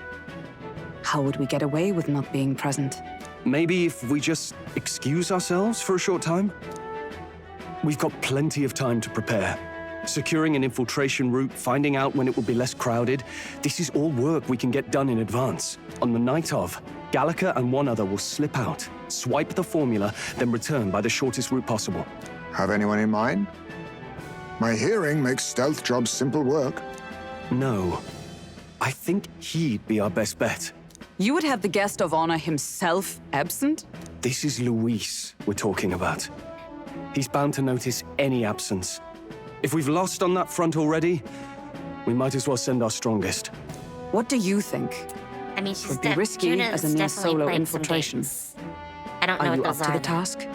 How would we get away with not being present? Maybe if we just excuse ourselves for a short time? We've got plenty of time to prepare. Securing an infiltration route, finding out when it will be less crowded. This is all work we can get done in advance. On the night of, Gallica and one other will slip out, swipe the formula, then return by the shortest route possible. Have anyone in mind? My hearing makes stealth jobs simple work. No. I think he'd be our best bet. You would have the guest of honor himself absent? This is Luis we're talking about. He's bound to notice any absence. If we've lost on that front already, we might as well send our strongest. What do you think? I mean, she's would be risky Juna's as a near definitely solo played some infiltration. games. I don't know Are what you those up to are. the task?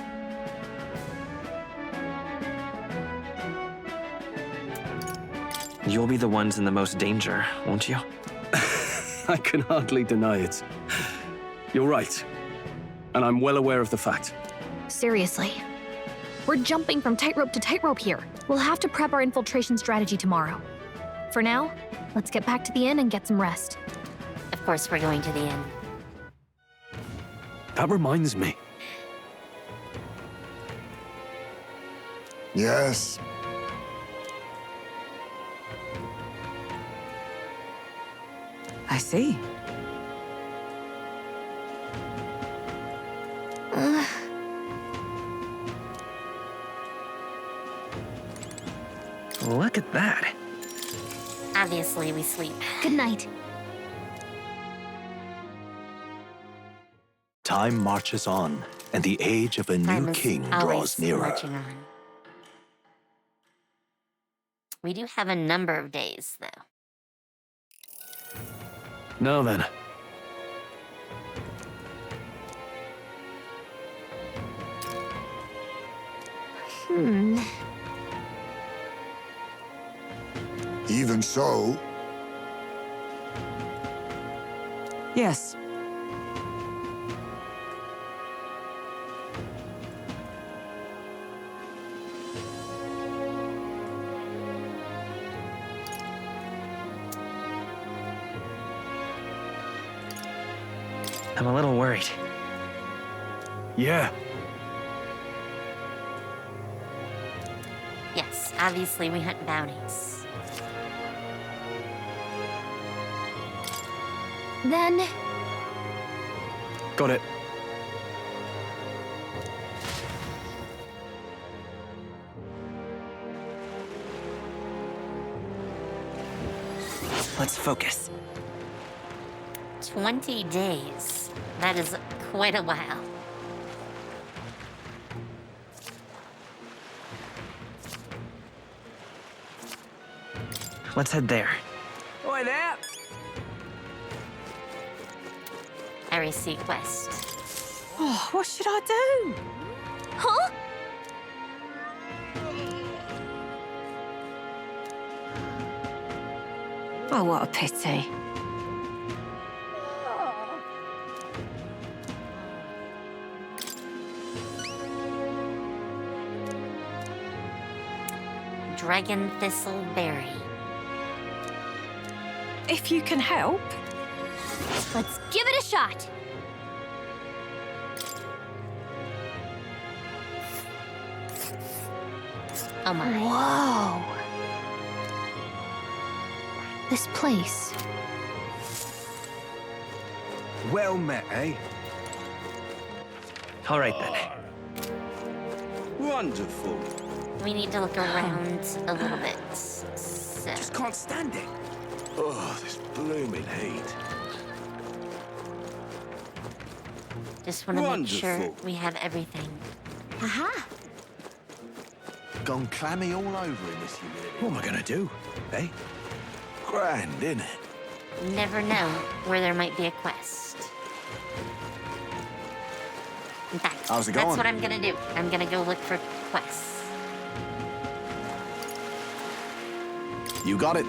You'll be the ones in the most danger, won't you? I can hardly deny it. You're right. And I'm well aware of the fact. Seriously. We're jumping from tightrope to tightrope here. We'll have to prep our infiltration strategy tomorrow. For now, let's get back to the inn and get some rest. Of course, we're going to the inn. That reminds me. Yes. I see. Look at that. Obviously, we sleep. Good night. Time marches on, and the age of a Time new is king always draws nearer. marching on. We do have a number of days, though. Now then. Even so, Yes. I'm a little worried. Yeah. Yes, obviously, we hunt bounties. Then, Got it. Let's focus. 20 days. That is quite a while. Let's head there. Oi there! I receive quest. Oh, what should I do? huh? Oh, what a pity. Dragon Thistle Berry. If you can help. Let's give it a shot. Oh my. Whoa. This place. Well met, eh? All right, then. Wonderful. We need to look around a little bit. So. Just can't stand it. Oh, this blooming heat. Just want to make sure Wonderful. we have everything. Aha. Gone clammy all over in this humidity. What am I gonna do? Eh? Grand, innit? You never know where there might be a quest. In fact, How's it that's going? what I'm gonna do. I'm gonna go look for quests. You got it.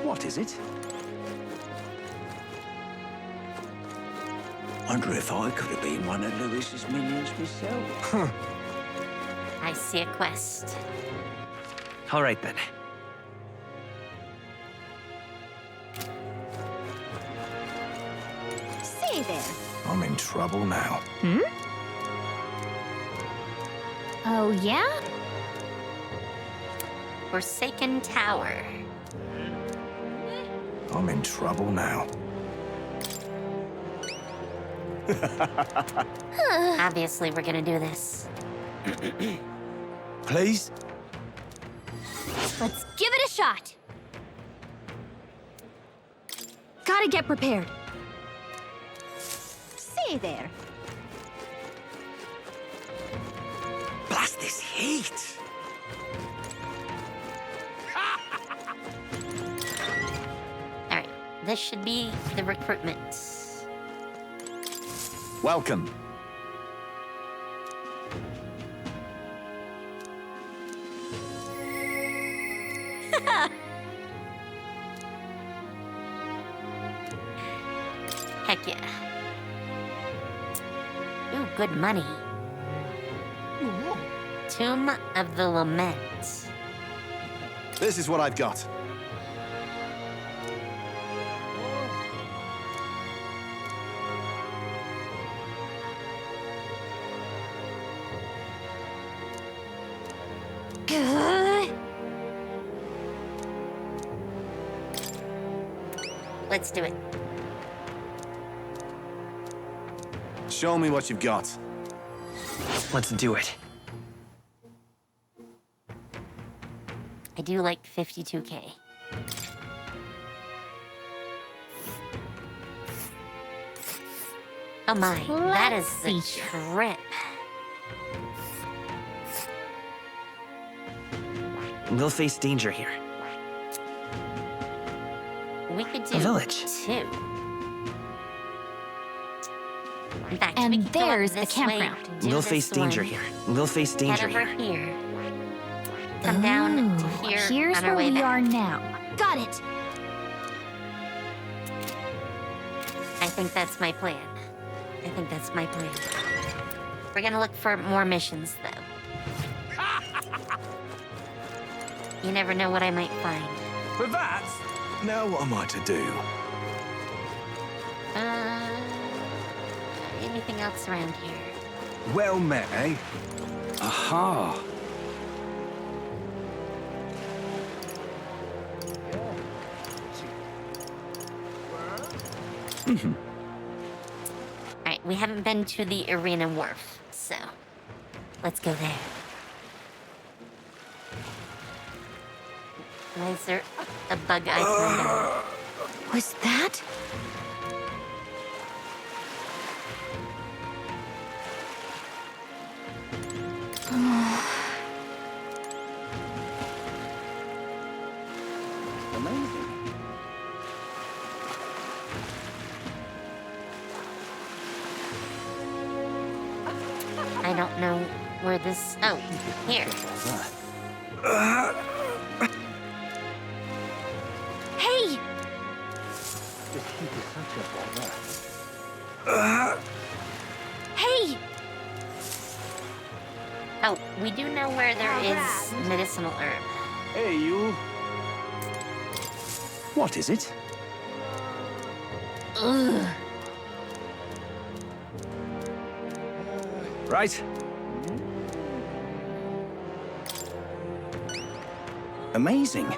What is it? Wonder if I could have been one of Lewis's minions myself. I see a quest. All right, then. Say there. I'm in trouble now. Hmm? Oh, yeah? Forsaken Tower. I'm in trouble now. Obviously, we're gonna do this. Please? Let's give it a shot. Gotta get prepared. Say there. Blast this heat! Alright, this should be the recruitment. Welcome. Heck yeah. Ooh, good money. Tomb of the Lament. This is what I've got. Let's do it. Show me what you've got. Let's do it. I do like 52K. Oh my, that is a trip. We'll face danger here. We could do A village. 2. In fact, And we could go up there's the this campground. way, do We'll this face danger one, here. We'll face danger head over here. here. Come down to here Here's on our where way we back. are now. Got it. I think that's my plan. I think that's my plan. We're gonna look for more missions, though. You never know what I might find. For that, now what am I to do? Anything else around here? Well met, eh? Aha! Alright, we haven't been to the Arena Wharf, so let's go there. Why is there a bug icon down? Was that? Amazing. I don't know where this... Oh, here. Hey! Hey! Oh, we do know where there is medicinal herb. Hey, you. What is it? Ugh. Right. Amazing.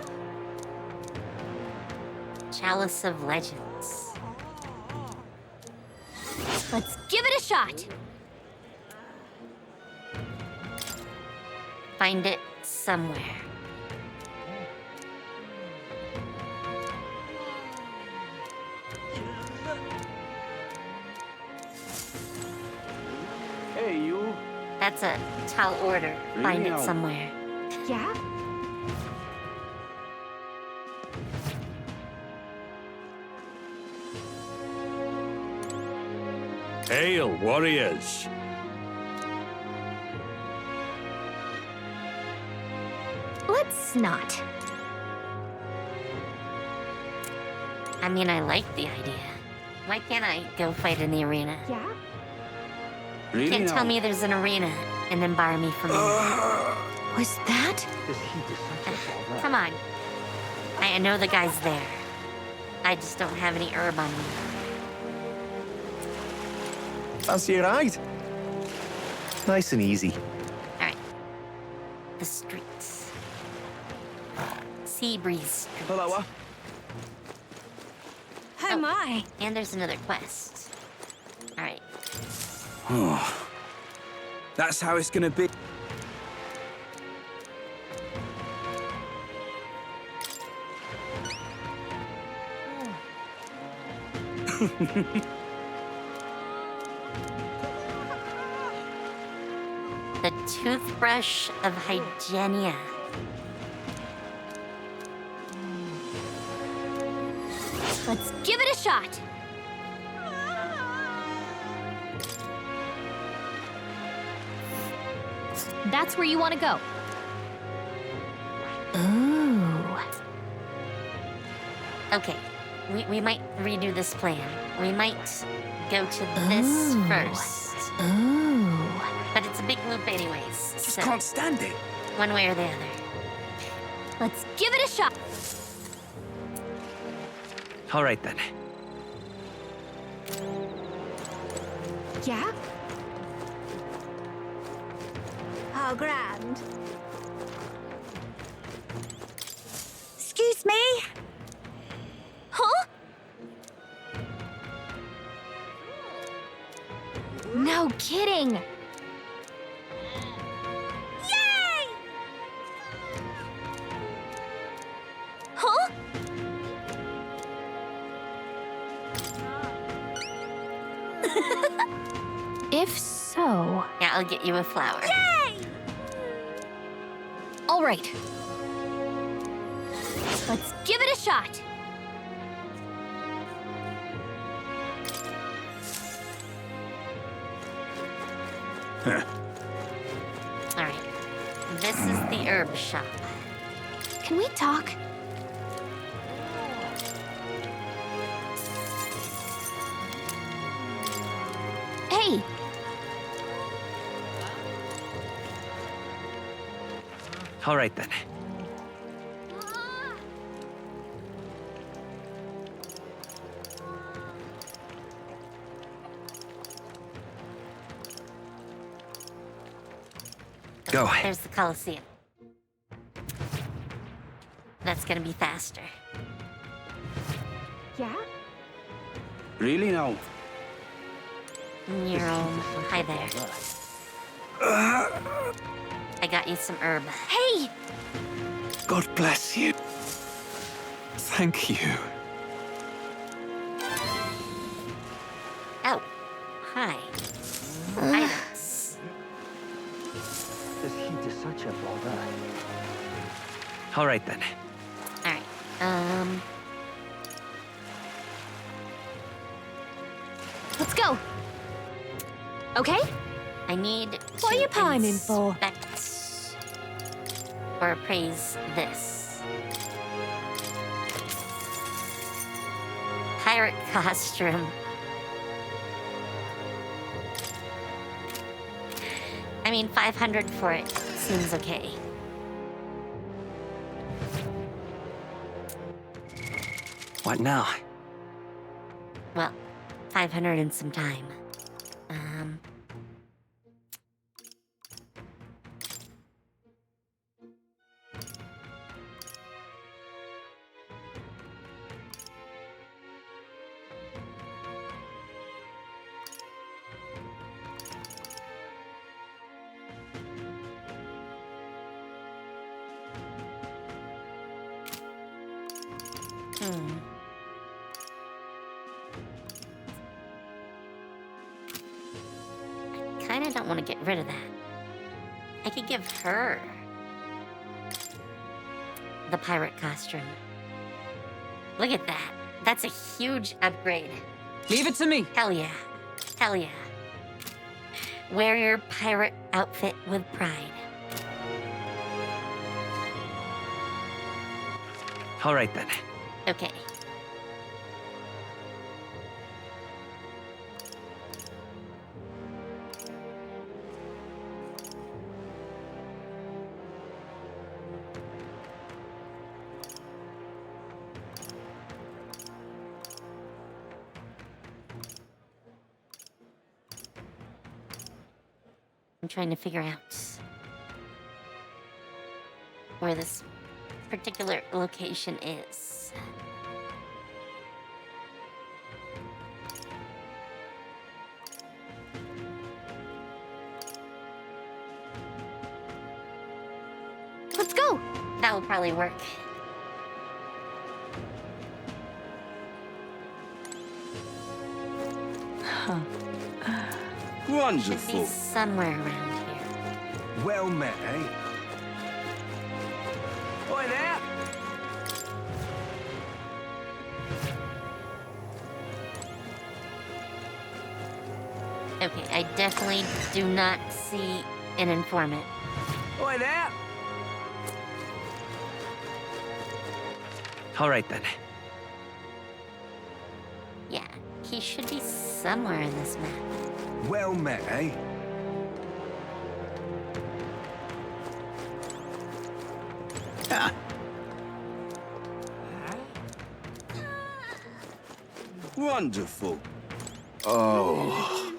Chalice of Legends. Let's give it a shot. Find it somewhere. Hey, you. That's a tall order. Find it Really? somewhere. Yeah? Hail, warriors! Let's not. I mean, I like the idea. Why can't I go fight in the arena? Yeah? You Really can't tell now? me there's an arena and then bar me from it. Was that? Come on. I know the guy's there. I just don't have any herb on me. Fancy a ride? Nice and easy. Alright. The streets. Sea breeze street. Hello. Oh my. And there's another quest. Alright. Oh. That's how it's gonna be. The toothbrush of Hygienia. Let's give it a shot. That's where you want to go. Ooh. Okay. We might redo this plan. We might go to this first. Ooh. But it's a big loop anyways. Just can't stand it. One way or the other. Let's give it a shot. All right then. Yeah? How grand. Excuse me? Huh? No kidding. Yay! Huh? If so... Yeah, I'll get you a flower. Yay! All right. Let's give it a shot. Alright. This is the herb shop. Can we talk? Hey! All right then. Go. There's the Colosseum. That's gonna be faster. Yeah? Really now? Nero, hi there. I got you some herb. Hey! God bless you. Thank you. Oh, hi. Items. This heat is such a bother. All right then. Alright, Let's go. Okay? I need What are you pining for? inspect or appraise this. Pirate costume. I mean, 500 for it seems okay. What now? Well, 500 and some time. I kinda don't want to get rid of that. I could give her the pirate costume. Look at that. That's a huge upgrade. Leave it to me. Hell yeah. Hell yeah. Wear your pirate outfit with pride. All right then. Okay. I'm trying to figure out where this particular location is. Let's go! That will probably work. Huh. Should Wonderful. be somewhere around here. Well met, eh? Oi there! Okay, I definitely do not see an informant. Oi there! All right then. Yeah, he should be somewhere in this map. Well met, eh? Ah. Wonderful. Oh.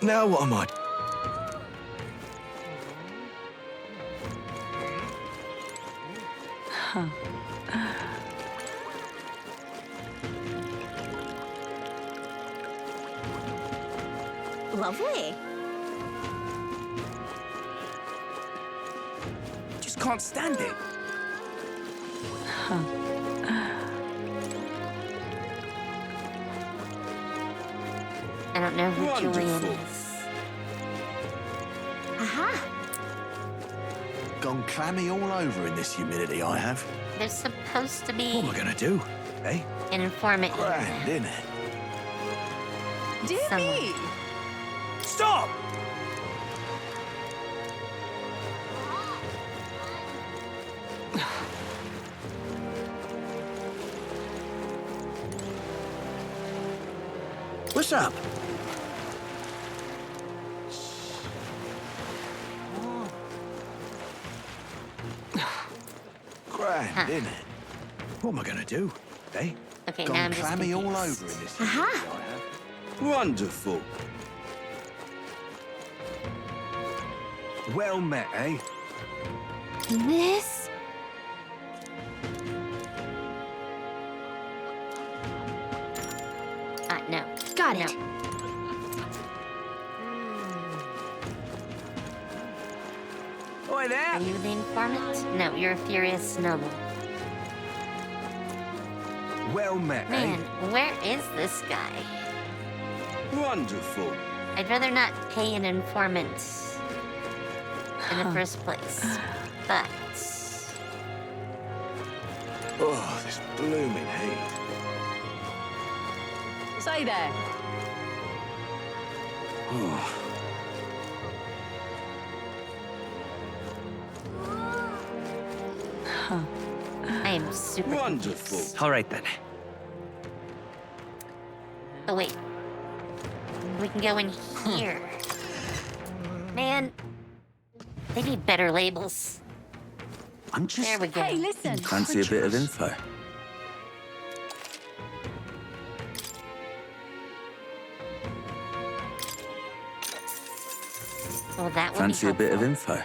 Now what am I? Huh. Lovely. Just can't stand it. Huh. I don't know who Julian Wonderful. is. Aha! Gone clammy all over in this humidity I have. There's supposed to be What am I gonna do, eh? an informant in Grand, there. isn't it? Somewhere. Stop! What's up? Grand, isn't it? What am I gonna do, eh? Okay, now Gone I'm just clammy all confused. over in this Aha! humidity I have. Wonderful. Well met, eh? This? No. Got No. it. Oi there! Are you the informant? No, you're a furious noble. Well met, Man, eh? where is this guy? Wonderful. I'd rather not pay an informant in the first place. But Oh, this blooming heat. Say there. Oh. Huh. I am super Wonderful. confused. All right then. Oh wait. We can go in here. Man, they need better labels. I'm just... There we go. Hey, listen. Fancy a bit of info? Well, that would Fancy be a bit of helpful. info?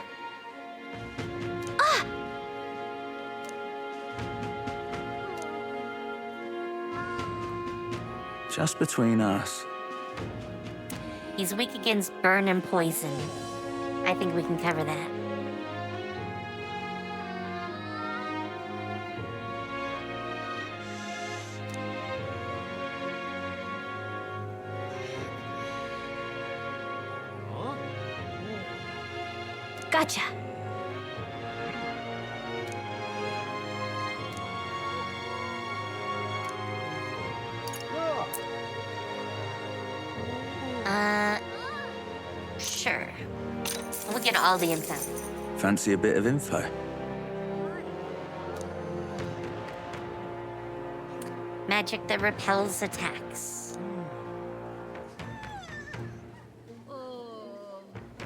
Just between us. He's weak against burn and poison. I think we can cover that. Gotcha. Sure. We'll get all the info. Fancy a bit of info? Magic that repels attacks.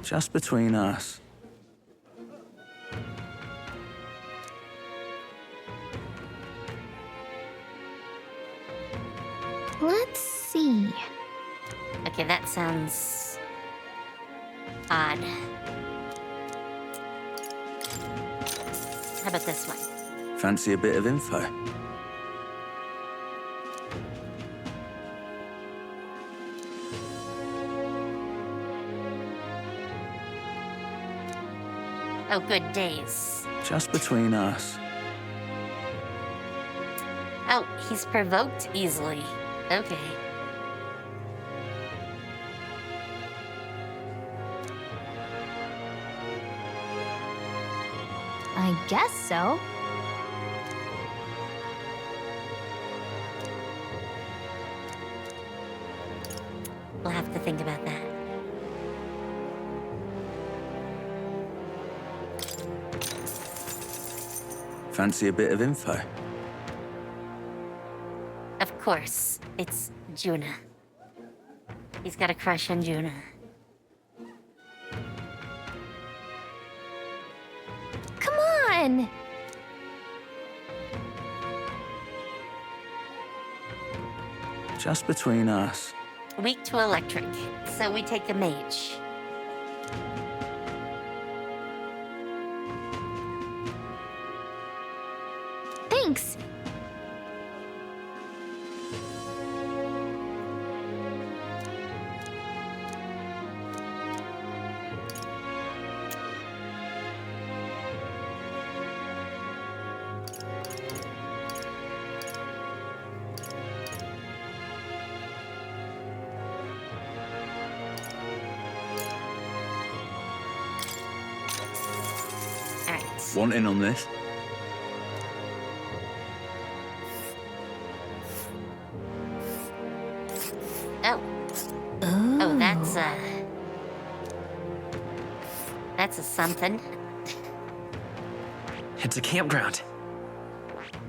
Just between us. Let's see. Okay, that sounds odd. How about this one? Fancy a bit of info? Oh, good days. Just between us. Oh, he's provoked easily. Okay. I guess so. We'll have to think about that. Fancy a bit of info? Of course, it's Juna. He's got a crush on Juna. Come on! Just between us. Weak to electric, so we take a mage. Thanks! Want in on this? Oh. Oh, that's a something. It's a campground.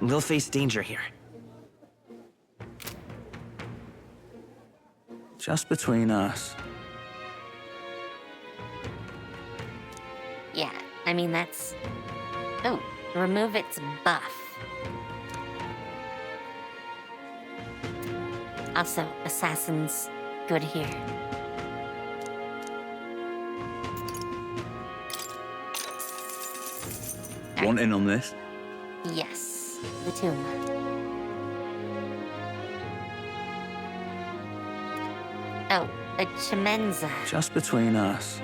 We'll face danger here. Just between us. Yeah, I mean, that's... Oh, remove its buff. Also, Assassin's good here. Want in on this? Yes, the tomb. Oh, a Chimenza. Just between us.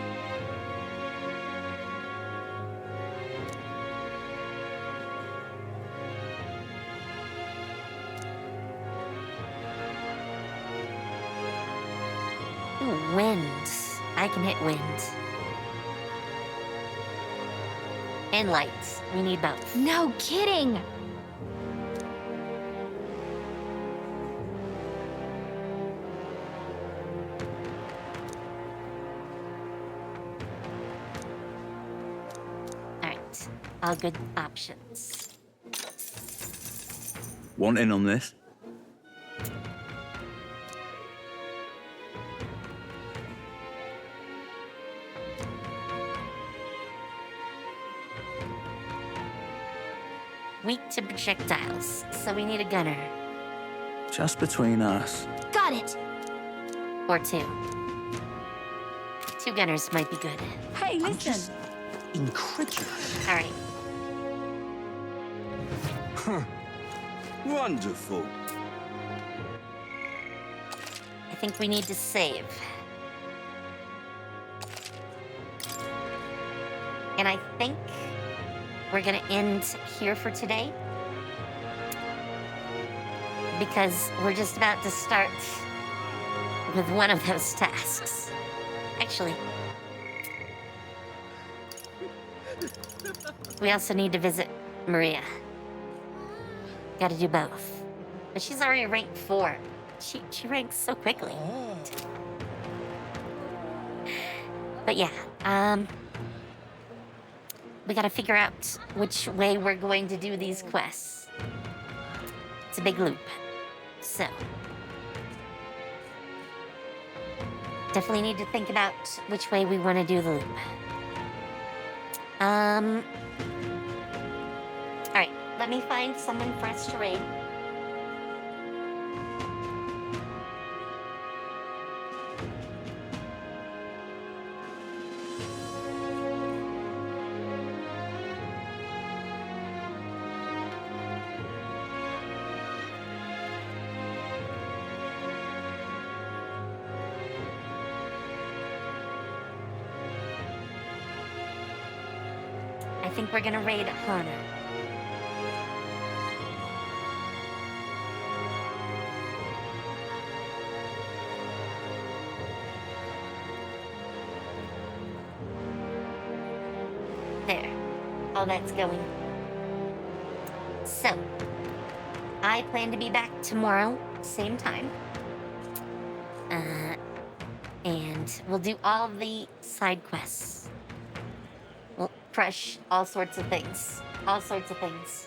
Ooh, wind. I can hit wind. And lights. We need both. No kidding! Alright. All good options. Want in on this? Weak to projectiles, so we need a gunner. Just between us. Got it! Or two. Two gunners might be good. Hey, listen! Incredulous. Alright. Huh. Wonderful. I think we need to save. And I think we're gonna end here for today. Because we're just about to start with one of those tasks. Actually, we also need to visit Maria. Gotta do both. But she's already ranked 4. She ranks so quickly. But yeah, we gotta figure out which way we're going to do these quests. It's a big loop. So, definitely need to think about which way we want to do the loop. Alright, let me find someone for us to raid. think we're gonna raid Hana. There. All that's going. So, I plan to be back tomorrow, same time. And we'll do all of the side quests. We'll crush all sorts of things. All sorts of things.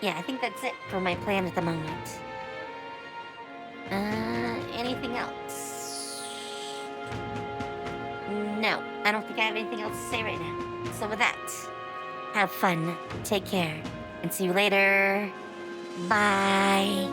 Yeah, I think that's it for my plan at the moment. Anything else? No, I don't think I have anything else to say right now. So with that, have fun, take care, and see you later. Bye.